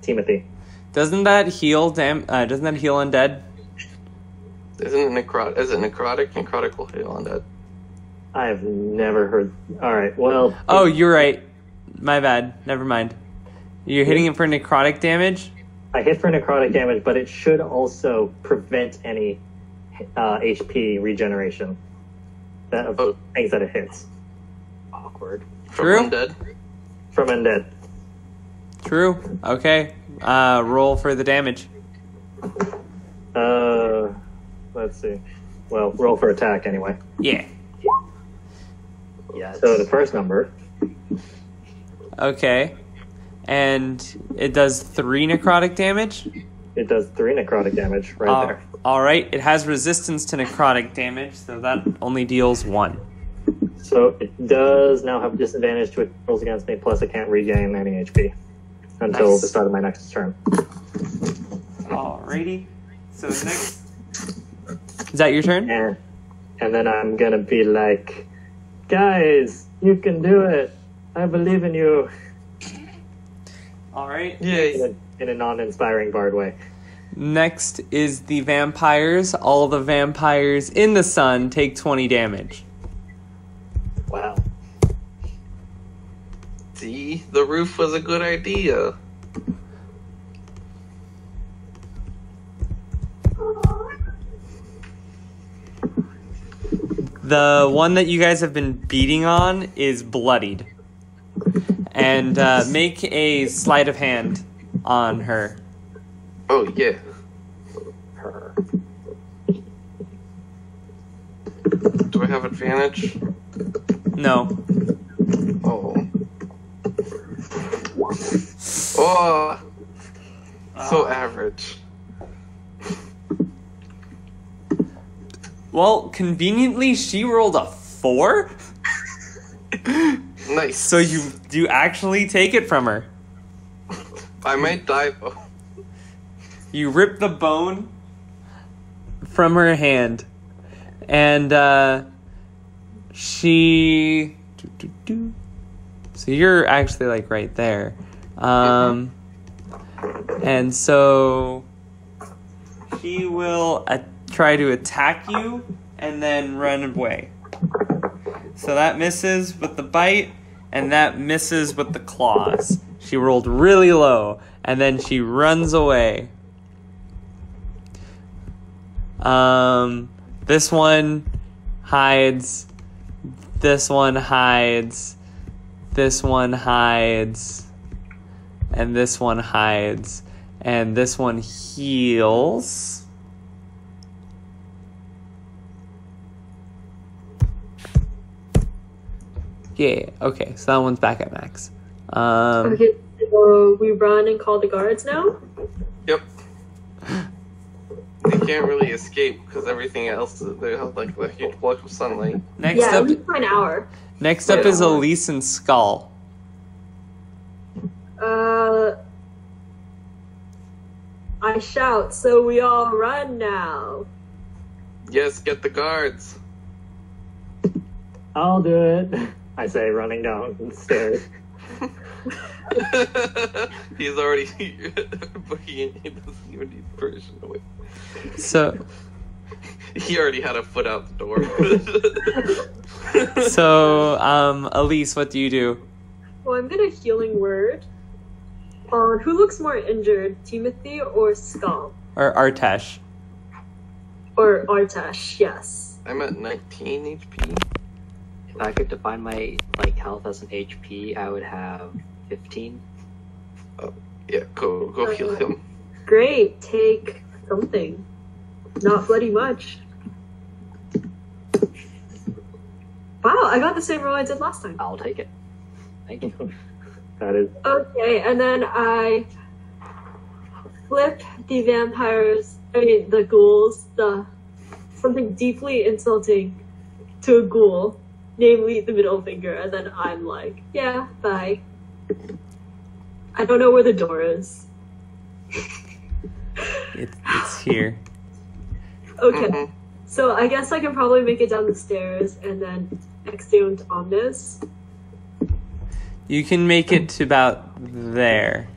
Timothy. Doesn't that heal doesn't that heal undead? Isn't it necrotic? Is it necrotic? Necrotic will heal undead. I have never heard... Alright, well... Oh, you're right. My bad. Never mind. You're hitting it for necrotic damage? I hit for necrotic damage, but it should also prevent any HP regeneration. Things that it hits. Awkward. True. From undead? From undead. True. Okay. Roll for the damage. Let's see. Well, roll for attack anyway. Yeah. Yes. So the first number. Okay. And it does 3 necrotic damage? It does 3 necrotic damage right there. Alright, it has resistance to necrotic damage, so that only deals 1. So it does now have disadvantage to it rolls against me, plus it can't regain any HP until the start of my next turn. Alrighty. So next... Is that your turn? And then I'm gonna be like, guys, you can do it. I believe in you. Alright. Yay. In a non-inspiring bard way. Next is the vampires. All the vampires in the sun take 20 damage. Wow. See, the roof was a good idea. The one that you guys have been beating on is bloodied. And make a sleight of hand on her. Oh, yeah. Her. Do I have advantage? No. Oh. Oh! So average. Well, conveniently, she rolled a 4? Nice. So you actually take it from her. I might die though. You rip the bone from her hand, and she. So you're actually like right there, and so she will try to attack you and then run away. So that misses with the bite, and that misses with the claws. She rolled really low, and then she runs away. This one hides. This one hides. This one hides. And this one hides. And this one heals. Yeah, okay, so that one's back at max. Okay, so we run and call the guards now? Yep. They can't really escape because everything else, they have like a huge block of sunlight. Next Yeah, up, at least for an hour. next up is Elyse and Skal. I shout, so we all run now. Yes, get the guards. I'll do it. I say, running down the stairs. He's already, but he doesn't even need permission to wait. So, He already had a foot out the door. so, Elyse, what do you do? Well, I'm gonna healing word. Who looks more injured, Timothy or Skal? Or Artesh? Or Artesh, yes. I'm at 19 HP. If I could define my health as an HP, I would have 15. Yeah, go heal him. Great, take something. Not bloody much. Wow, I got the same roll I did last time. I'll take it. Thank you. That is Okay, and then I flip the the ghouls, something deeply insulting to a ghoul, namely the middle finger, and then I'm like, yeah, bye. I don't know where the door is. It's here. Okay, Mhm. so I guess I can probably make it down the stairs and then exeunt omnis. You can make it to about there.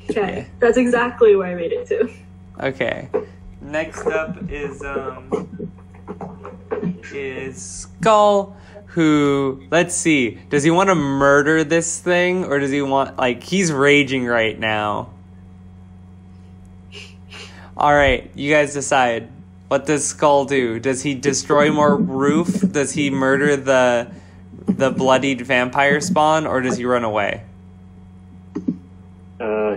Okay, Yeah. that's exactly where I made it to. Okay. Next up is Skal, who, let's see, does he want to murder this thing, or does he want, he's raging right now. Alright, you guys decide. What does Skal do? Does he destroy more roof? Does he murder the bloodied vampire spawn, or does he run away?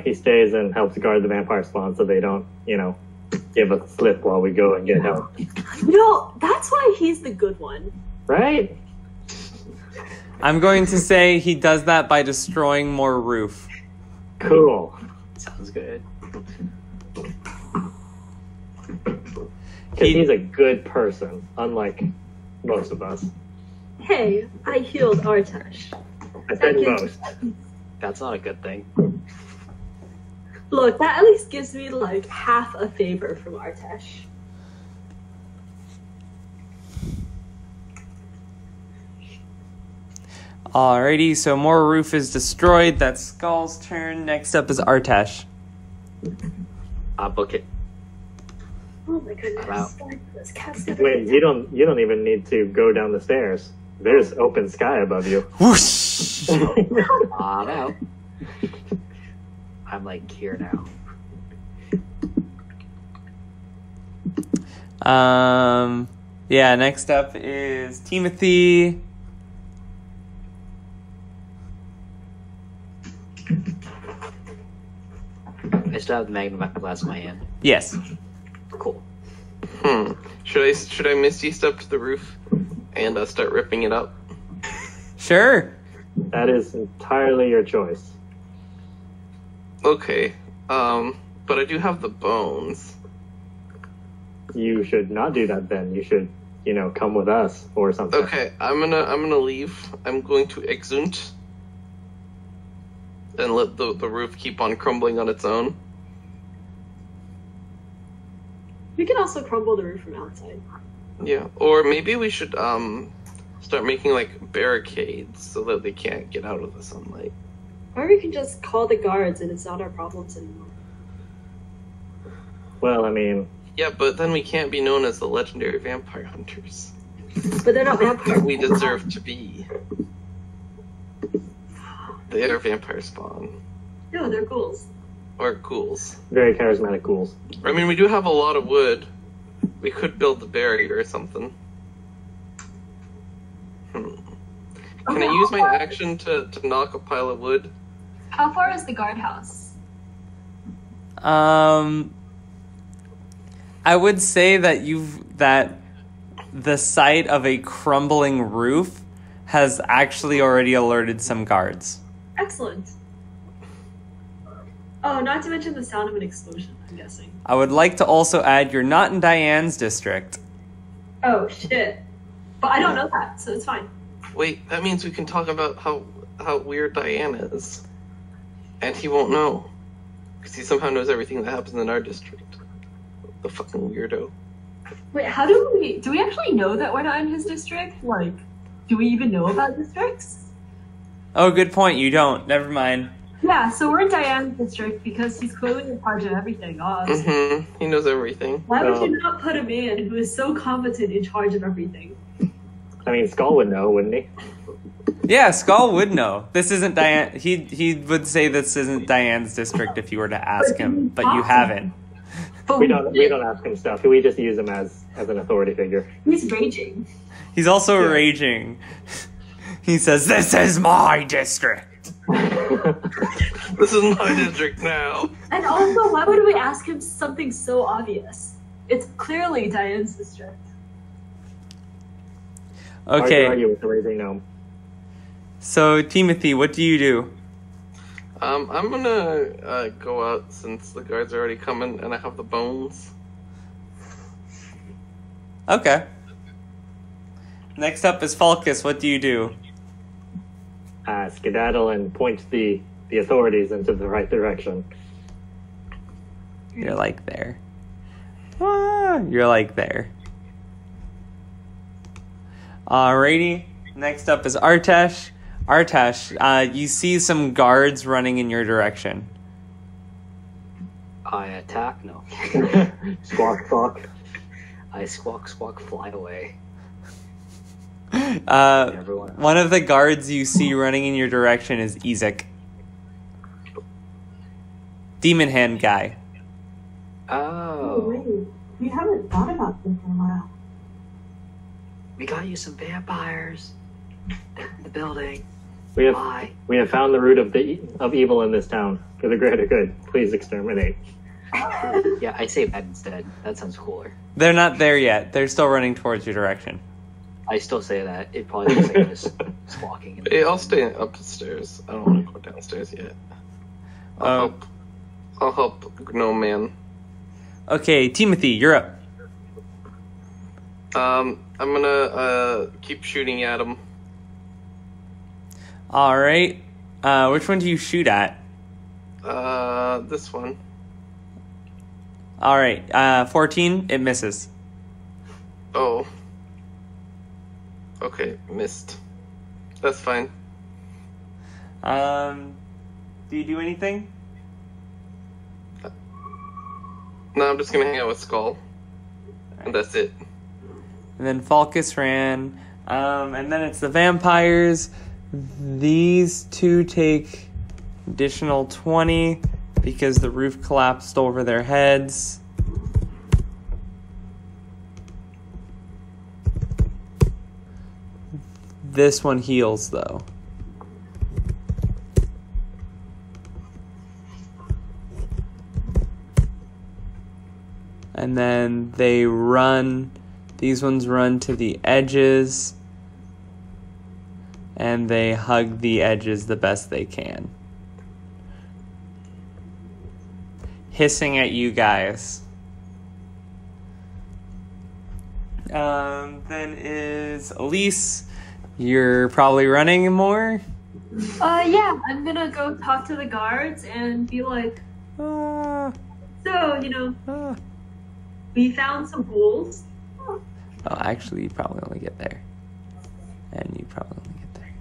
he stays and helps guard the vampire spawn so they don't, give us a slip while we go and get help. That's why he's the good one. Right? I'm going to say he does that by destroying more roof. Cool. Sounds good. Because he's a good person, unlike most of us. Hey, I healed Artesh. I said most. That's not a good thing. Look, that at least gives me half a favor from Artesh. Alrighty, so more roof is destroyed. That's Skal's turn. Next up is Artesh. I'll book it. Oh my goodness. Wow. This cat's Wait, you don't even need to go down the stairs. There's open sky above you. Whoosh! No. I'm here now. Yeah, next up is Timothy. I still have the magnifying glass in my hand. Yes. Cool. Should I misty step to the roof and start ripping it up? Sure. That is entirely your choice. Okay. But I do have the bones. You should not do that then. You should come with us or something. Okay, I'm gonna leave. I'm going to exunt and let the roof keep on crumbling on its own. We can also crumble the roof from outside. Yeah, or maybe we should start making like barricades so that they can't get out of the sunlight. Or we can just call the guards and it's not our problems anymore. Well, I mean... Yeah, but then we can't be known as the legendary vampire hunters. But they're not vampires. We deserve to be. They are vampire spawn. No, they're ghouls. Or ghouls. Very charismatic ghouls. I mean, we do have a lot of wood. We could build the barrier or something. Can I use my action to knock a pile of wood? How far is the guardhouse? I would say that the sight of a crumbling roof has actually already alerted some guards. Excellent. Oh, not to mention the sound of an explosion, I'm guessing. I would like to also add you're not in Diane's district. Oh, shit. But I don't know that, so it's fine. Wait, that means we can talk about how weird Diane is. And he won't know. Because he somehow knows everything that happens in our district. The fucking weirdo. Wait, how do we actually know that we're not in his district? Like, do we even know about districts? Oh, good point. You don't. Never mind. Yeah, so we're in Diane's district because he's clearly in charge of everything. Mm-hmm. He knows everything. Why would you not put a man who is so competent in charge of everything? I mean, Skal would know, wouldn't he? Yeah, Skal would know. This isn't Diane. He would say this isn't Diane's district if you were to ask him, but you haven't. But We don't ask him stuff. We just use him as an authority figure. He's raging. He's also raging. He says, "This is my district." This is my district now. And also, why would we ask him something so obvious? It's clearly Diane's district. Okay. Argue with the raging gnome. So, Timothy, what do you do? I'm gonna go out since the guards are already coming and I have the bones. Okay. Next up is Falkas. What do you do? Skedaddle and point the authorities into the right direction. You're like there. You're like there. Alrighty. Next up is Artesh. Artesh, you see some guards running in your direction. I attack? No. Squawk, squawk. I squawk, squawk, fly away. One of the guards you see running in your direction is Ezek. Demon hand guy. Oh. Wait. We haven't thought about this in a while. We got you some vampires in the building. We have found the root of evil in this town. For the greater good, please exterminate. Yeah, I say that instead. That sounds cooler. They're not there yet. They're still running towards your direction. I still say that. It probably looks like I'm just squawking. Hey, I'll stay up the stairs. I don't want to go downstairs yet. I'll help Gnome Man. Okay, Timothy, you're up. I'm gonna keep shooting at him. All right. Which one do you shoot at? This one. All right. 14. It misses. Oh. Okay, missed. That's fine. Do you do anything? No, I'm just gonna hang out with Skal. And that's it. And then Falkas ran. And then it's the vampires. These two take additional 20 because the roof collapsed over their heads. This one heals, though. And then they run. These ones run to the edges. And they hug the edges the best they can. Hissing at you guys. Then is Elyse. You're probably running more. Yeah, I'm gonna go talk to the guards and be like, we found some ghouls. Oh, actually, you probably only get there. And you probably only get there.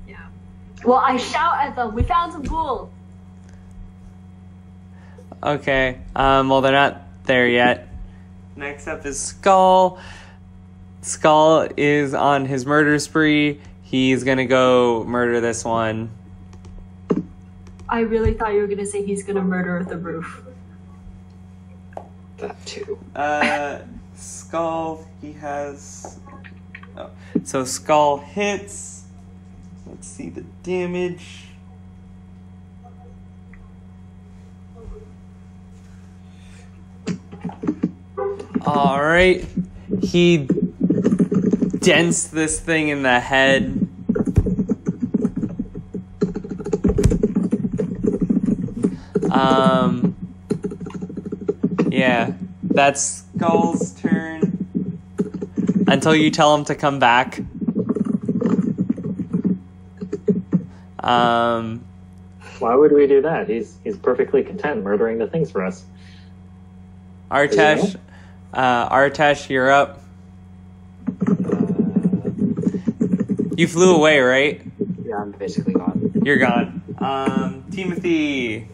Yeah. Well, I shout at them, we found some ghouls. Okay, well, they're not there yet. Next up is Skal. Skal is on his murder spree. He's gonna go murder this one. I really thought you were gonna say he's gonna murder the roof. That too. Skal, he has... Oh. So Skal hits. Let's see the damage. Alright. He dents this thing in the head. Yeah, that's Skal's turn. Until you tell him to come back. Why would we do that? He's perfectly content murdering the things for us. Artesh, you're up. You flew away, right? Yeah, I'm basically gone. You're gone. Timothy.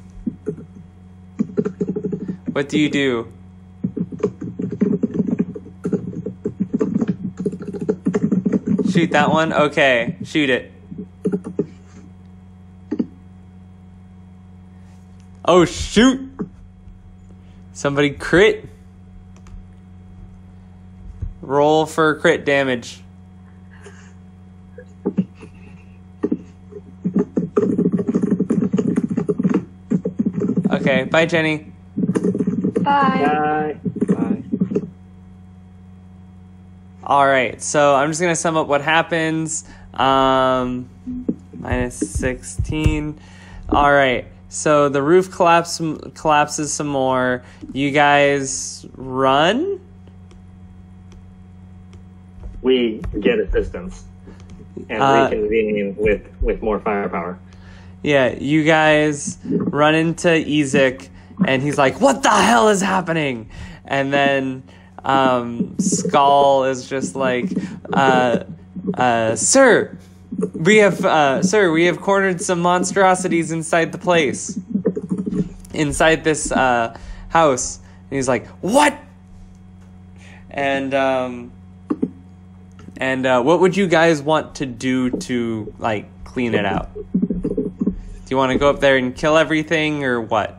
What do you do? Shoot that one? Okay, shoot it. Oh, shoot! Somebody crit. Roll for crit damage. Okay, bye, Jenny. Bye. Bye. Alright, so I'm just going to sum up what happens. Minus 16. Alright, so the roof collapses some more. You guys run? We get assistance and reconvene with more firepower. Yeah, you guys run into Ezek, and he's like, "What the hell is happening?" And then Skal is just like, "Sir, we have cornered some monstrosities inside the place, inside this house." And he's like, "What?" And what would you guys want to do to like clean it out? Do you want to go up there and kill everything, or what?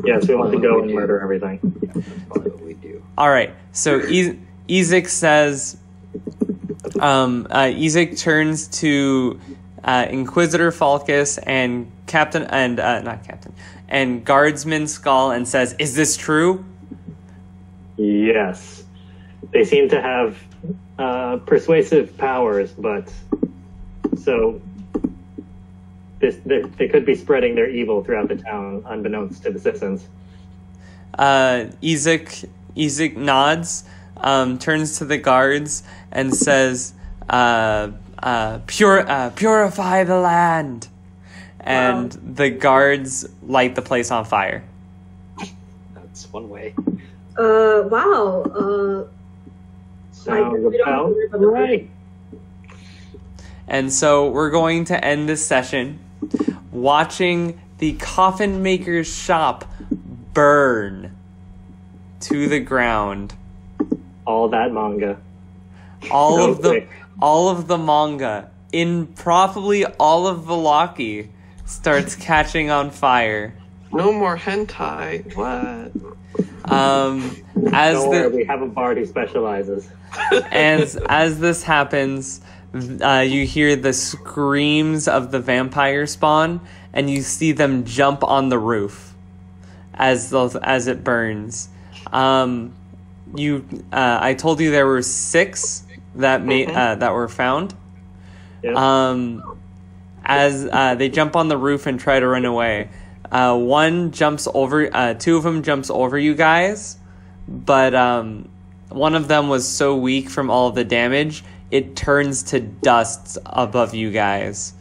Yes, we want to go and murder everything. That's probably what we do. All right. So Ezek says, Ezek turns to Inquisitor Falkas and and Guardsman Skal and says, "Is this true?" Yes, they seem to have persuasive powers, but so. They could be spreading their evil throughout the town, unbeknownst to the citizens. Ezek nods, turns to the guards, and says, "Purify the land." And the guards light the place on fire. That's one way. Wow. Sounds about right. And so we're going to end this session watching the coffin maker's shop burn to the ground. All that manga. All of the manga in probably all of Velaki starts catching on fire. No more hentai. What? Don't worry, we have a bard who specializes. And as this happens, you hear the screams of the vampire spawn, and you see them jump on the roof as it burns. I told you there were 6 that were found. Yeah. As they jump on the roof and try to run away, one jumps over. 2 of them jumps over you guys, but one of them was so weak from all of the damage, it turns to dust above you guys.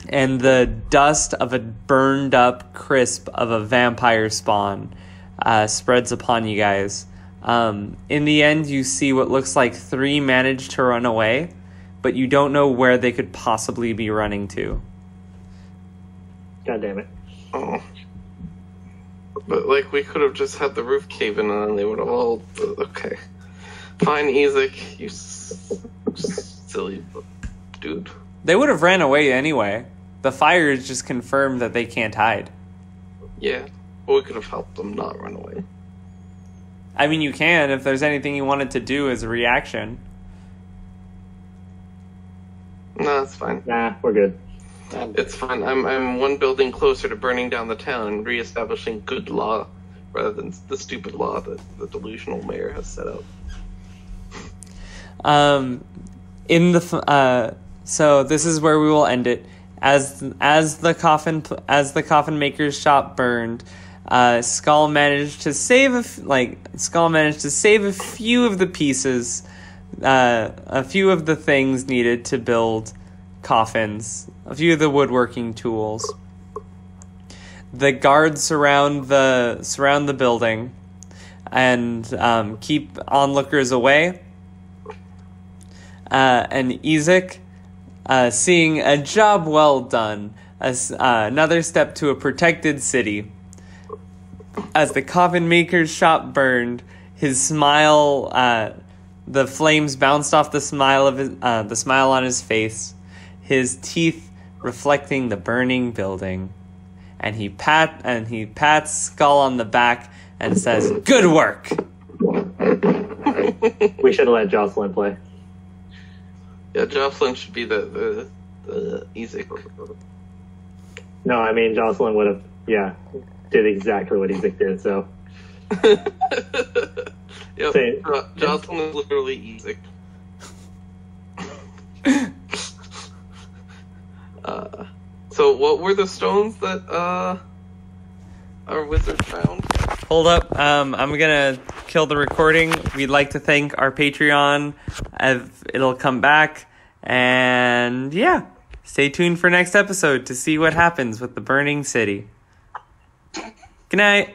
And the dust of a burned up crisp of a vampire spawn spreads upon you guys. In the end, you see what looks like 3 manage to run away, but you don't know where they could possibly be running to. God damn it. Oh. But, like, we could have just had the roof cave in and then they would have all... Okay. Fine, Ezek, you silly dude. They would have ran away anyway. The fires just confirmed that they can't hide. Yeah, but we could have helped them not run away. I mean, you can if there's anything you wanted to do as a reaction. No, that's fine. Nah, we're good. It's fine. I'm one building closer to burning down the town and reestablishing good law rather than the stupid law that the delusional mayor has set out. So this is where we will end it. As the coffin maker's shop burned, Skal managed to save a few of the pieces, a few of the things needed to build coffins, a few of the woodworking tools. The guards surround the building and keep onlookers away. And Ezek, seeing a job well done, as another step to a protected city. As the coffin maker's shop burned, his smile, the flames bounced off the smile on his face, his teeth reflecting the burning building, and he pats Skal on the back and says, "Good work." We should have let Jocelyn play. Yeah, Jocelyn should be the Ezek. No, I mean, Jocelyn would have, did exactly what Ezek did, so. Yep, Same. Jocelyn is literally Ezek. So what were the stones that our wizard found? Hold up, I'm gonna kill the recording. We'd like to thank our Patreon. It'll come back. And yeah, stay tuned for next episode to see what happens with the burning city. Good night.